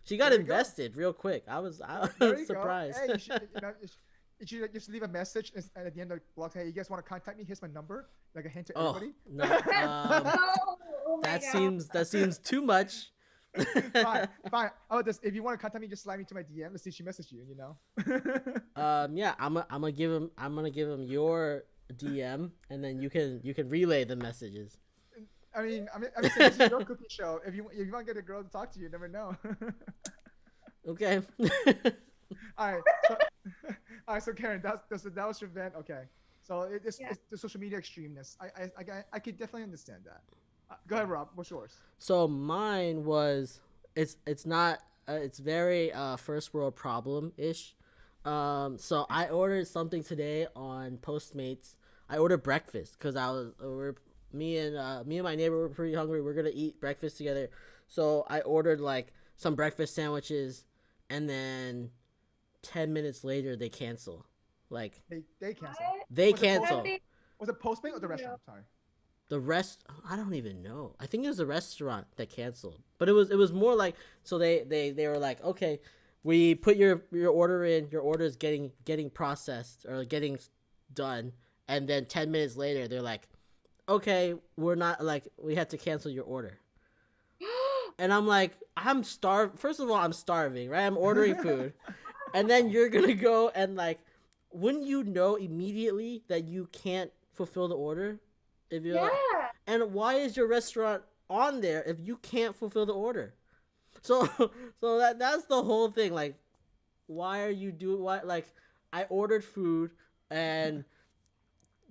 She got There you go. invested real quick. I was There you surprised. Go. Hey, you should just leave a message and at the end of the blog. Hey, you guys want to contact me? Here's my number. Like a hint to Oh everybody. no, Oh my God. that seems too much. Fine. How about this? If you want to contact me, just slide me to my DM. Let's see if she messaged you. You know. Yeah, I'm gonna give him your DM and then you can relay the messages. I mean, saying this is your cooking show. If you want to get a girl to talk to you, you never know. Okay. All right. So, all right. So Karen, that was your vent. Okay. So it's the social media extremeness. I could definitely understand that. Go ahead, Rob. What's yours? So mine was it's not it's very first world problem ish. So I ordered something today on Postmates. I ordered breakfast because me and my neighbor were pretty hungry. We're gonna eat breakfast together. So I ordered like some breakfast sandwiches, and then 10 minutes later they cancel. Like They cancel. they Was it cancel. Was it Postmate or the restaurant? Sorry. The rest, I don't even know. I think it was the restaurant that canceled, but it was more like, so they were like, okay, we put your order in, your order is getting processed or getting done, and then 10 minutes later they're like, okay, we're not, like, we had to cancel your order. And I'm like, I'm starved. First of all, I'm starving, right? I'm ordering food. and then you're gonna go and like, wouldn't you know immediately that you can't fulfill the order if you're like, Yeah. and why is your restaurant on there if you can't fulfill the order? So so that's the whole thing. Like, why are you doing what? Like, I ordered food and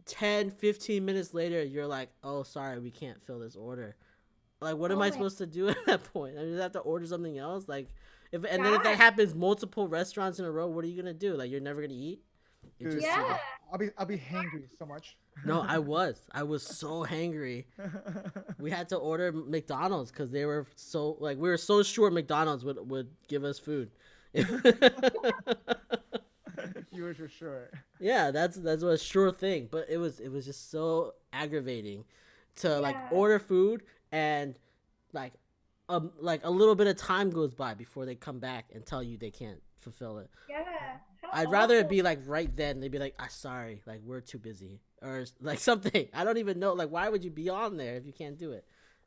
10-15 minutes later you're like, oh sorry, we can't fill this order. Like, what am Oh I my supposed to do at that point? I just have to order something else. Like, then if that God. happens multiple restaurants in a row, what are you gonna do? Like, you're never gonna eat. It Dude, just Yeah. I'll be hangry so much. no. I was so hangry. We had to order McDonald's because they were so like, we were so sure McDonald's would give us food. You were for sure. Yeah, that's a sure thing. But it was just so aggravating to like Yeah. order food and like like a little bit of time goes by before they come back and tell you they can't fulfill it. Yeah. How I'd rather it awful. be like right then. They'd be like, sorry, like we're too busy," or like something. I don't even know. Like, why would you be on there if you can't do it?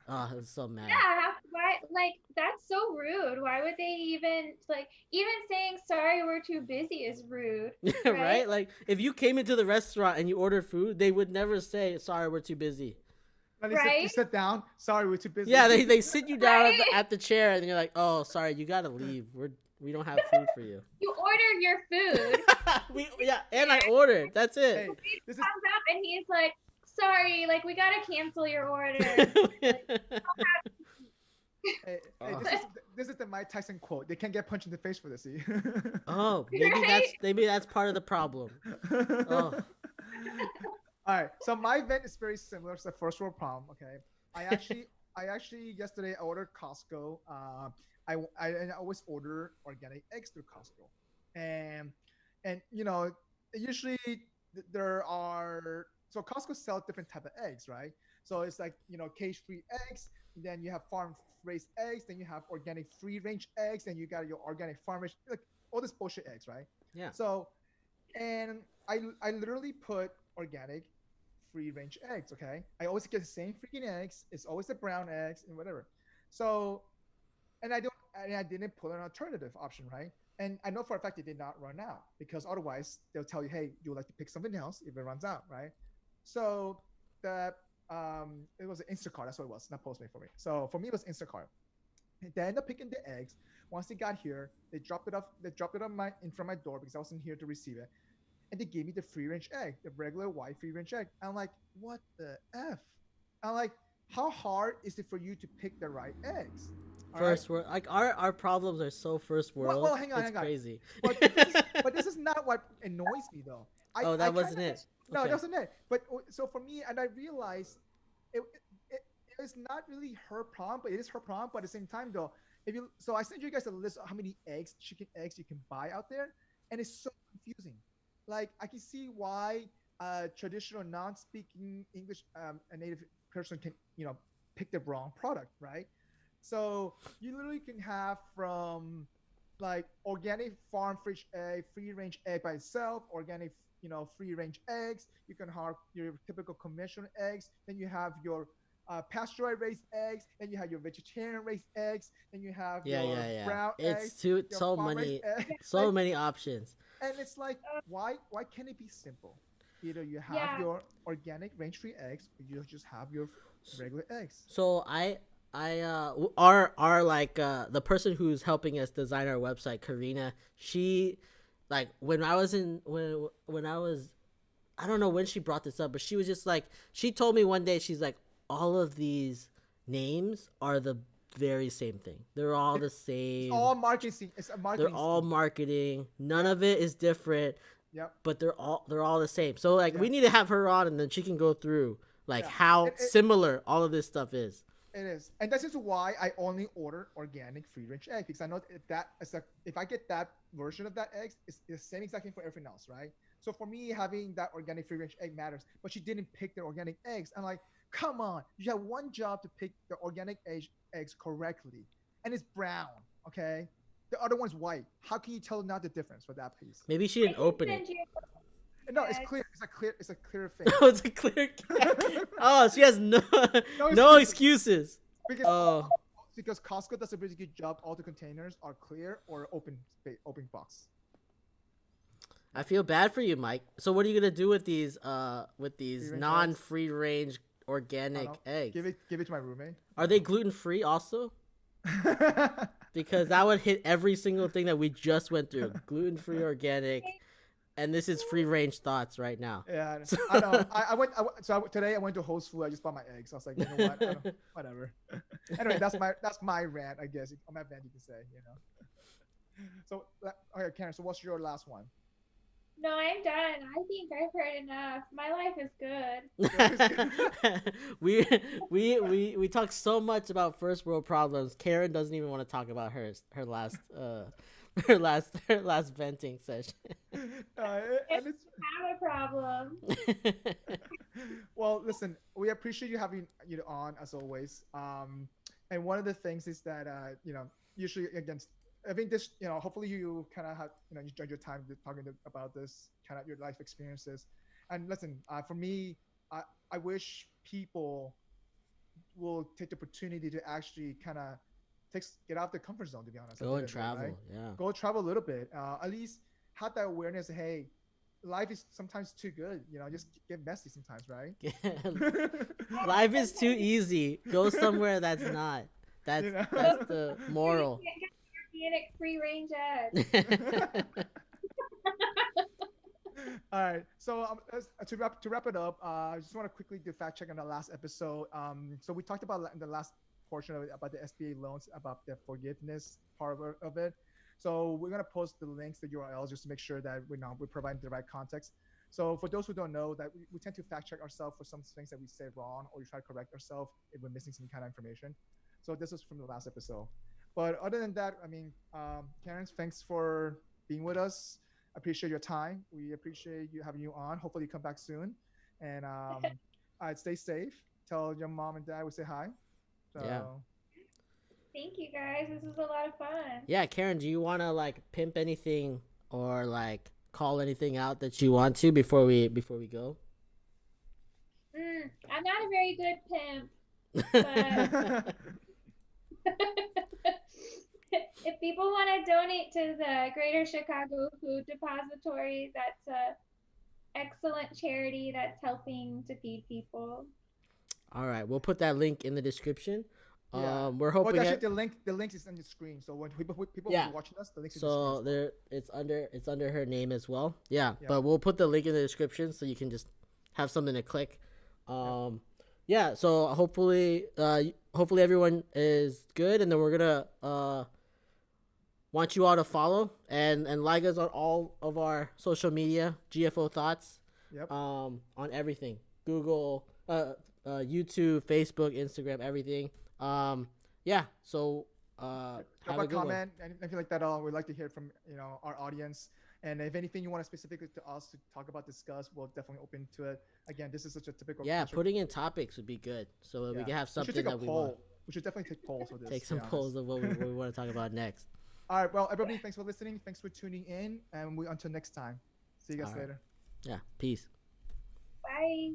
Oh, I was so mad. Yeah, why, like, that's so rude. Why would they even, like, even saying sorry, we're too busy is rude, right? Right? Like, if you came into the restaurant and you ordered food, they would never say, "Sorry, we're too busy." And you Right? sit down. Sorry, we're too busy. Yeah, they sit you down Right? at the chair and you're like, "Oh, sorry, you gotta leave. We don't have food for you." You ordered your food. Yeah, and I ordered. That's Hey, it. He this is comes up and he's like, sorry, like, we gotta cancel your order. hey, Oh. this is the Mike Tyson quote. They can't get punched in the face for this. See? Oh, maybe Right? that's part of the problem. Oh. All right. So my event is very similar to the first world problem. Okay. I actually yesterday I ordered Costco. I always order organic eggs through Costco, and usually there are, so Costco sells different type of eggs, right? So it's like cage free eggs. Then you have farm raised eggs. Then you have organic free range eggs. Then you got your organic farm raised, like all this bullshit eggs, right? Yeah. So, and I literally put organic free range eggs. Okay, I always get the same freaking eggs. It's always the brown eggs and whatever. So, and I didn't put an alternative option, right? And I know for a fact it did not run out, because otherwise they'll tell you, hey, you would like to pick something else if it runs out, right? So the it was an Instacart. That's what it was, not Postmate for me. So for me, it was Instacart. They ended up picking the eggs. Once they got here, they dropped it off. They dropped it on in front of my door because I wasn't here to receive it, and they gave me the free range egg, the regular white free range egg. I'm like, what the f? I'm like, how hard is it for you to pick the right eggs? All right. First world, like our problems are so first world. Well, hang on, it's hang on. crazy. But this is not what annoys me though. Oh, I that kinda- wasn't it. No, Okay. that wasn't it. But so for me, and I realized it, it's not really her problem, but it is her problem. But at the same time, though, so I sent you guys a list of how many chicken eggs you can buy out there, and it's so confusing. Like I can see why a traditional non-speaking English a native person can pick the wrong product, right? So you literally can have from like organic farm fresh egg, free range egg by itself, organic free range eggs. You can have your typical conventional eggs. Then you have your pasteurized raised eggs. Then you have your vegetarian raised eggs. Then you have Yeah, your yeah, yeah. brown It's eggs, too your so farm raised many eggs. so Like, many options. and it's like, why can't it be simple? Either you have Yeah. your organic range free eggs, or you just have your regular eggs. So our like the person who's helping us design our website, Karina, she like when I was in when I was, I don't know when she brought this up, but she was just like, she told me one day, she's like, all of these names are the very same thing. They're all the same. It's all marketing. It's a marketing. They're all scheme. marketing. None of it is different, Yep. but they're all the same. So like, we Yeah. need to have her on, and then she can go through like Yeah. how It- similar all of this stuff is. It is, and this is why I only order organic free range egg, because I know if I get that version of that egg, it's the same exact thing for everything else, right? So for me, having that organic free range egg matters. But she didn't pick the organic eggs. I'm like, come on, you have one job to pick the organic eggs correctly, and it's brown, okay? The other one's white. How can you tell not the difference for that piece? Maybe she I didn't can open send it. you. No, it's Yes. clear. It's a clear thing. Oh, it's a clear. Oh, she has no No excuses. Because Oh. because Costco does a really good job. All the containers are clear or open box. I feel bad for you, Mike. So what are you gonna do with Free these range eggs. non-free range I don't organic know. eggs? Give it to my roommate. Are they gluten free also? Because that would hit every single thing that we just went through. Gluten free, organic, and this is free range thoughts right now. Yeah, So I know. Today I went to Whole Foods. I just bought my eggs. I was like, you know what? I don't, whatever. Anyway, that's my rant, I guess. My rant, you can say. So, okay, Karen. So, what's your last one? No, I'm done. I think I've heard enough. My life is good. we talk so much about first world problems. Karen doesn't even want to talk about her last her last venting session. If And it's I have a problem. well, listen, we appreciate you having you on as always. And one of the things is that usually against I think this hopefully you kind of have you enjoyed your time talking about this kind of your life experiences. And listen, for me, I wish people will take the opportunity to actually kind of get out of the comfort zone. To be honest, at Go the end and of the day, right? travel, yeah. Go travel a little bit. At least have that awareness. Hey, life is sometimes too good. Just get messy sometimes, right? Life is too easy. Go somewhere that's not. That's you know. that's the Where you moral. can't get organic free range eggs. All right. So to wrap it up, I just want to quickly do fact check on the last episode. So we talked about in the last portion of it about the SBA loans, about the forgiveness part of it. So we're gonna post the links, the URLs, just to make sure that we're providing the right context. So for those who don't know, that we tend to fact check ourselves for some things that we say wrong, or we try to correct ourselves if we're missing some kind of information. So this is from the last episode. But other than that, I mean, Karen, thanks for being with us. Appreciate your time. We appreciate you having you on. Hopefully you come back soon. And I'd stay safe. Tell your mom and dad we say hi. Yeah. So Thank you guys. This was a lot of fun. Yeah, Karen, do you want to like pimp anything or like call anything out that you want to before we go? I'm not a very good pimp, but if people want to donate to the Greater Chicago Food Depository, that's a excellent charity that's helping to feed people. All right, we'll put that link in the description. yeah. We're Well, hoping actually, the link is on the screen. So when people will yeah. be watching us, the link's in the So screen. there, it's under her name as well. Yeah, Yeah. but we'll put the link in the description so you can just have something to click. Yeah. So hopefully everyone is good, and then we're gonna want you all to follow and like us on all of our social media, GFO Thoughts. Yep. On everything, Google, YouTube, Facebook, Instagram, everything. Yeah. So have Drop a a good one. comment, anything like that. We'd like to hear from our audience. And if anything you want to specifically to us to talk about, discuss, we'll definitely open to it. Again, this is such a typical. Yeah, putting in topics would be good, so we can have We should something take a that we poll. want. We should definitely take polls for this. Take to some be honest. polls of what we want to talk about next. All right. Well, everybody, thanks for listening. Thanks for tuning in. And until next time. See you guys All right. later. Yeah, peace. Bye.